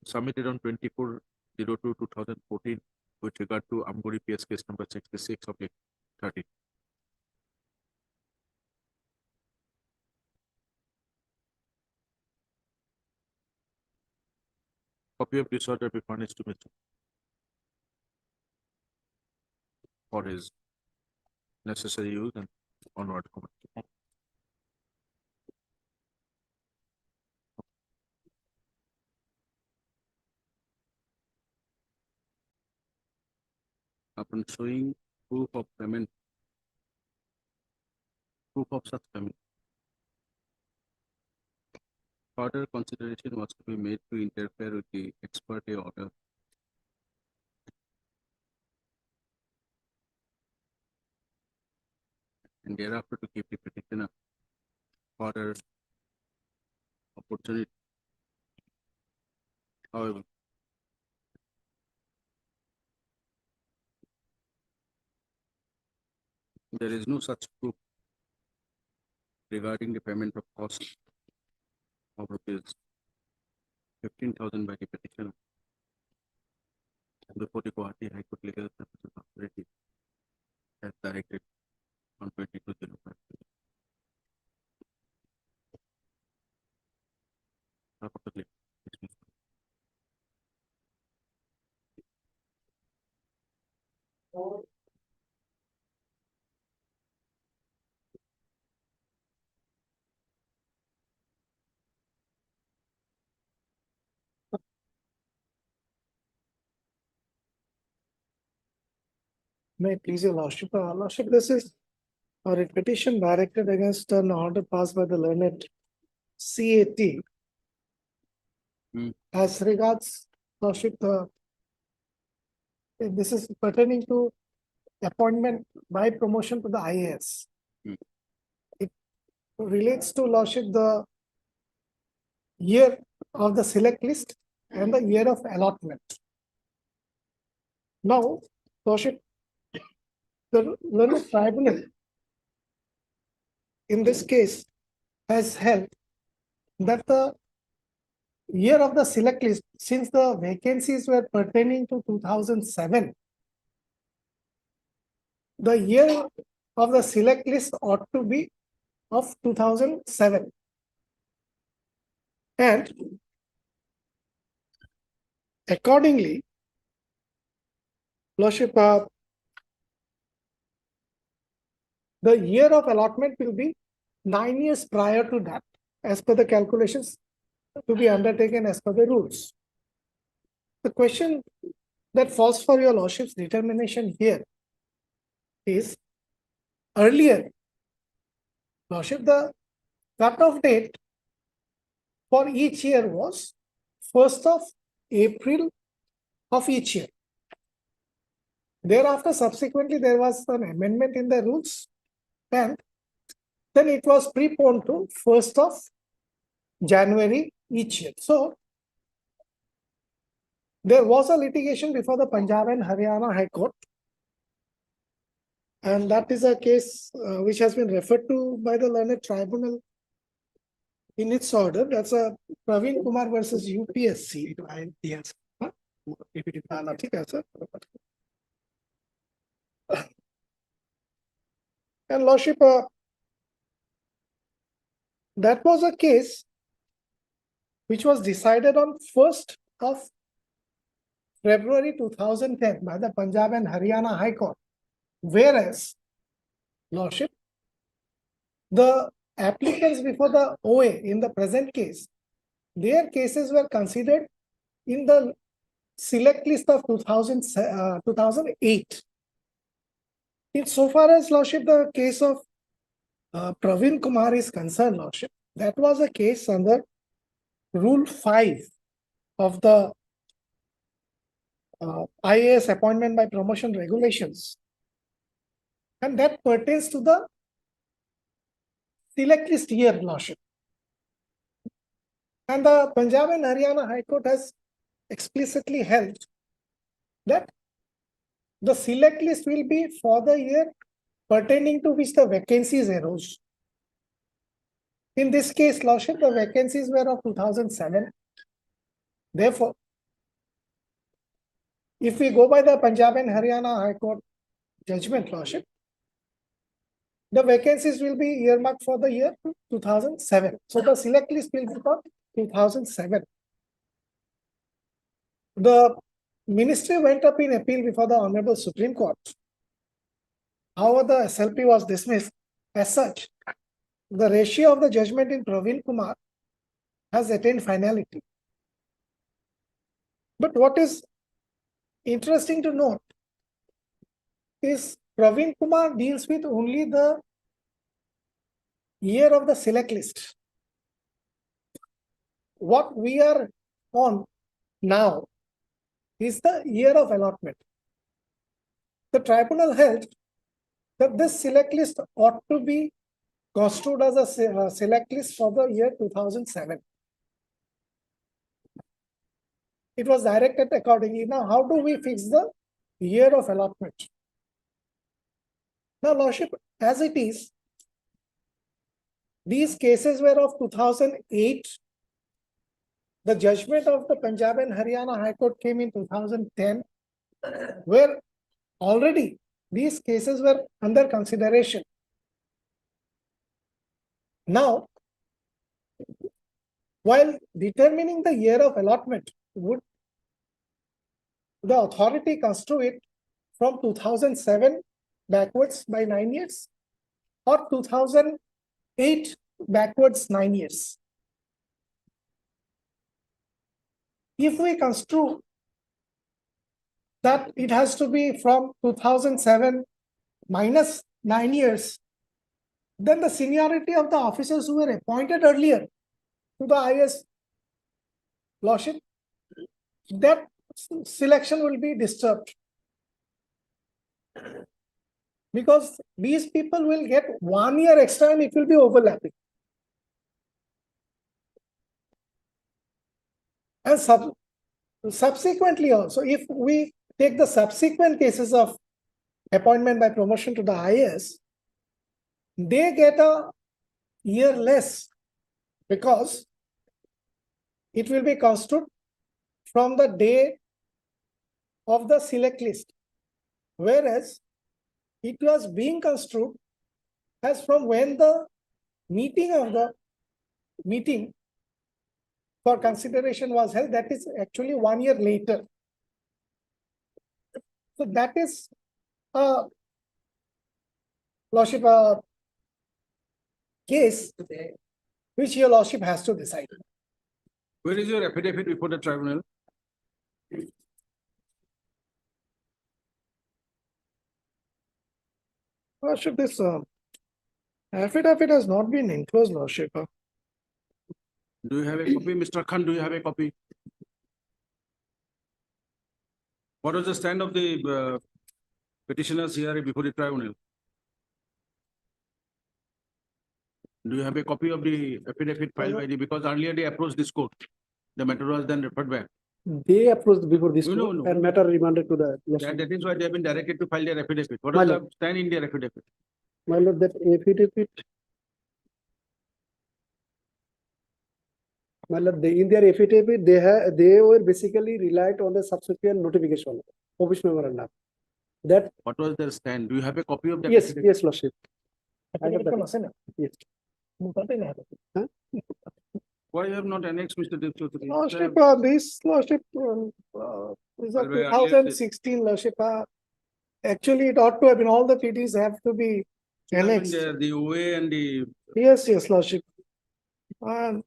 submitted on 24/02/2014 with regard to Amgori PS case number 66 of 30. Copy of this order be furnished to Mr. for his necessary use and onward comment. Upon showing proof of payment, proof of such payment, further consideration was to be made to interfere with the ex parte order and thereafter to give the petitioner further opportunity. However, there is no such proof regarding the payment of cost of rupees 15,000 by the petitioner before the Guwahati High Court Legal Services Authority as directed on 22/05. Rapporteur, dismissed. May it please your lordship, lordship, this is a writ petition directed against an order passed by the learned CAT. As regards lordship, this is pertaining to appointment by promotion to the IAS. It relates to lordship the year of the select list and the year of allotment. Now, lordship, the learned tribunal in this case has held that the year of the select list, since the vacancies were pertaining to 2007, the year of the select list ought to be of 2007. And accordingly, lordship, the year of allotment will be 9 years prior to that, as per the calculations to be undertaken as per the rules. The question that falls for your lordship's determination here is, earlier, lordship, the cutoff date for each year was 1st of April of each year. Thereafter, subsequently, there was an amendment in the rules, and then it was preponed to 1st of January each year. So, there was a litigation before the Punjab and Haryana High Court, and that is a case which has been referred to by the learned tribunal in its order. That's a Praveen Kumar versus UPSC. Yes. Nothing else, sir. And lordship, that was a case which was decided on 1st of February 2010 by the Punjab and Haryana High Court. Whereas, lordship, the applicants before the OA in the present case, their cases were considered in the select list of 2008. Insofar as, lordship, the case of Praveen Kumar is concerned, lordship, that was a case under Rule 5 of the IAS appointment by promotion regulations. And that pertains to the select list year, lordship. And the Punjab and Haryana High Court has explicitly held that the select list will be for the year pertaining to which the vacancies arose. In this case, Lordship, the vacancies were of 2007. Therefore, if we go by the Punjab and Haryana High Court judgment, Lordship, the vacancies will be earmarked for the year 2007. So the select list will be for 2007. The ministry went up in appeal before the Honorable Supreme Court. However, the SLP was dismissed. As such, the ratio of the judgment in Praveen Kumar has attained finality. But what is interesting to note is Praveen Kumar deals with only the year of the select list. What we are on now is the year of allotment. The tribunal held that this select list ought to be construed as a select list for the year 2007. It was directed accordingly. Now, how do we fix the year of allotment? Now, Lordship, as it is, these cases were of 2008. The judgment of the Punjab and Haryana High Court came in 2010, where already these cases were under consideration. Now, while determining the year of allotment, would the authority construe it from 2007 backwards by 9 years or 2008 backwards 9 years? If we construe that it has to be from 2007 minus 9 years, then the seniority of the officers who were appointed earlier to the IS Lordship, that selection will be disturbed. Because these people will get 1 year extra and it will be overlapping. And subsequently also, if we take the subsequent cases of appointment by promotion to the IAS, they get a year less because it will be construed from the day of the select list, whereas it was being construed as from when the meeting for consideration was held, that is actually 1 year later. So that is Lordship, case which your Lordship has to decide. Where is your affidavit before the tribunal? Lordship, this affidavit has not been enclosed, Lordship. Do you have a copy? Mr. Khan, do you have a copy? What was the stand of the petitioners here before the tribunal? Do you have a copy of the affidavit filed by the, because earlier they approached this court. The matter was then referred back. They approached before this No, court no. and matter remanded to the. That is why they have been directed to file their affidavit. What My is the lord. stand in their affidavit? My lord, that affidavit. My lord, in their affidavit, they were basically relied on the subsequent notification, office memorandum. That, What was their stand? Do you have a copy of that? yes, affidavit? yes, Lordship. I have Affidavit that. ko nasa na? Yes. Mukha na hai. Why you have not annexed, Mr. Dev Chaudhary? Lordship, this Lordship is of Well, we are- 2016 Lordship. Actually, it ought to have been, all the PDs have to be Should have been annexed. there, the OA and the, Yes, yes, Lordship. And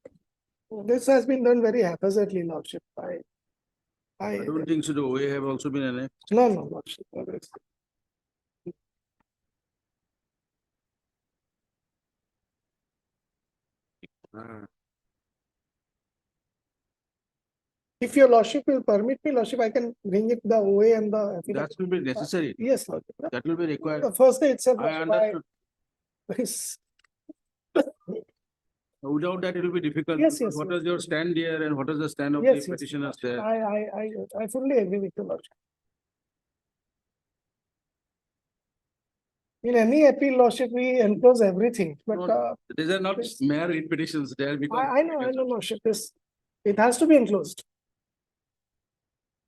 this has been done very haphazardly, Lordship. I don't think so, the OA have also been annexed. No, Lordship. If your Lordship will permit me, Lordship, I can bring it the OA and the affidavit. That will be necessary. Yes, Lordship. That will be required. The first day itself. I Lordship, understood. Yes. Without that, it will be difficult. Yes, because yes, What yes. is your stand here and what is the stand of Yes, the yes. petitioners there? I fully agree with you, Lordship. In any appeal, Lordship, we enclose everything, but These are not this- mere read petitions, they are because. I know, Lordship, this, it has to be enclosed.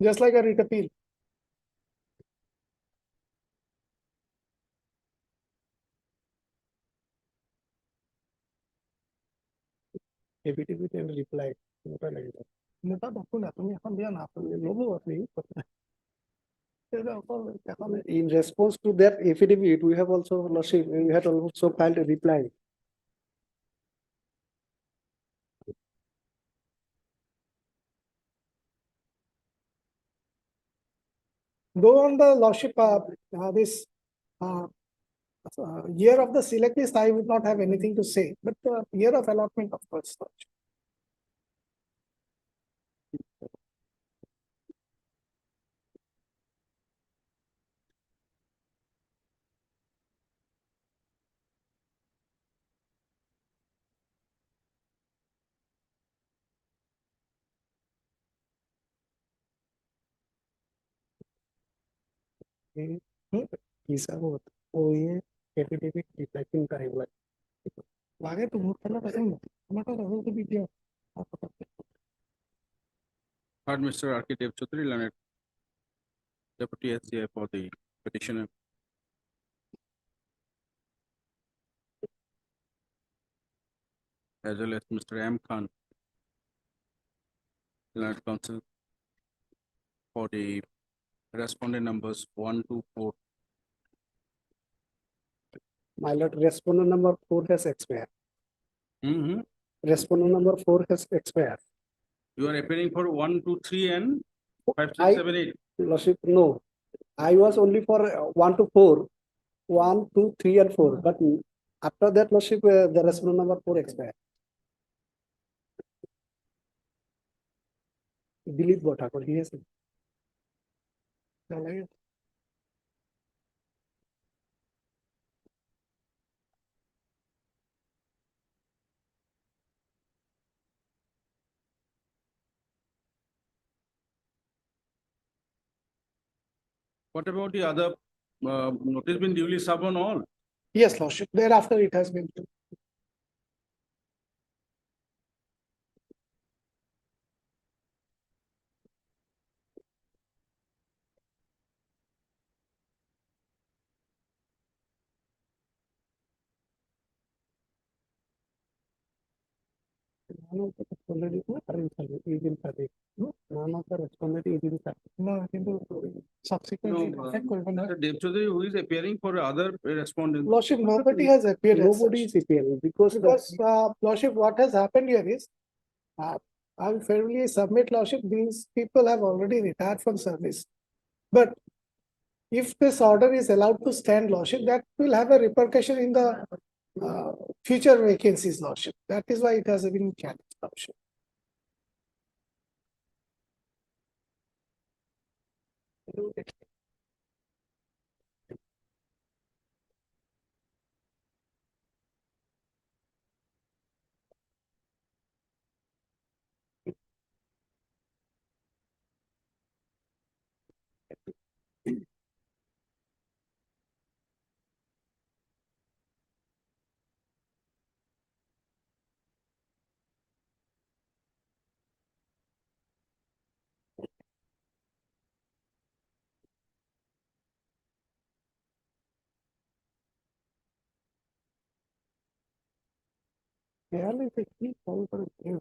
Just like a writ appeal. Affidavit and reply. মোটা লাগে না। মোটা বকো না, তুমি এখন দিয়া না, তুমি লবো আপনি। এটা অকল এখন In response to that affidavit, we have also, Lordship, we had also filed a reply. Though on the Lordship, this year of the select list, I would not have anything to say, but the year of allotment, of course. Lordship. Visa vote, OA, affidavit, reflecting timeline. Lage to vote करना पसंद है, हमारा रहता तो भी क्या? Heard Mr. R.K. Dev Chaudhary, learned Deputy SCI for the petitioner. As well as Mr. M. Khan, learned counsel for the respondent numbers 1 to 4. My lord, respondent number 4 has expired. Mhm. Respondent number 4 has expired. You are appearing for 1, 2, 3 and 5, 6, I- 7, 8. Lordship, no. I was only for 1 to 4, 1, 2, 3 and 4, but after that, Lordship, the respondent number 4 expired. Dilip Bhattakur, he has. लगे What about the other notice been duly served on all? Yes, Lordship, thereafter it has been. None of the respondent is not current service, is in service. No, none of the respondent is in service. No, কিন্তু subsequently, check করবেন না। Mr. Dev Chaudhary, who is appearing for other respondents? Lordship, nobody has appeared as Nobody such. is appearing because Lordship, what has happened here is, I'll fairly submit, Lordship, these people have already retired from service. But if this order is allowed to stand, Lordship, that will have a repercussion in the future vacancies, Lordship. That is why it has been challenged, Lordship. Fairly, they keep on for a year.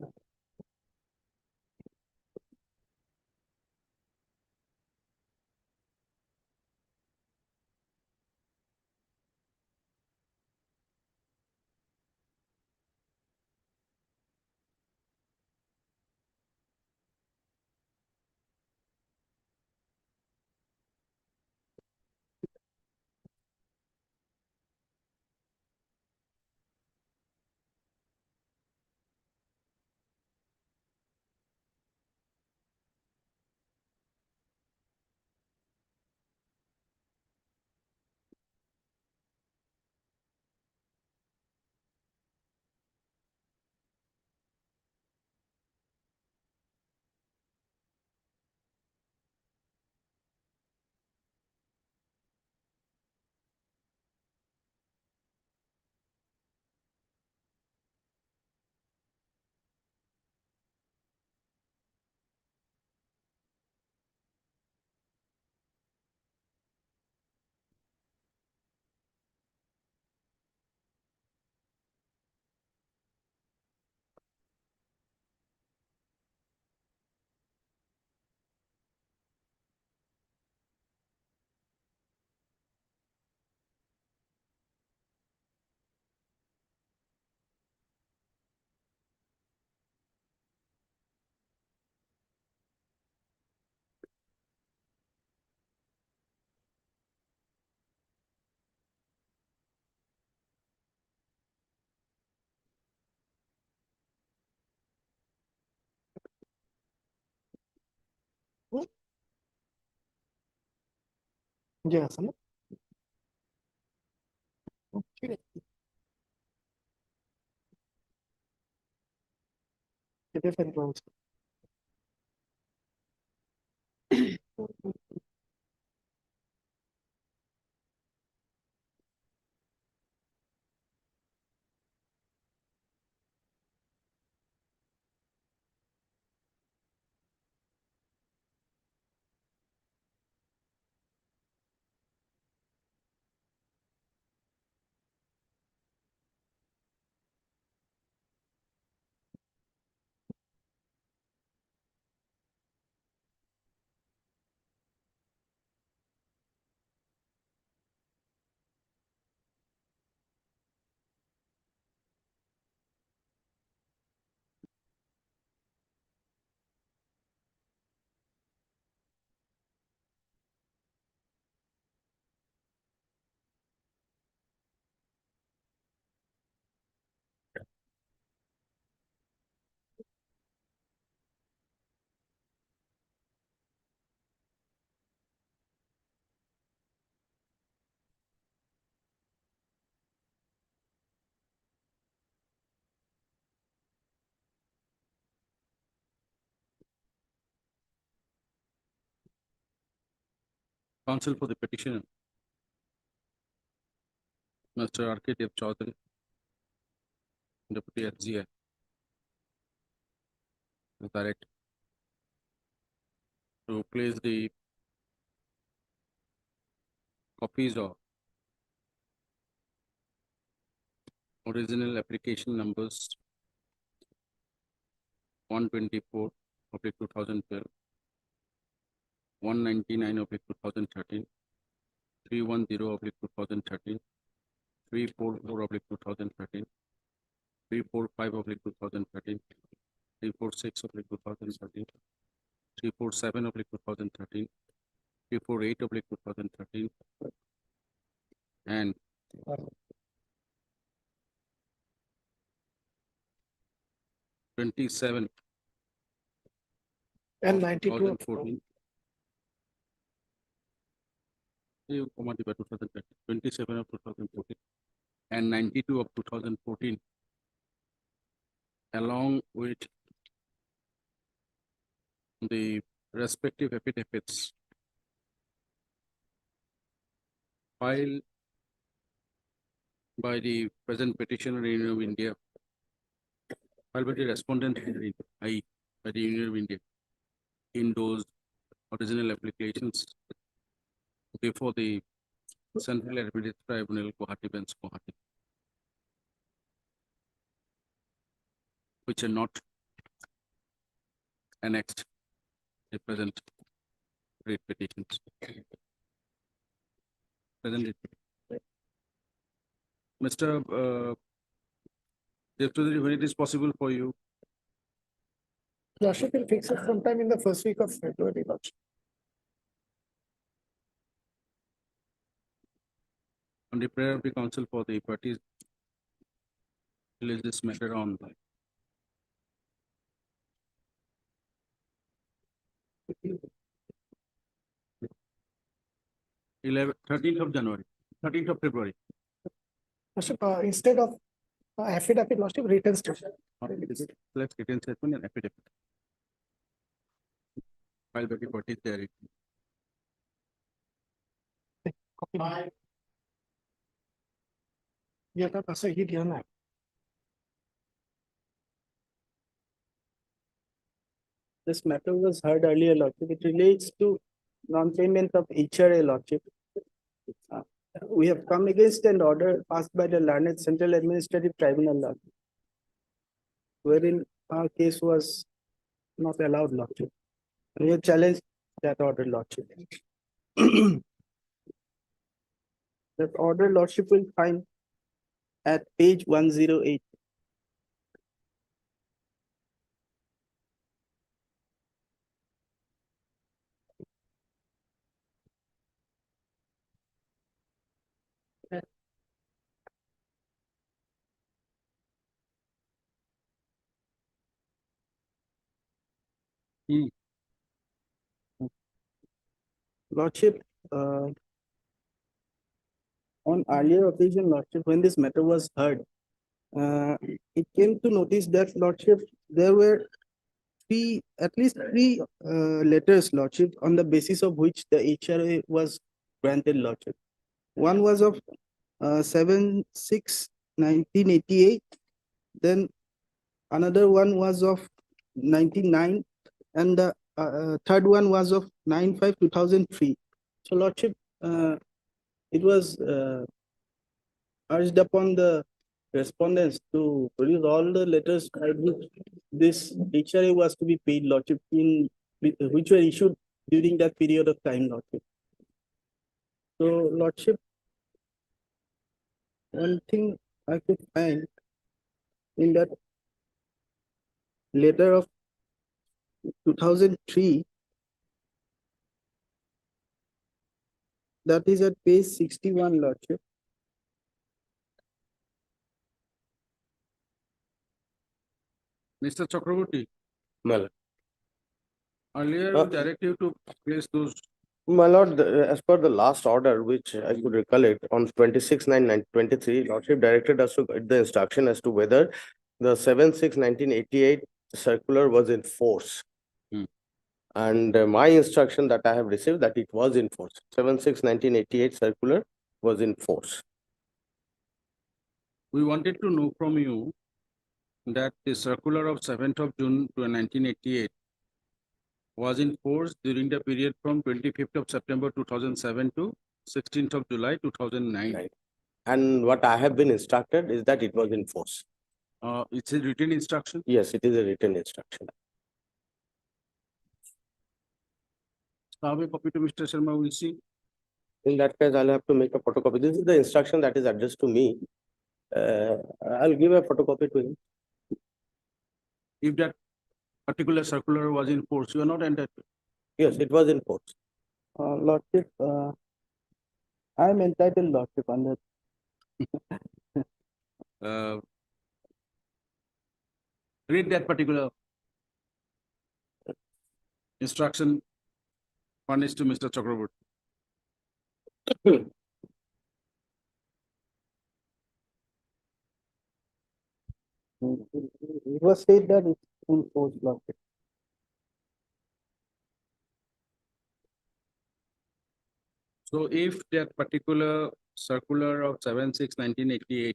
Yes. No? Okay. It is in rows. Counsel for the petitioner. Mr. R.K. Dev Chaudhary, Deputy SGI. Is direct to place the copies of original application numbers 124 of 2012, 199 of 2013, 310 of 2013, 344 of 2013, 345 of 2013, 346 of 2013, 347 of 2013, 348 of 2013, and 27 And 92. 2014. You come on to 2013, 27 of 2014 and 92 of 2014, along with the respective affidavits filed by the present petitioner in Union of India, filed by the respondent I by the Union of India in those original applications before the Central Administrative Tribunal, Guwahati Bench, Guwahati, which are not annexed the present writ petitions. Present writ. Mr. Dev Chaudhary, when it is possible for you, Lordship will fix it sometime in the first week of February, Lordship. on the prayer of the council for the parties, place this matter on 13th of January, 13th of February. Lordship, instead of affidavit, Lordship, written statement. Select written statement and affidavit. Filed by the parties there. Copy. Yeah, that's a hit, yeah. This matter was heard earlier, Lordship. It relates to non-payment of HRA, Lordship. Uh, We have come against an order passed by the learned Central Administrative Tribunal, Lordship, wherein our case was not allowed, Lordship. We have challenged that order, Lordship. That order, Lordship, will find at page 108. Lordship, on earlier occasion, Lordship, when this matter was heard, it came to notice that Lordship, there were at least three letters, Lordship, on the basis of which the HRA was granted, Lordship. One was of 7/6/1988, then another one was of 99, and the third one was of 9/5/2003. So Lordship, it was urged upon the respondents to produce all the letters by which this HRA was to be paid, Lordship, which were issued during that period of time, Lordship. So Lordship, one thing I could find in that letter of 2003, that is at page 61, Lordship. Mr. Chakraborty, My lord. earlier Uh, we direct you to place those. My lord, as per the last order, which I could recollect on 26/9/23, Lordship directed us to get the instruction as to whether the 7/6/1988 circular was in force. Hmm. And my instruction that I have received that it was in force. 7/6/1988 circular was in force. We wanted to know from you that the circular of 7th of June to 1988 was in force during the period from 25th of September 2007 to 16th of July 2009. Right. And what I have been instructed is that it was in force. It's a written instruction. Yes, it is a written instruction. Have a copy to Mr. Sharma, we'll see. In that case, I'll have to make a photocopy. This is the instruction that is addressed to me. I'll give a photocopy to him. If that particular circular was in force, you are not entitled. Yes, it was in force. Lordship, I am entitled, Lordship, under Read that particular instruction furnished to Mr. Chakraborty. it was said that it's in force, Lordship. So if that particular circular of 7/6/1988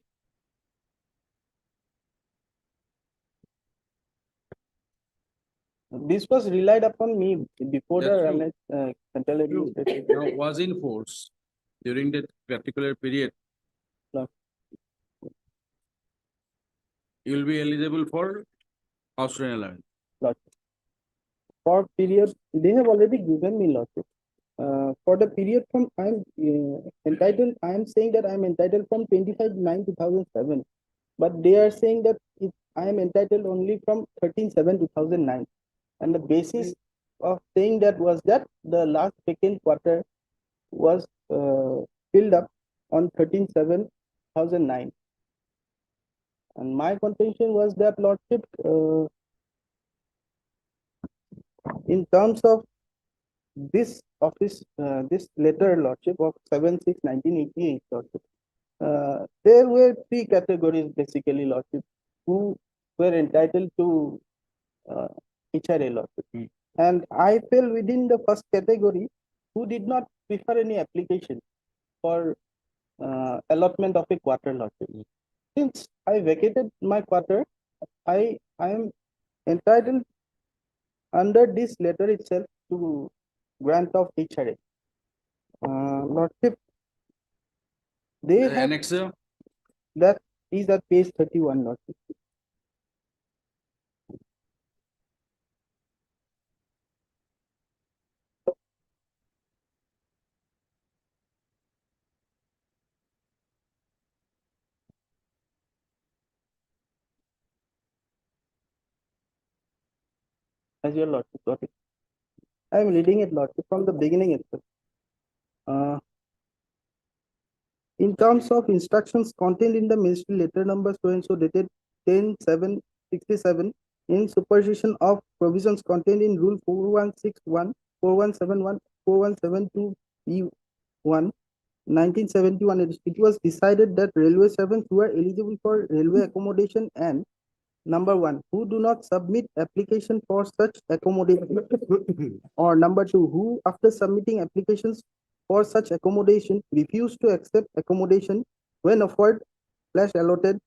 This was relied upon me before That's true. Central True. Administration. now was in force during that particular period, Yes. you will be eligible for house rent allowance. For period, they have already given me, Lordship. For the period from I'm entitled, I am saying that I am entitled from 25/9/2007, but they are saying that I am entitled only from 13/7/2009, and the basis of saying that was that the last second quarter was filled up on 13/7/2009, and my contention was that, Lordship, in terms of this office, this letter, Lordship, of 7/6/1988, Lordship, there were three categories basically, Lordship, who were entitled to HRA, Lordship. And I fell within the first category, who did not prefer any application for allotment of a quarter, Lordship. Since I vacated my quarter, I am entitled under this letter itself to grant of HRA. Lordship, they The have, annexer, that is at page 31, Lordship. As your Lordship got it. I am reading it, Lordship, from the beginning itself. In terms of instructions contained in the ministry letter number so and so dated 10/7/67, in supervision of provisions contained in Rule 4161, 4171, 4172E1, 1971, it was decided that railway servants who are eligible for railway accommodation and number one, who do not submit application for such accommodation, or number two, who after submitting applications for such accommodation refuse to accept accommodation when offered / allotted,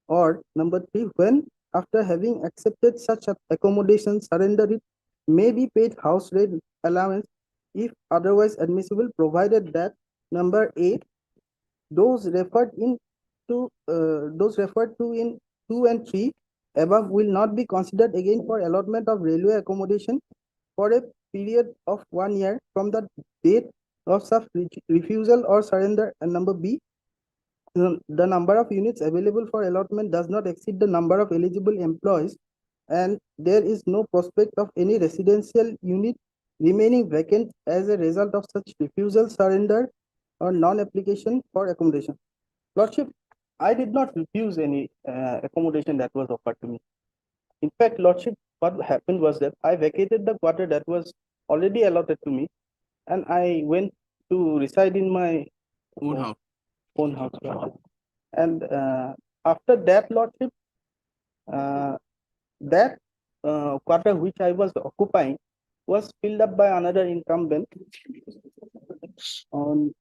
or number three, when after having accepted such accommodation surrender it, may be paid house rent allowance if otherwise admissible, provided that number eight, those referred to in 2 and 3 above will not be considered again for allotment of railway accommodation for a period of 1 year from the date of such refusal or surrender. And number B, the number of units available for allotment does not exceed the number of eligible employees, and there is no prospect of any residential unit remaining vacant as a result of such refusal, surrender, or non-application for accommodation. Lordship, I did not refuse any accommodation that was offered to me. In fact, Lordship, what happened was that I vacated the quarter that was already allotted to me, and I went to reside in my Own house. own house. And after that, Lordship, that quarter which I was occupying was filled up by another incumbent on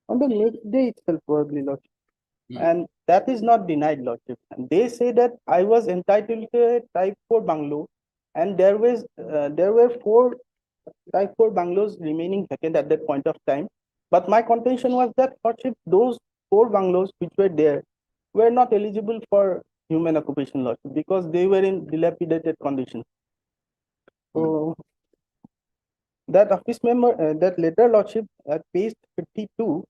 the next day itself, probably, Lordship. And that is not denied, Lordship. And they say that I was entitled to a type 4 bungalow, and there were 4 type 4 bungalows remaining vacant at that point of time. But my contention was that, Lordship, those 4 bungalows which were there were not eligible for human occupation, Lordship, because they were in dilapidated condition. So that office member, that letter, Lordship, at page 52,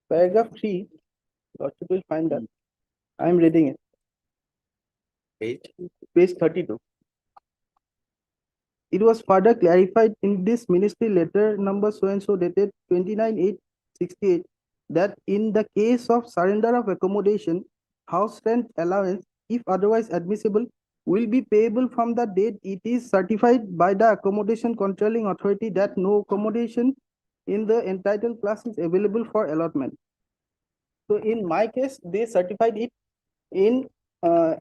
paragraph 3, Lordship will find that. I am reading it. Page 32. It was further clarified in this ministry letter number so and so dated 29/8/68 that in the case of surrender of accommodation, house rent allowance, if otherwise admissible, will be payable from the date it is certified by the accommodation controlling authority that no accommodation in the entitled class is available for allotment. So in my case, they certified it in,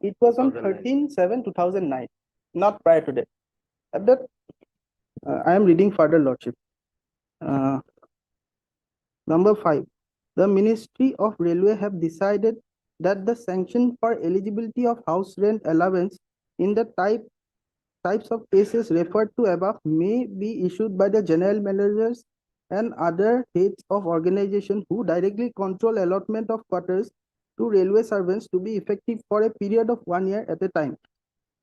it was on 13/7/2009, not prior to that. At that, I am reading further, Lordship. Number 5, the Ministry of Railway have decided that the sanction for eligibility of house rent allowance in the types of cases referred to above may be issued by the general managers and other heads of organization who directly control allotment of quarters to railway servants to be effective for a period of 1 year at a time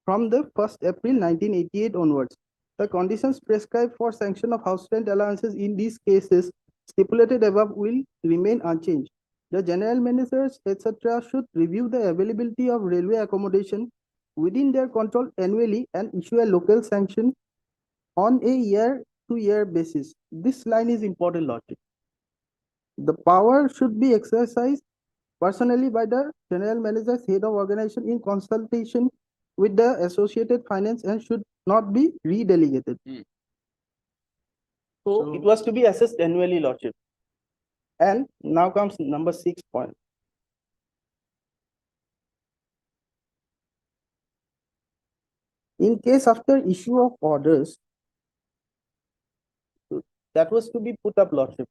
from the 1st April 1988 onwards. The conditions prescribed for sanction of house rent allowances in these cases stipulated above will remain unchanged. The general managers, etc., should review the availability of railway accommodation within their control annually and issue a local sanction on a year-to-year basis. This line is important, Lordship. The power should be exercised personally by the general manager's head of organization in consultation with the associated finance and should not be redelegated. So it was to be assessed annually, Lordship. And now comes number 6 point. In case after issue of orders, that was to be put up, Lordship,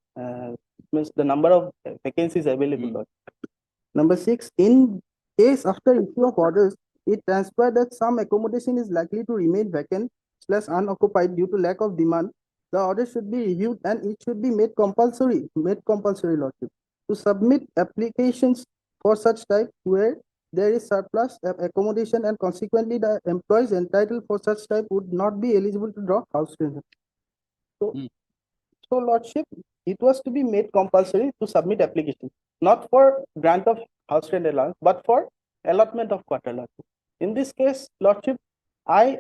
means the number of vacancies available, Lordship. Number 6, in case after issue of orders, it transpired that some accommodation is likely to remain vacant / unoccupied due to lack of demand. The order should be reviewed and it should be made compulsory, Lordship, to submit applications for such type where there is surplus accommodation and consequently the employees entitled for such type would not be eligible to draw house rent. So, Lordship, it was to be made compulsory to submit application, not for grant of house rent allowance, but for allotment of quarter, Lordship. In this case, Lordship, I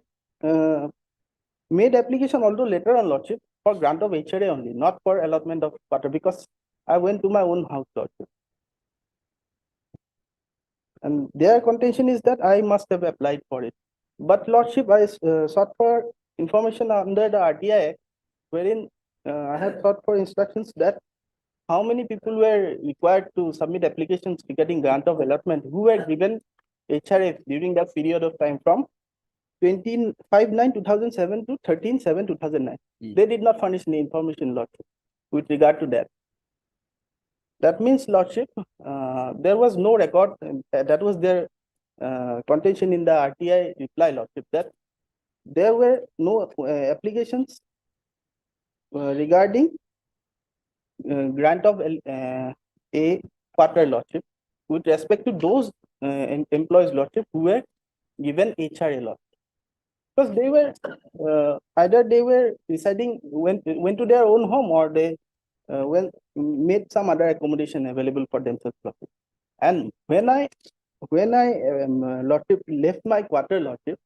made application, although later on, Lordship, for grant of HRA only, not for allotment of quarter, because I went to my own house, Lordship. And their contention is that I must have applied for it. But, Lordship, I sought for information under the RTI Act, wherein I had sought for instructions that how many people were required to submit applications regarding grant of allotment who were given HRF during that period of time from 25/9/2007 to 13/7/2009. They did not furnish any information, Lordship, with regard to that. That means, Lordship, there was no record, that was their contention in the RTI reply, Lordship, that there were no applications regarding grant of a quarter, Lordship, with respect to those employees, Lordship, who were given HRA, Lordship. Because they were either they were residing, went to their own home, or they made some other accommodation available for themselves, Lordship. And when I Lordship, left my quarter, Lordship,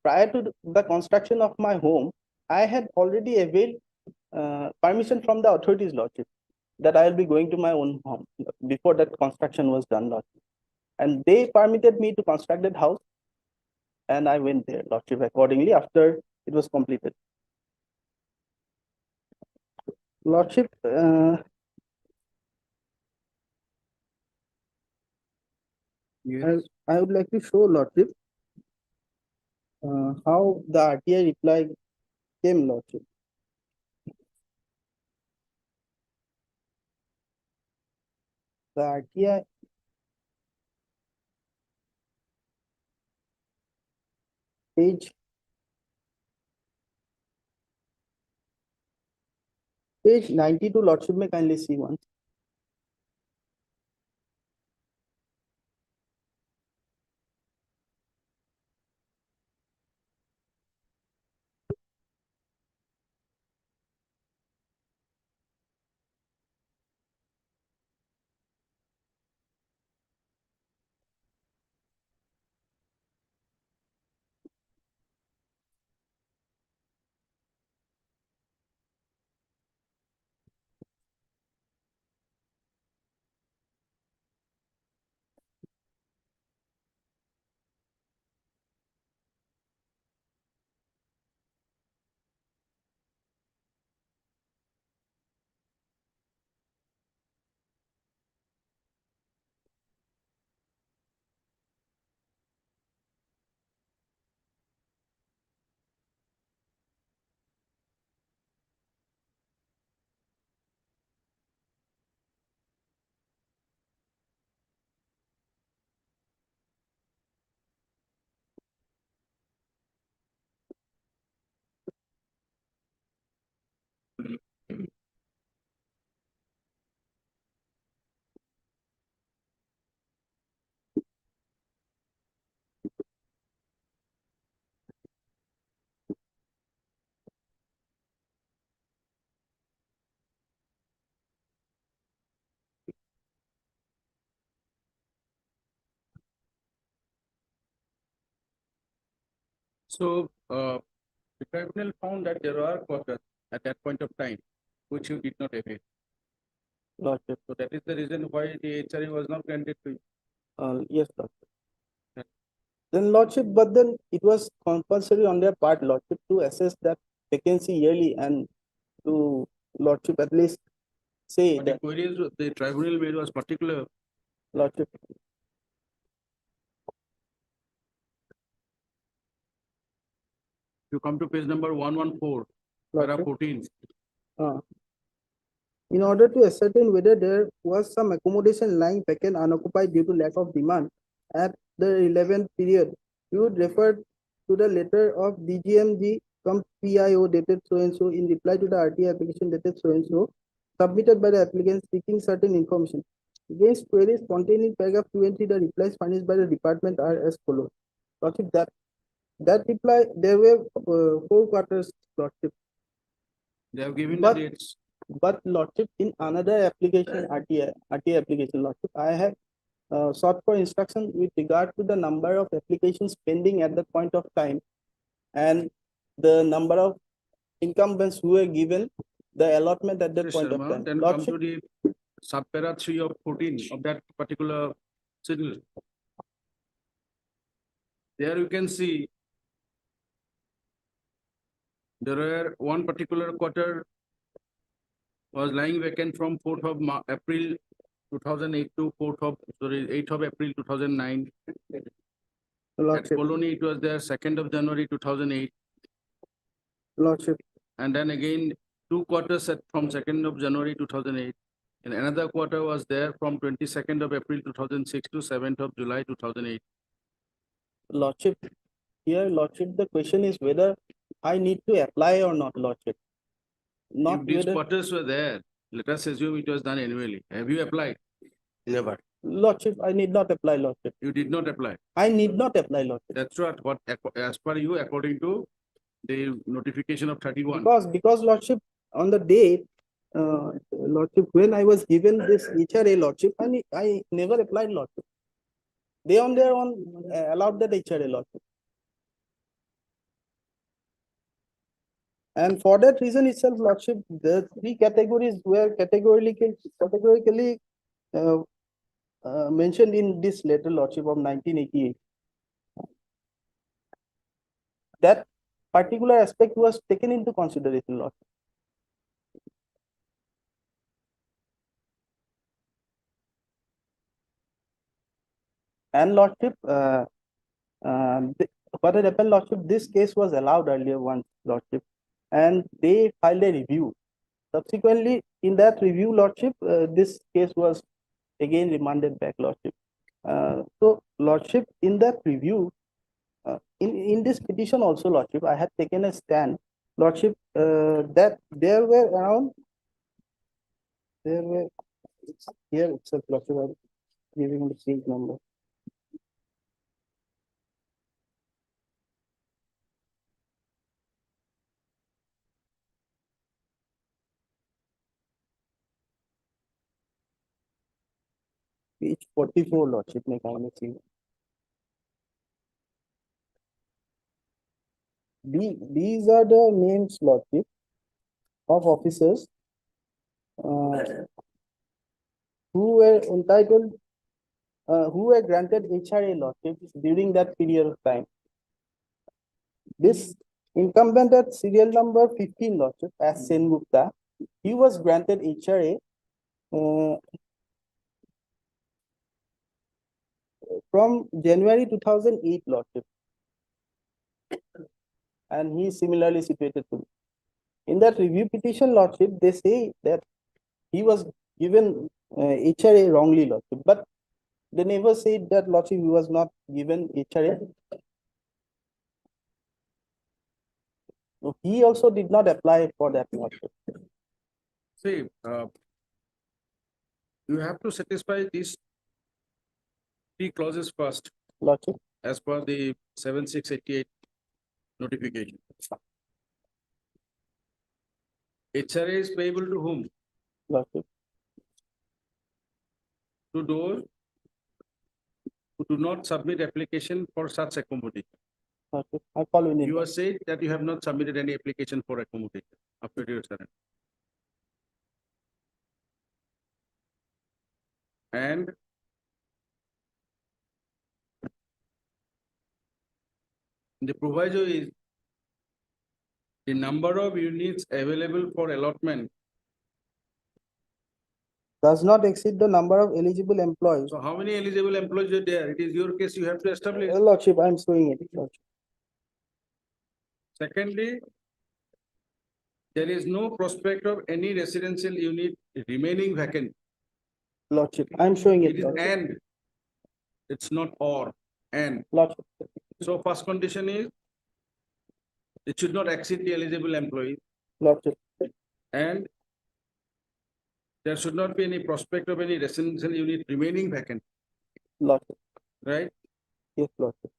prior to the construction of my home, I had already availed permission from the authorities, Lordship, that I will be going to my own home before that construction was done, Lordship. And they permitted me to construct that house, and I went there, Lordship, accordingly after it was completed. Lordship, I would like to show, Lordship, how the RTI reply came, Lordship. The RTI page 92, Lordship, may kindly see once. So, the tribunal found that there are quarters at that point of time, which you did not avail. Lordship, So that is the reason why the HRA was not granted to you. yes, Lordship. Then, Lordship, but then it was compulsory on their part, Lordship, to assess that vacancy yearly and to, Lordship, at least say But the that, queries the tribunal made was particular. Lordship. You come to page number 114, para Lordship. 14. In order to ascertain whether there was some accommodation lying vacant unoccupied due to lack of demand at the relevant period, you would refer to the letter of DGMG from PIO dated so and so in reply to the RT application dated so and so, submitted by the applicant seeking certain information. Against queries contained in paragraph 20, the replies furnished by the department are as follows. Lordship, that reply, there were 4 quarters, Lordship. They have given the But- dates. But, Lordship, in another application, RTA application, Lordship, I have sought for instruction with regard to the number of applications pending at that point of time and the number of incumbents who were given the allotment at that Mr. point of Sharma, time. then come Lordship, to the subpara 3 of 14 of that particular signal. There you can see there were one particular quarter was lying vacant from April 2008 to 8th of April 2009. At Lordship, Colony, it was there 2nd of January 2008. Lordship, And then again, 2 quarters from 2nd of January 2008. And another quarter was there from 22nd of April 2006 to 7th of July 2008. Lordship. Here, Lordship, the question is whether I need to apply or not, Lordship. Not If these whether, quarters were there, let us assume it was done annually. Have you applied? Never. Lordship, I need not apply, Lordship. You did not apply. I need not apply, Lordship. That's what, as per you, according to the notification of 31. Because Lordship, on the day, Lordship, when I was given this HRA, Lordship, I never applied, Lordship. They on their own allowed that HRA, Lordship. And for that reason itself, Lordship, the 3 categories were categorically mentioned in this letter, Lordship, of 1988. That particular aspect was taken into consideration, Lordship. And Lordship, what had happened, Lordship, this case was allowed earlier once, Lordship, and they filed a review. Subsequently, in that review, Lordship, this case was again remanded back, Lordship. So, Lordship, in that review, in this petition also, Lordship, I had taken a stand, Lordship, that there were here itself, Lordship, I'm giving the page number. Page 44, Lordship, may kindly see. These are the names, Lordship, of officers who were entitled, who were granted HRA, Lordship, during that period of time. This incumbent at serial number 15, Lordship, as Sen Gupta, he was granted HRA from January 2008, Lordship. And he is similarly situated to me. In that review petition, Lordship, they say that he was given HRA wrongly, Lordship, but they never said that, Lordship, he was not given HRA. So he also did not apply for that, Lordship. See, you have to satisfy these 3 clauses first, Lordship, as per the 7688 notification. HRA is payable to whom? Lordship, To those who do not submit application for such accommodation. Lordship, I follow in. You are saying that you have not submitted any application for accommodation after your surrender. And the proviso is the number of units available for allotment. Does not exceed the number of eligible employees. So how many eligible employees are there? It is your case, you have to establish. Lordship, I am showing it, Lordship. Secondly, there is no prospect of any residential unit remaining vacant. Lordship, I am showing It it, is Lordship. and. It's not or, and. Lordship, So first condition is it should not exceed the eligible employees, Lordship, and there should not be any prospect of any residential unit remaining vacant, Lordship, right? yes, Lordship.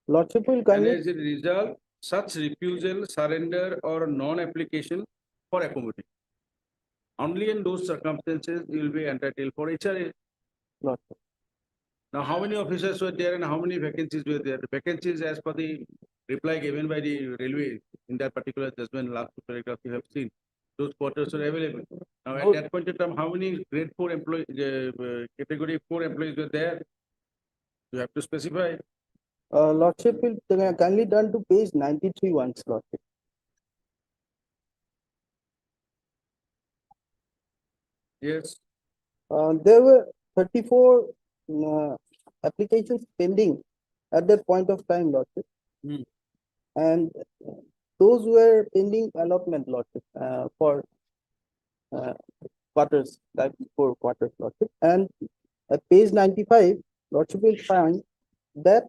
Lordship will And kindly, as a result, such refusal, surrender, or non-application for accommodation. Only in those circumstances you will be entitled for HRA. Lordship, Now, how many officers were there and how many vacancies were there? The vacancies, as per the reply given by the railway in that particular judgment, last paragraph you have seen, those quarters are available. Now, at that point in time, how many grade 4 employees, category 4 employees were there? You have to specify. Lordship will kindly turn to page 93 once, Lordship. Yes. There were 34 applications pending at that point of time, Lordship. Hmm. And those were pending allotment, Lordship, for quarters, like 4 quarters, Lordship. And at page 95, Lordship will find that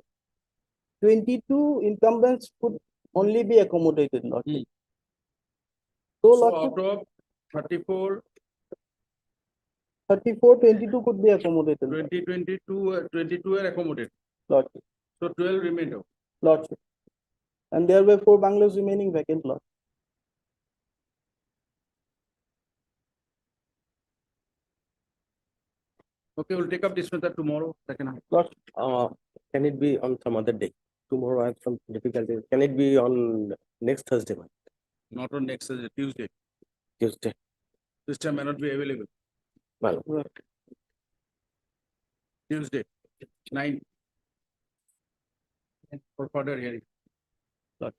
22 incumbents could only be accommodated, Lordship. So, So Lordship, out of 34, 34, 22 could be accommodated, 22 are accommodated. Lordship. So 12 remained out. Lordship. And there were 4 bungalows remaining vacant, Lord. Okay, we'll take up this matter tomorrow, second half. Not, can it be on some other day? Tomorrow I have some difficulties. Can it be on next Thursday, ma'am? Not on next Tuesday. Tuesday? This time may not be available. Well, Tuesday, 9. For further hearing. Lord.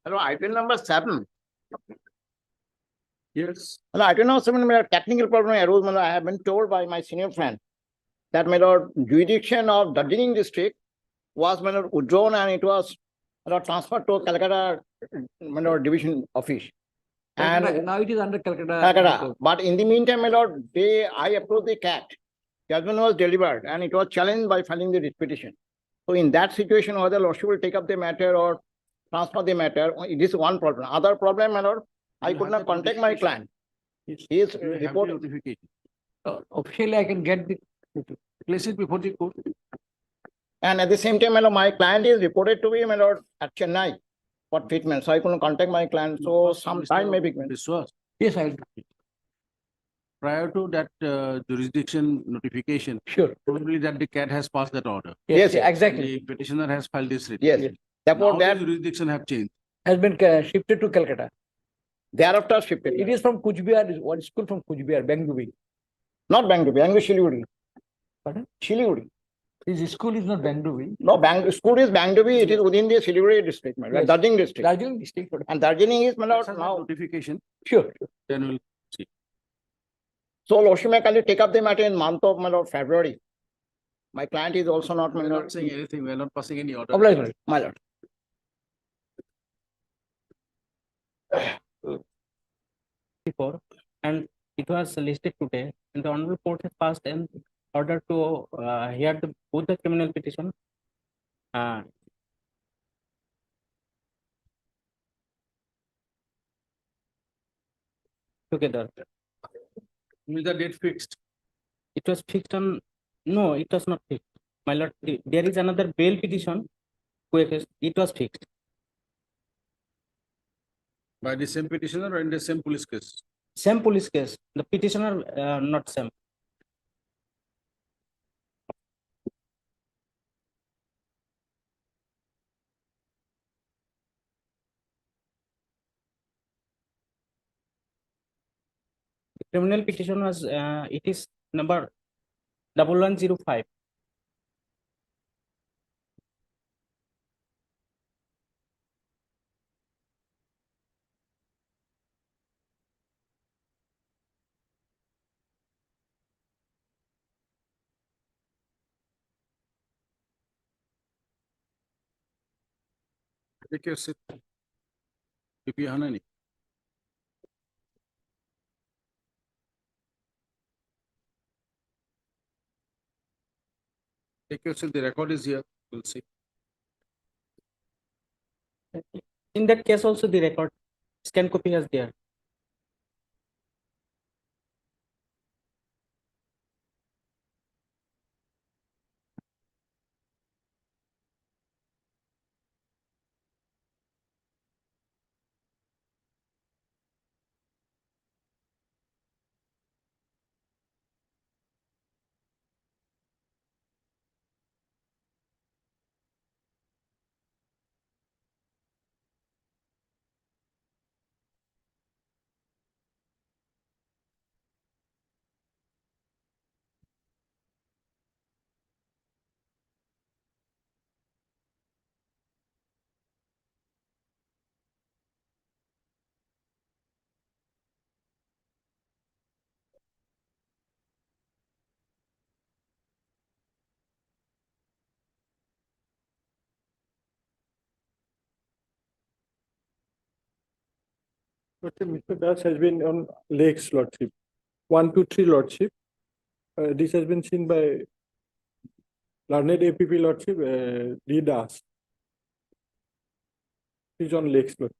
Hello, item number 7. Yes. Hello, item number 7, my technical problem arose. My lord, I have been told by my senior friend that my lord, jurisdiction of Darjeeling district was my lord withdrawn and it was my lord transferred to Calcutta my lord division office. And Now it is under Calcutta. Calcutta. But in the meantime, my lord, I approached the CAT. Judgment was delivered and it was challenged by filing the writ petition. So in that situation, whether lordship will take up the matter or transfer the matter, it is one problem. Other problem, my lord, I You could have not the contact my notification. client. He is You have the report. notification. Officially, I can get the. Place it before the court. And at the same time, my lord, my client is reported to be, my lord, at Chennai for treatment. So I couldn't contact my client. So some time may be given. Biswas, Yes, I will. prior to that jurisdiction notification, Sure. probably that the CAT has passed that order. Yes, yes. Exactly. The petitioner has filed this writ. Yes. Therefore, Now the that jurisdiction have changed. Has been shifted to Calcutta. thereafter shifted. It is from Kuch Bihar, one school from Kuch Bihar, Bengaluru. Not Bangalore, Siliguri. Pardon? Siliguri. His school is not Bengaluru. No, school is Bangalore. It is within the Siliguri district, my lord, Yes. Darjeeling district. Darjeeling district. And Darjeeling is, my lord, Let's have that now. notification, Sure. then we'll So lordship may kindly take up the matter in month of, my lord, February. My client is also not, my we're lord, not saying anything, we're not passing any order. Obliged. my lord. Before, and it was listed today, and the honorable court has passed an order to hear both the criminal petition. Together. Is the date fixed? It was fixed on, no, it was not fixed. My lord, there is another bail petition, it was fixed. By the same petitioner or in the same police case? Same police case, the petitioner not same. The criminal petition was, it is number 1105. Take your seat. PP Hanani. Take your seat, the record is here, we'll see. In that case also the record, scan copy is there. Lordship, Mr. Das has been on Lakes Lordship, 123 Lordship. This has been seen by learned APP Lordship, D. Das. He's on Lakes Lordship.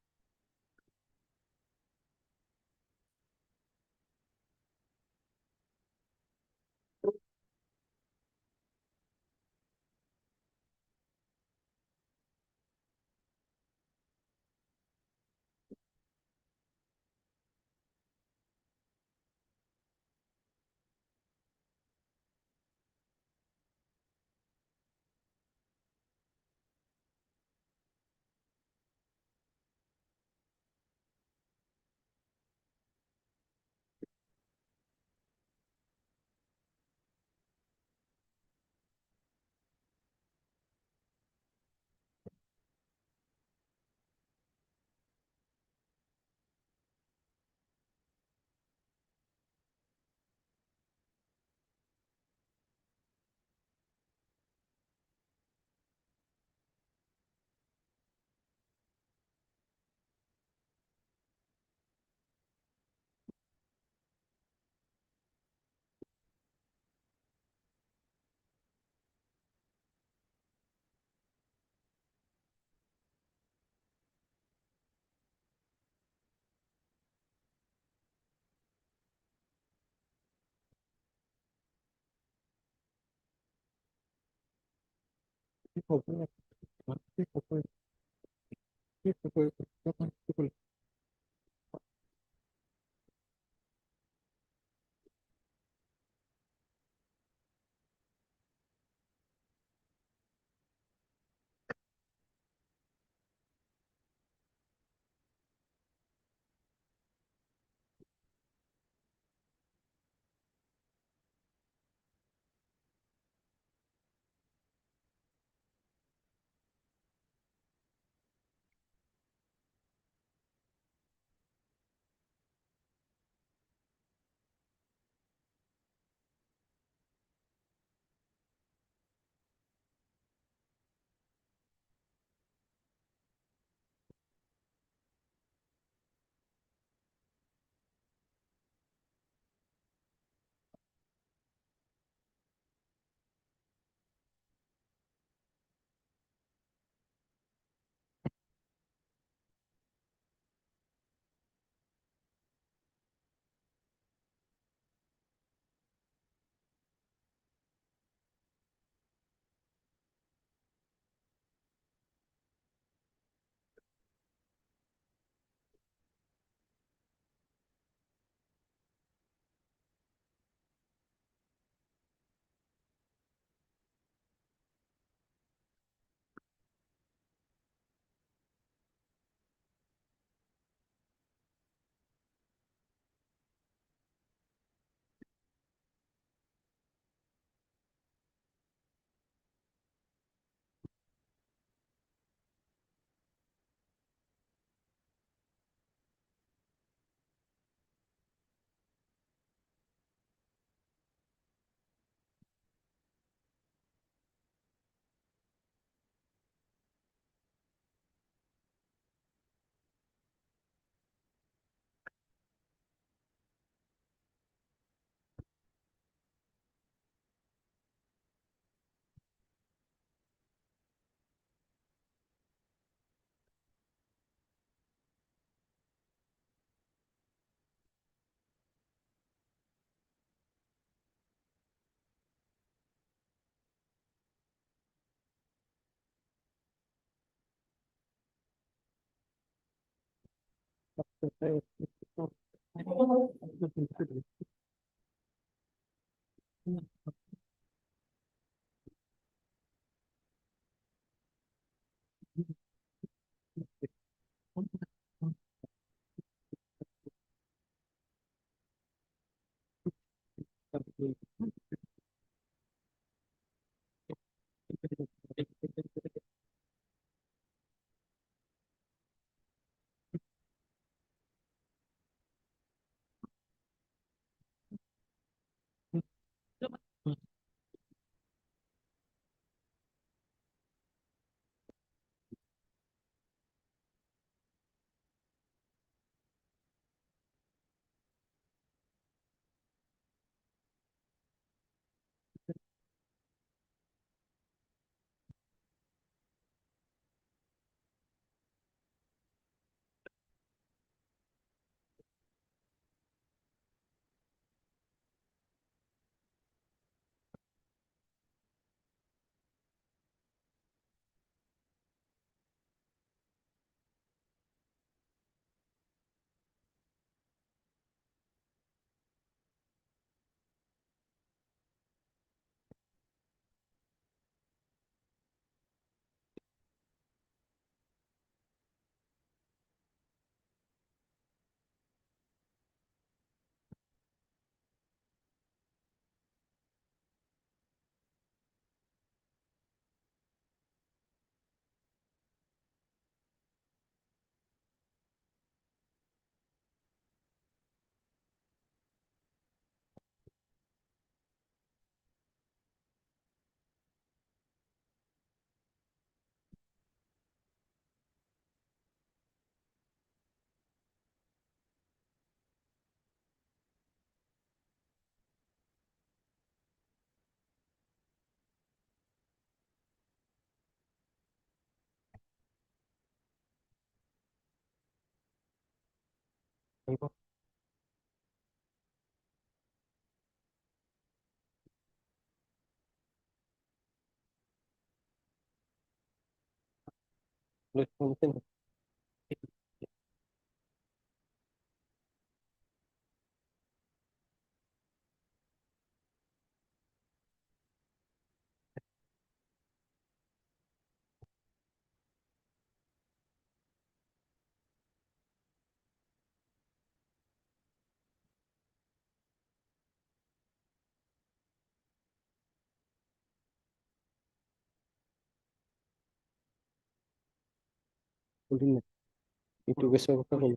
Itu besok apa kali?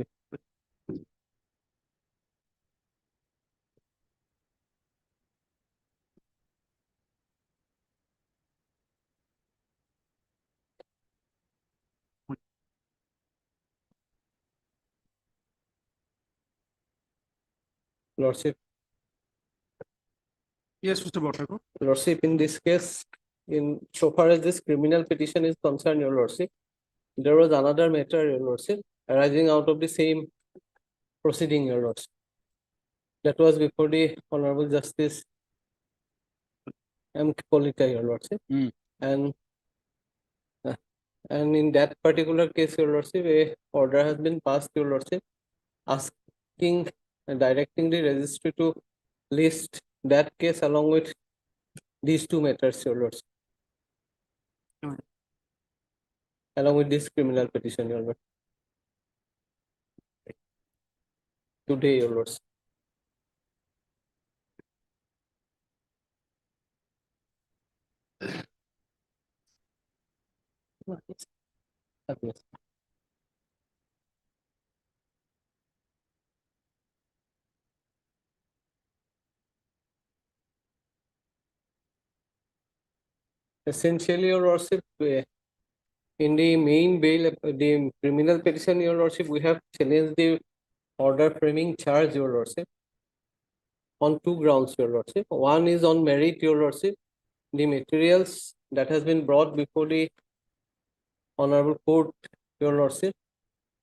Lordship, Yes, Mr. Bhattacharya. Lordship, in this case, in so far as this criminal petition is concerned, Your Lordship, there was another matter, Your Lordship, arising out of the same proceeding, Your Lordship. That was before the Honorable Justice M. Kolita, Your Lordship. Hmm. And and in that particular case, Your Lordship, a order has been passed, Your Lordship, asking and directing the registry to list that case along with these two matters, Your Lordship. Along with this criminal petition, Your Lord. Today, Your Lordship. Yes. Essentially, Your Lordship, in the main bail, the criminal petition, Your Lordship, we have challenged the order framing charge, Your Lordship, on two grounds, Your Lordship. One is on merit, Your Lordship. The materials that has been brought before the Honorable Court, Your Lordship,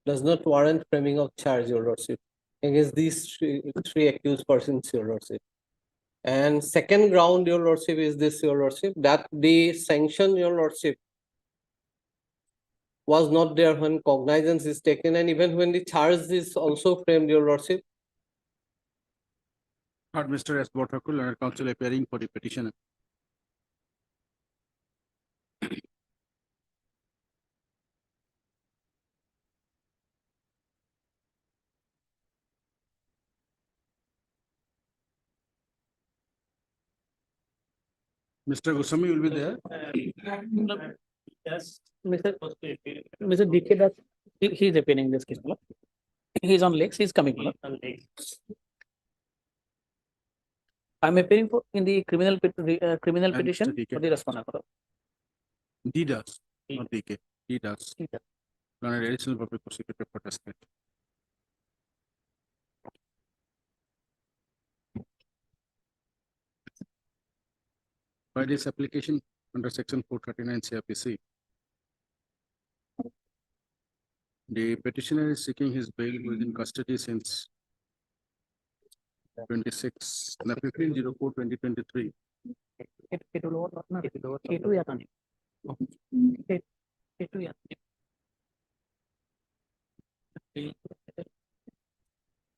does not warrant framing of charge, Your Lordship, against these three accused persons, Your Lordship. And second ground, Your Lordship, is this, Your Lordship, that the sanction, Your Lordship, was not there when cognizance is taken, and even when the charge is also framed, Your Lordship. Heard Mr. S. Bhattacharya, learned counsel appearing for the petitioner. Mr. Goswami will be there. Yes. Mr. DK, that he is appearing this case. He is on legs, he is coming. I am appearing for in the criminal And Mr. petition DK. for the respondent. D does, not DK. He does. Learned additional public prosecutor for test. By this application under section 439 CRPC, the petitioner is seeking his bail within custody since 15/04/2023.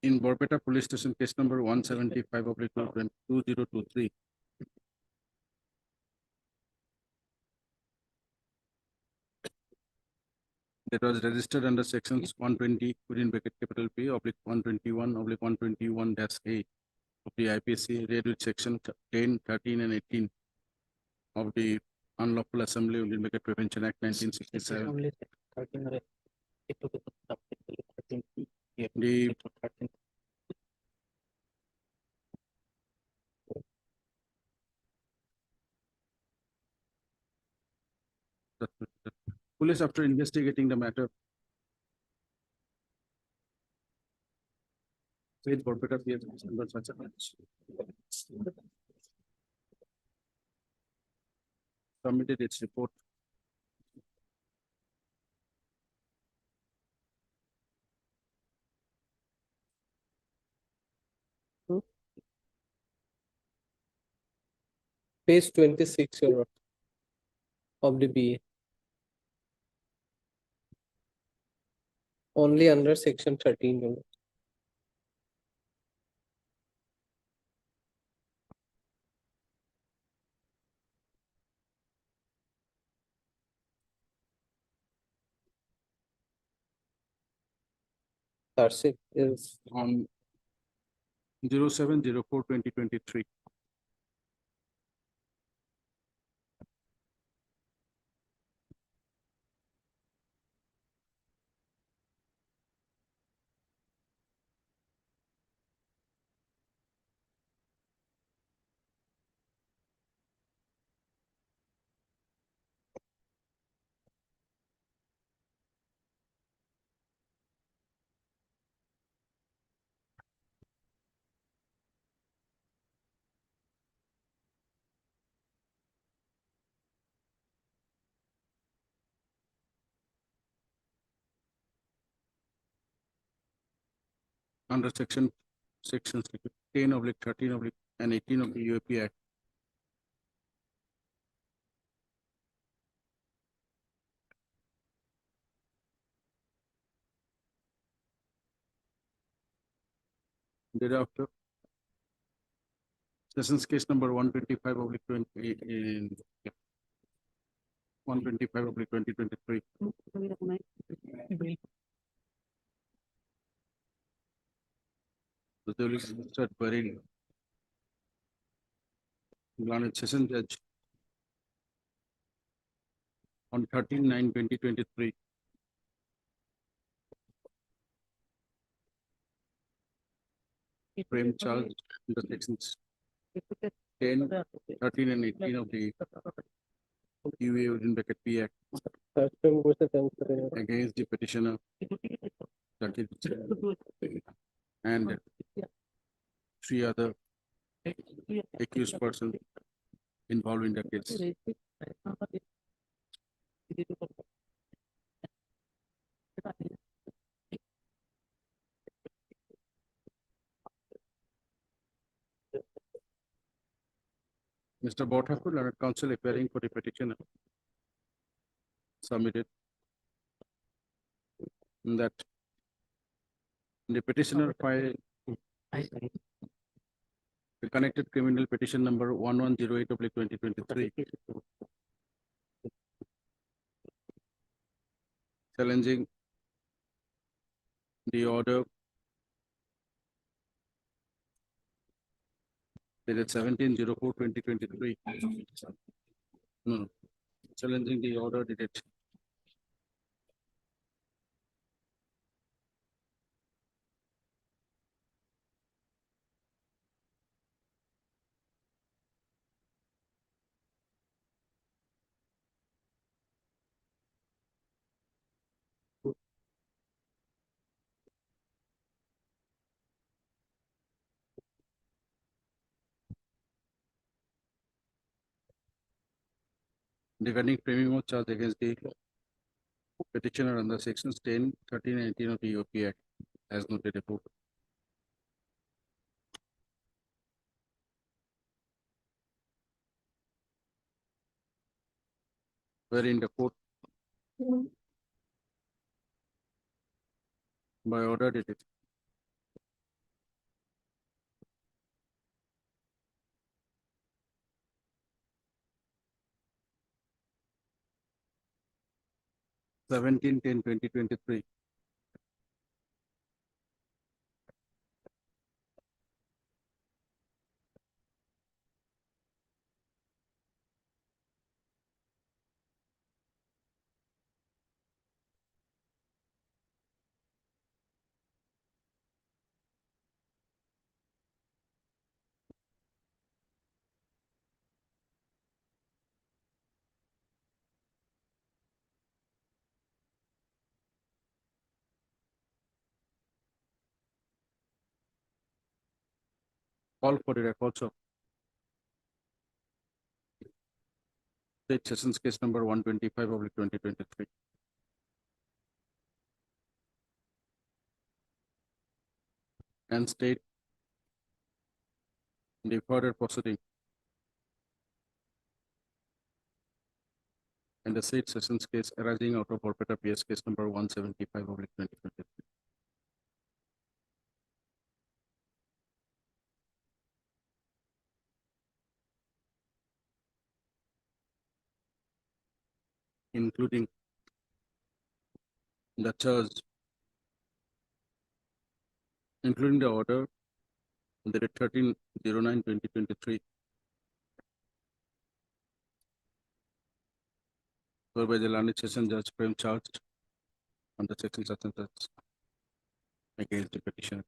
In Borpeta Police Station, case number 175/2023. That was registered under sections 120 within bracket capital P oblique 121/121-A of the IPC, read with section 10, 13, and 18 of the Unlawful Assembly within bracket Prevention Act 1967. The police, after investigating the matter, said Borpeta PS under such a submitted its report. Page 26, Your Honor, of the BA. Only under section 13, Your Honor. Darshik is On 07/04/2023. Under sections 10/13 and 18 of the UAP Act. Thereafter, sessions case number 125/2023. The solicitor Bareilly, granted session judge on 13/9/2023. Frame charge under sections 10, 13 and 18 of the UA within bracket P Act against the petitioner Zakir and three other accused persons involved in the case. Mr. Bothakur, learned counsel appearing for the petitioner, submitted that the petitioner filed the connected criminal petition number 1108/2023 challenging the order dated 17/04/2023. No, challenging the order dated regarding framing of charge against the petitioner under sections 10, 13, and 18 of the UAP Act as noted above. Wherein the court by order dated 17/10/2023 call for the records of state sessions case number 125/2023 and state the further proceeding and the said sessions case arising out of Borpeta PS case number 175 of 2023. Including the charge, including the order dated 13/09/2023, whereby the learned session judge frame charged under section such and such against the petitioner.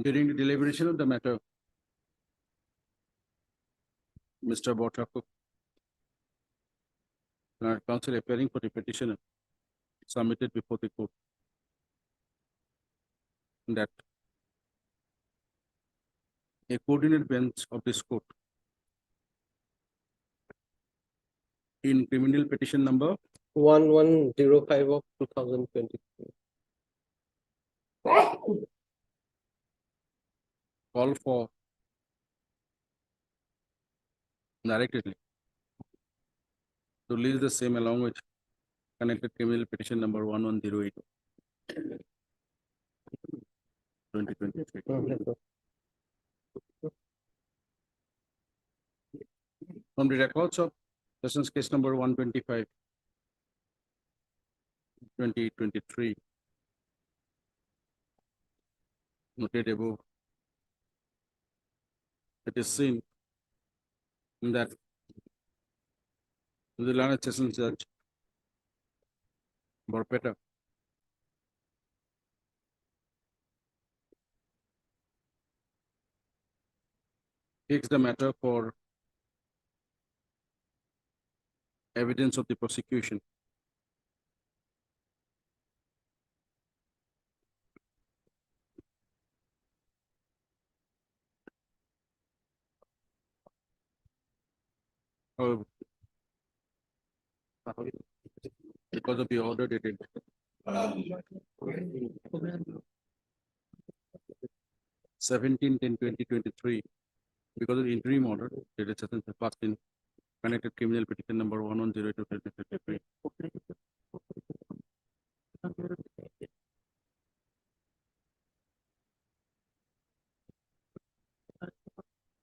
During the deliberation of the matter, Mr. Botraku, counsel appearing for the petitioner, submitted before the court that a coordinate bench of this court in criminal petition number 1105 of 2023. call for directly to release the same along with connected criminal petition number 1108 2023. From the records of Sessions case number 125 2023 noted above, it is seen that the learned sessions judge Borpeta takes the matter for evidence of the prosecution. However, because of the order dated 17/10/2023, because of the interim order dated certain passed in connected criminal petition number 1108 of 2023.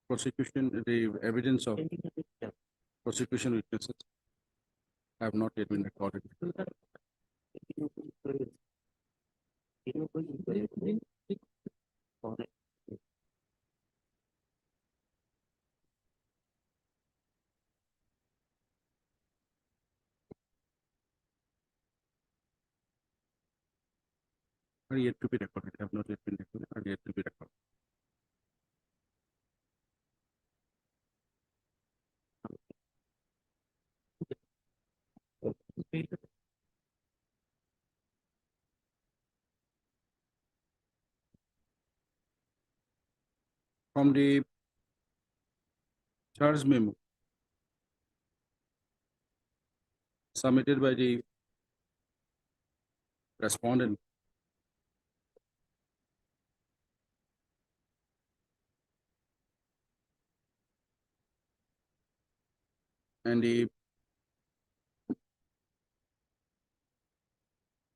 Prosecution, the evidence of prosecution witnesses have not yet been recorded. Are yet to be recorded, have not yet been recorded, are yet to be recorded. From the charge memo submitted by the respondent, and the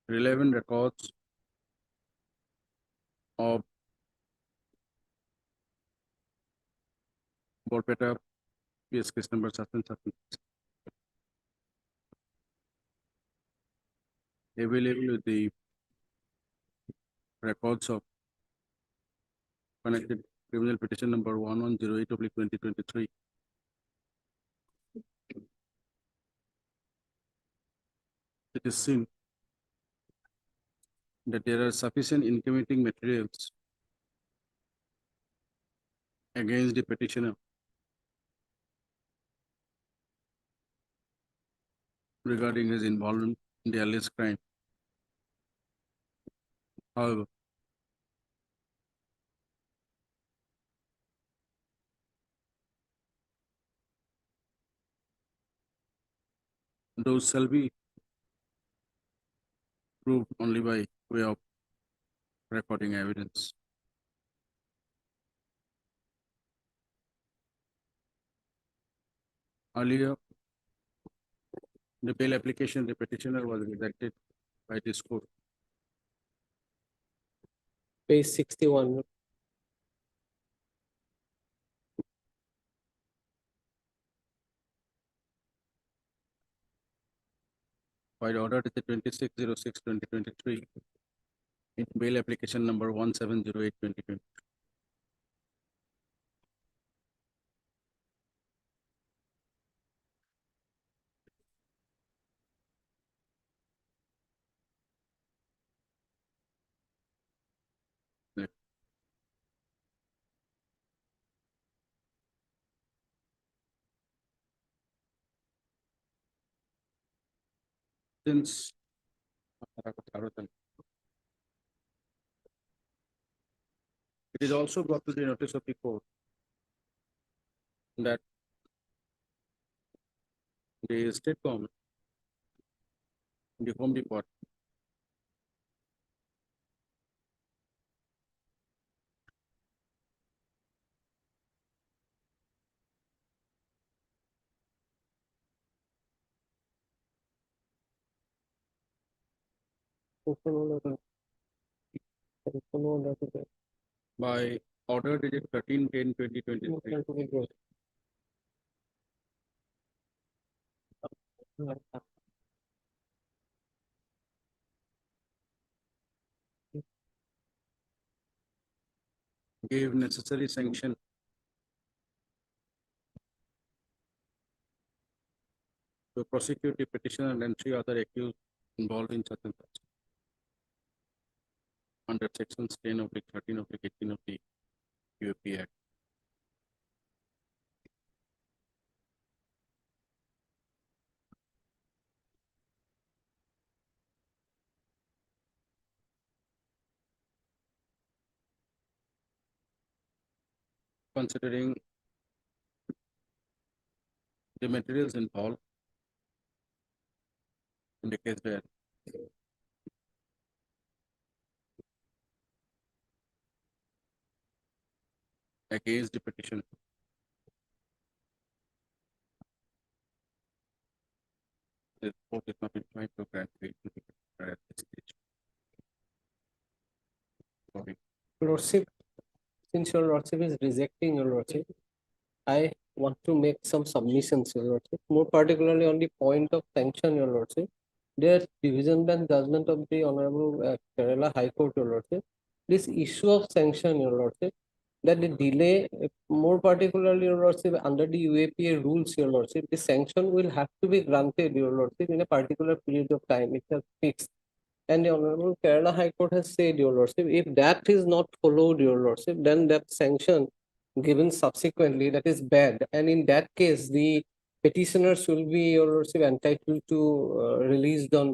relevant records of Borpeta PS case number such and such available with the records of connected criminal petition number 1108 of 2023. It is seen that there are sufficient incriminating materials against the petitioner regarding his involvement in the alleged crime. However, those shall be proved only by way of recording evidence. Earlier, the bail application, the petitioner was rejected by this court. Page 61. While ordered is the 26/06/2023 in bail application number 1708/2020. Since it is also brought to the notice of the court that the state government, the Home Department, by order dated 13/10/2023, gave necessary sanction to prosecute the petitioner and 3 other accused involved in such and such under sections 10/13/18 of the UAP Act. Considering the materials involved in the case where against the petition, the court is not inclined to grant bail to the petitioner at this stage. Sorry. Lordship, since your lordship is rejecting your lordship, I want to make some submissions, your lordship, more particularly on the point of sanction, your lordship. Their division bench judgment of the Honorable Kerala High Court, your lordship. This issue of sanction, your lordship, that the delay, more particularly, your lordship, under the UAPA rules, your lordship, the sanction will have to be granted, your lordship, in a particular period of time. It is fixed. And the Honorable Kerala High Court has said, your lordship, if that is not followed, your lordship, then that sanction given subsequently, that is bad. And in that case, the petitioners will be, your lordship, entitled to released on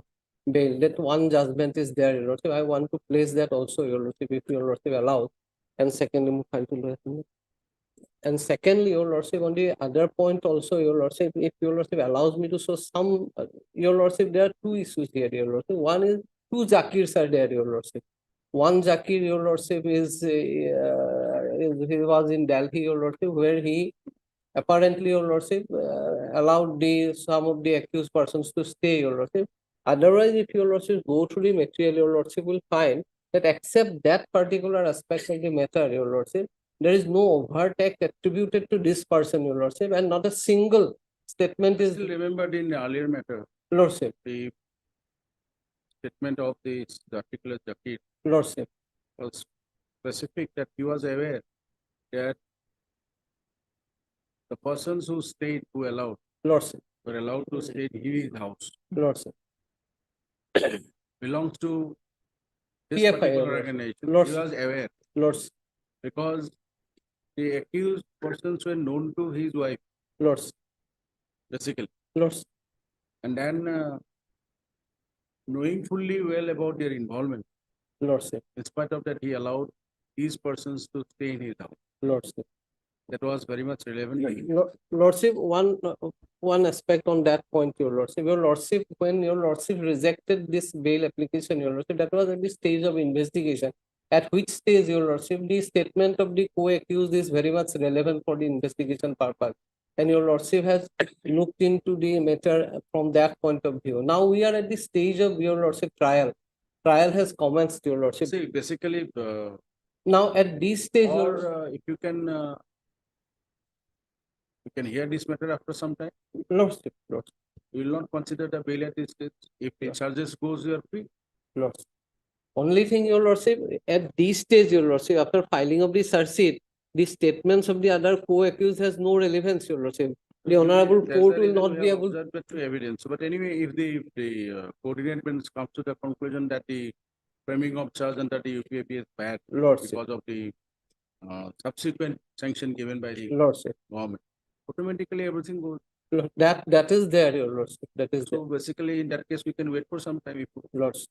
bail. That one judgment is there, your lordship. I want to place that also, your lordship, if your lordship allows. And secondly, your lordship, on the other point also, your lordship, if your lordship allows me to show some, your lordship, there are two issues here, your lordship. One is two Zakirs are there, your lordship. One Zakir, your lordship, he was in Delhi, your lordship, where he apparently, your lordship, allowed some of the accused persons to stay, your lordship. Otherwise, if your lordship go through the material, your lordship will find that except that particular aspect of the matter, your lordship, there is no overt act attributed to this person, your lordship, and not a single statement is. Still remembered in the earlier matter, Lordship, the statement of the particular Zakir lordship, was specific that he was aware that the persons who stayed, who allowed, lordship, were allowed to stay in his house, lordship, belongs to this PFI, particular Lordship. organization. He Lordship. was aware lordship, because the accused persons were known to his wife, lordship, basically. lordship, And then knowing fully well about their involvement, lordship, in spite of that, he allowed these persons to stay in his house. lordship. That was very much relevant. Lordship, one aspect on that point, your lordship. Your lordship, when your lordship rejected this bail application, your lordship, that was at the stage of investigation. At which stage, your lordship, the statement of the co-accused is very much relevant for the investigation purpose. and your lordship has looked into the matter from that point of view. Now we are at the stage of your lordship trial. Trial has commenced, your lordship. See, basically, Now at this stage, your or if you can hear this matter after some time, lordship, you will not consider the bail at this stage. If the charges goes, you are free. lordship. Only thing, your lordship, at this stage, your lordship, after filing of the search sheet, the statements of the other co-accused has no relevance, your lordship. The honorable That's the court will reason not we be have able. observed the evidence. But anyway, if the coordinate bench comes to the conclusion that the framing of charge under the UPAP is bad Lordship, because of the subsequent sanction given by the lordship. government, automatically everything goes. That is there, your lordship, that is there, So basically, in that case, we can wait for some time. If lordship.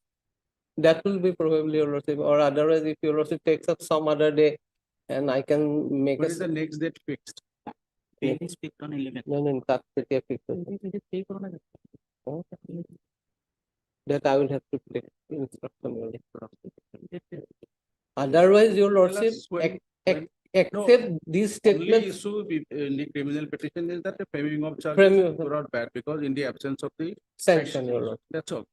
That will be probably, your lordship, or otherwise, if your lordship takes up some other day, and I can make When a. is the next date fixed? No, no, that is fixed. That I will have to take instruction. your lordship. Otherwise, your Tell lordship, us when- accept these Only statements. issue in the criminal petition is that the framing of Framing charges of- were not bad because in the absence of the Sanction, your lordship. That's all.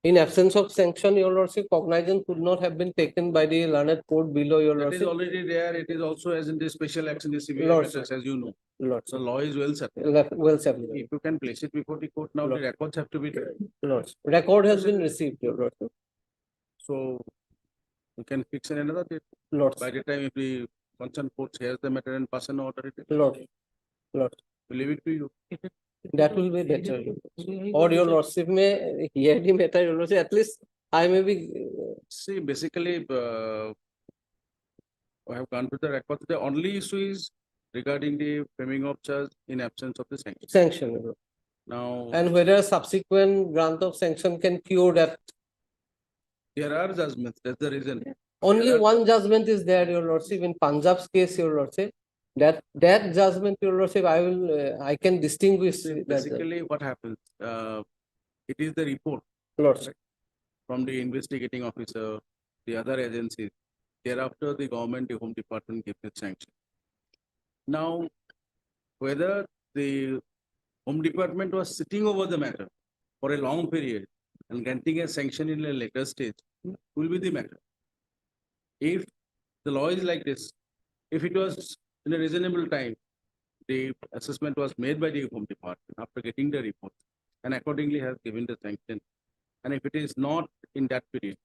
In absence of sanction, your lordship, cognizance could not have been taken by the learned court below, your That is lordship. already there. It is also as in the special action, the severe Lordship. matters, as you know. So Lordship, law is well settled. well settled, If you can place it before the court now, the Lord. records have to be there. lordship. Record has been received, your lordship. So you can fix in another date. By Lordship, the time if the concerned court hears the matter and pass an order, it will lordship, lordship. leave it to you. That will be better. your lordship. Or your lordship may hear the matter, your lordship, at least I may be, See, basically, I have gone to the records. The only issue is regarding the framing of charge in absence of the sanction. sanction, your lordship. Now, And whether subsequent grant of sanction can cure that. there are judgments. That's the reason. Only There are- one judgment is there, your lordship, in Punjab's case, your lordship. That judgment, your lordship, I can distinguish See, that. basically, what happens? It is the report Lordship, from the investigating officer, the other agencies. Thereafter, the government, the Home Department gives the sanction. Now, whether the Home Department was sitting over the matter for a long period and granting a sanction in a later stage will be the matter. If the law is like this, if it was in a reasonable time, the assessment was made by the Home Department after getting the report and accordingly has given the sanction. And if it is not in that period,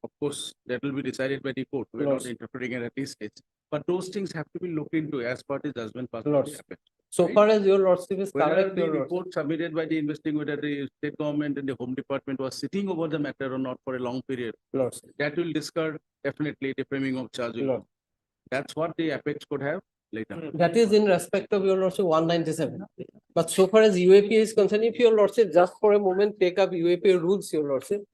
of course, that will be decided by the court. We're not Lordship. interpreting it at this stage. But those things have to be looked into as per the judgment passed by the Lordship. appellate. so Right. far as your lordship is Whether correct, the your lordship. report submitted by the investigating, whether the state government and the Home Department was sitting over the matter or not for a long period, Lordship, that will discard definitely the framing of charge. Lord. That's what the apex could have later. That is in respect of your lordship 197. But so far as UAP is concerned, if your lordship just for a moment take up UAP rules, your lordship.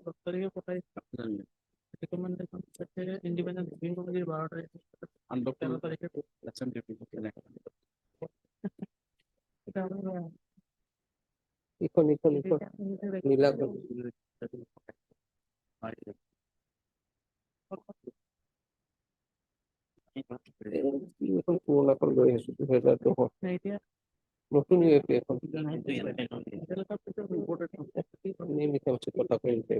ইখন নীলা এখন পুৰণা খন লৈ আহিছো 2010 নতুন UAP এখন মিছামিছি কথা কৈ আহিছে।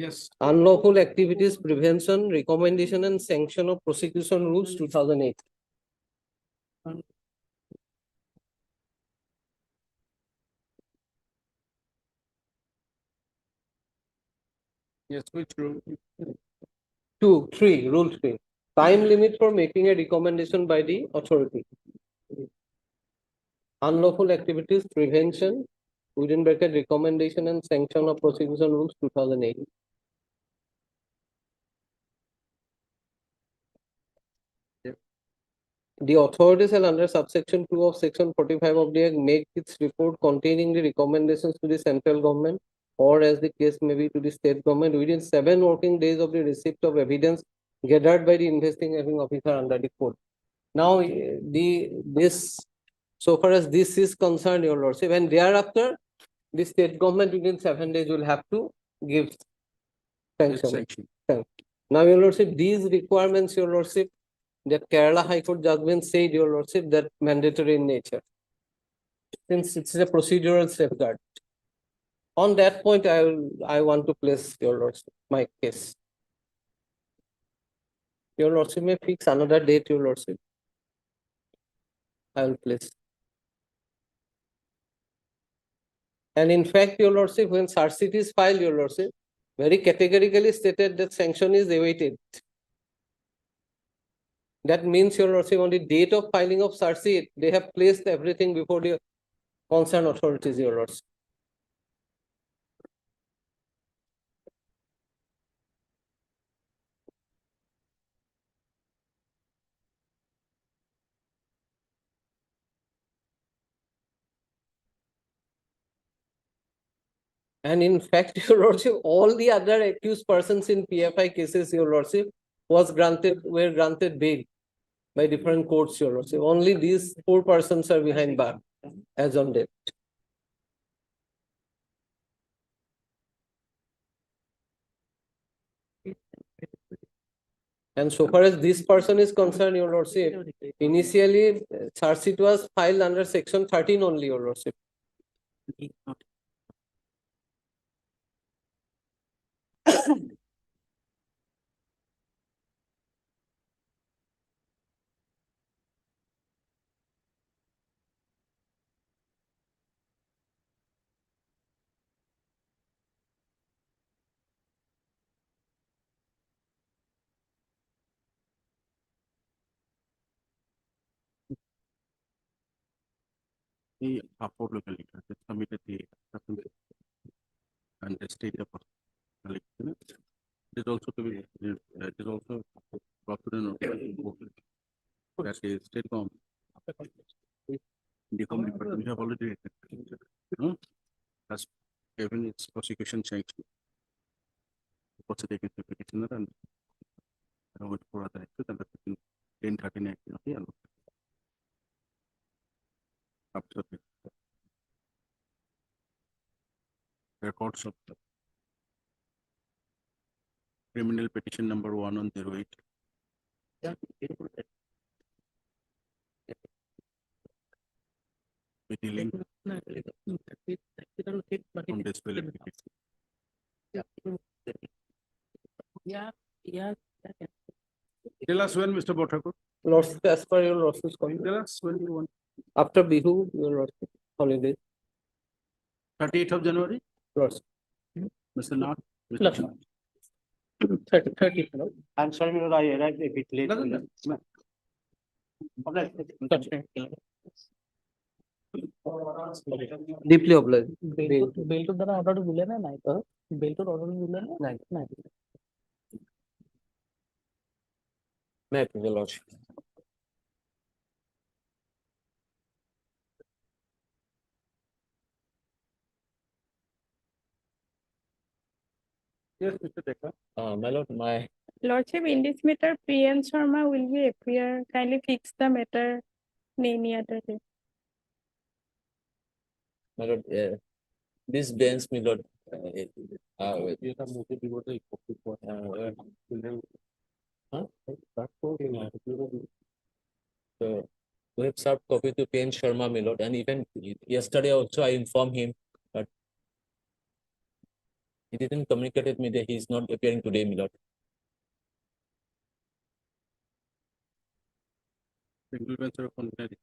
Yes. Unlawful activities prevention, recommendation and sanction of prosecution rules 2008. Yes, which rule? 3, rule 3. Time limit for making a recommendation by the authority. Unlawful activities prevention, within bracket recommendation and sanction of prosecution rules 2008. The authority shall under subsection 2 of section 45 of the Act make its report containing the recommendations to the central government or as the case may be to the state government within 7 working days of the receipt of evidence gathered by the investigating officer under the code. Now, so far as this is concerned, your lordship, and thereafter, the state government within 7 days will have to give sanction. Sanction. Now, your lordship, these requirements, your lordship, that Kerala High Court judgment said, your lordship, that mandatory in nature. Since it's a procedural safeguard. On that point, I want to place, your lordship, my case. Your lordship may fix another date, your lordship. I will place. And in fact, your lordship, when search sheet is filed, your lordship, very categorically stated that sanction is awaited. That means, your lordship, on the date of filing of search sheet, they have placed everything before the concerned authorities, your lordship. And in fact, your lordship, all the other accused persons in PFI cases, your lordship, were granted bail by different courts, your lordship. Only these 4 persons are behind bar as on date. And so far as this person is concerned, your lordship, initially charge sheet was filed under section 13 only, your lordship. The upward locality that submitted the and the state of election. It is also to be, it is also brought to the notice that is state com. The company, we have already has given its prosecution sanction. What's the taken to petitioner and with 4 other actors and the 1013 act of the absolutely. Records of the criminal petition number 1108. With the link on display. Tell us when, Mr. Bothakur. Lordship, as per your lordship's comment. Tell us when you want. After Bihu, your lordship, holiday. 38th of January, Lordship. Mr. Nath. Lakshman. 30. I'm sorry, Milord, I arrived a bit late. Deeply obliged. বেলটো দ্বারা অর্ডারটো দিলে না নাই তো বেলটোর order দিলে না নাই নাই May I, your lordship. Yes, Mr. Dekha. My lord, my Lordship, in this matter, Priyan Sharma will be appear. Kindly fix the matter. Any other day. my lord, this bench, my lord, You have moved before the so we have served copy to Pen Sharma, my lord, and even yesterday also I informed him, but he didn't communicate with me that he is not appearing today, my lord. single bench or contrary.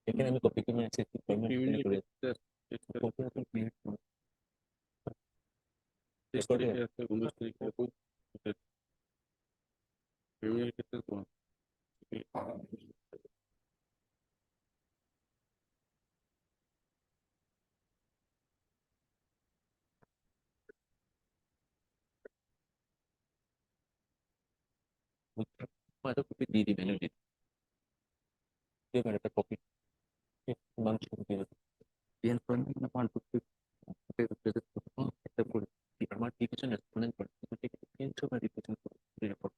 এখানে আমি copy করে আছে Criminal করে case, copy আছে minute criminal cases one. ada copy di menu di dia ada copy launch copy dia pun nak pantu tapi itu kita pun di format di kitchen exponent पर itu kita coba di kitchen report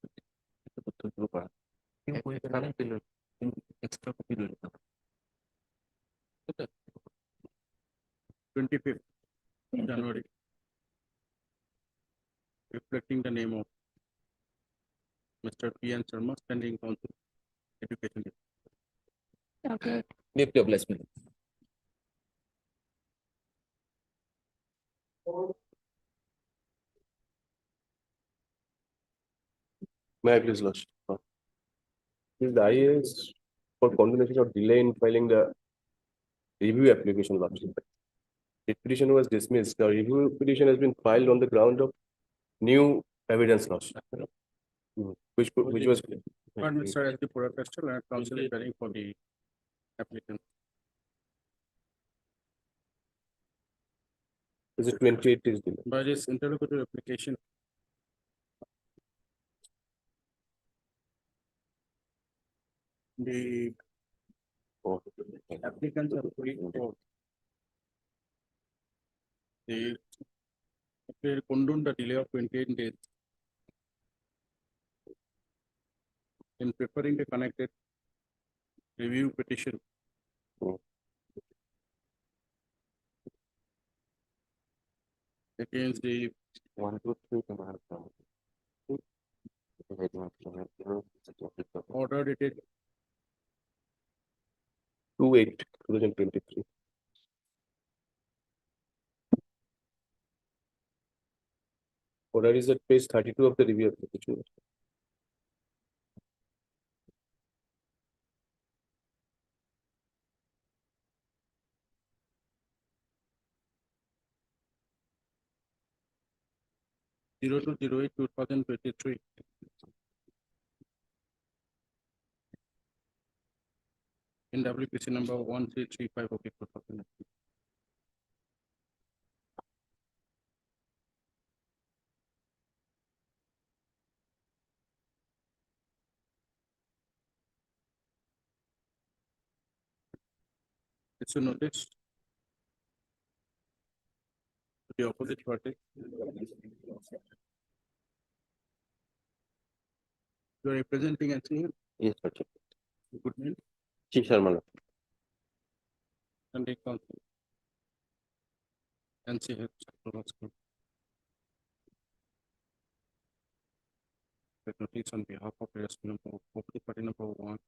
itu betul lupa ini boleh sekarang pilih extra copy dulu 25th January. reflecting the name of Mr. P. N. Sharma, standing counsel, education. Okay. Give your blessing. May I please lodge? Is the IAS for condemnation or delay in filing the review application lodged? The petition was dismissed. The review petition has been filed on the ground of new evidence lodged. Which was. But Mr. S. D. Purapestal and counsel is hearing for the applicant. Is it 28 days delay? By this interlocutory application. The applicants are free for. They condone the delay of 28 days. In preparing the connected review petition. Against the 1, 2, 3. order dated 2/8/2023. Order is at page 32 of the review application. zero two zero eight 2023. In WPC number 1335 of 2023. It's a notice to the opposite party. You are representing and saying Yes, sir. good name Chief Sharma. and the council. And say the notice on behalf of opposite party number 1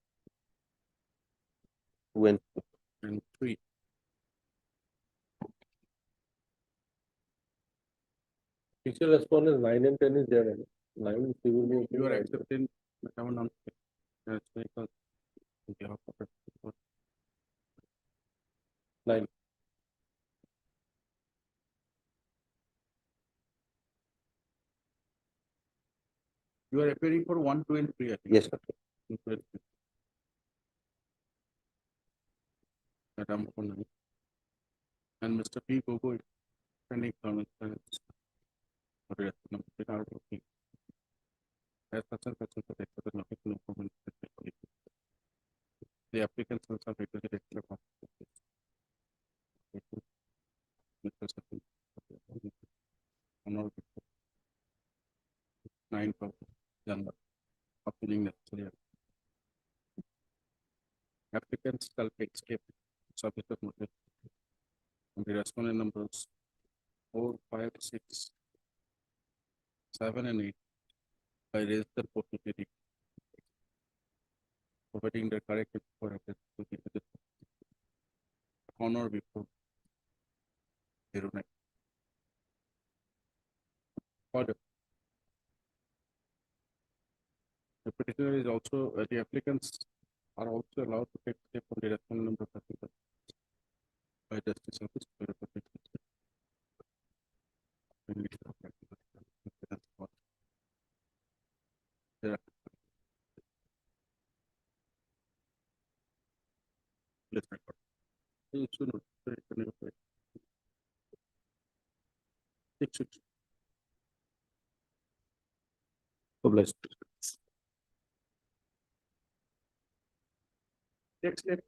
When and 3. Teacher respondents 9 and 10 is there. 9 civil. You are accepting the common as on behalf of the 9. You are appearing for 1, 2, and 3. I think. Yes, sir. Madam Konani. And Mr. P. Gogoi, pending government. As such and such for the improvement. The applicants also requested extra. Mr. Sachin. Honorable. 9th of January. Obtaining necessary. Applicants shall escape subject of notice. And the respondent numbers 4, 5, 6, 7, and 8 by registered post utility. Providing the correct for honor before 09. Order. The petitioner is also, the applicants are also allowed to take step on the respondent number by justice office. Let's record. It's soon. 6. Obliged. Next step.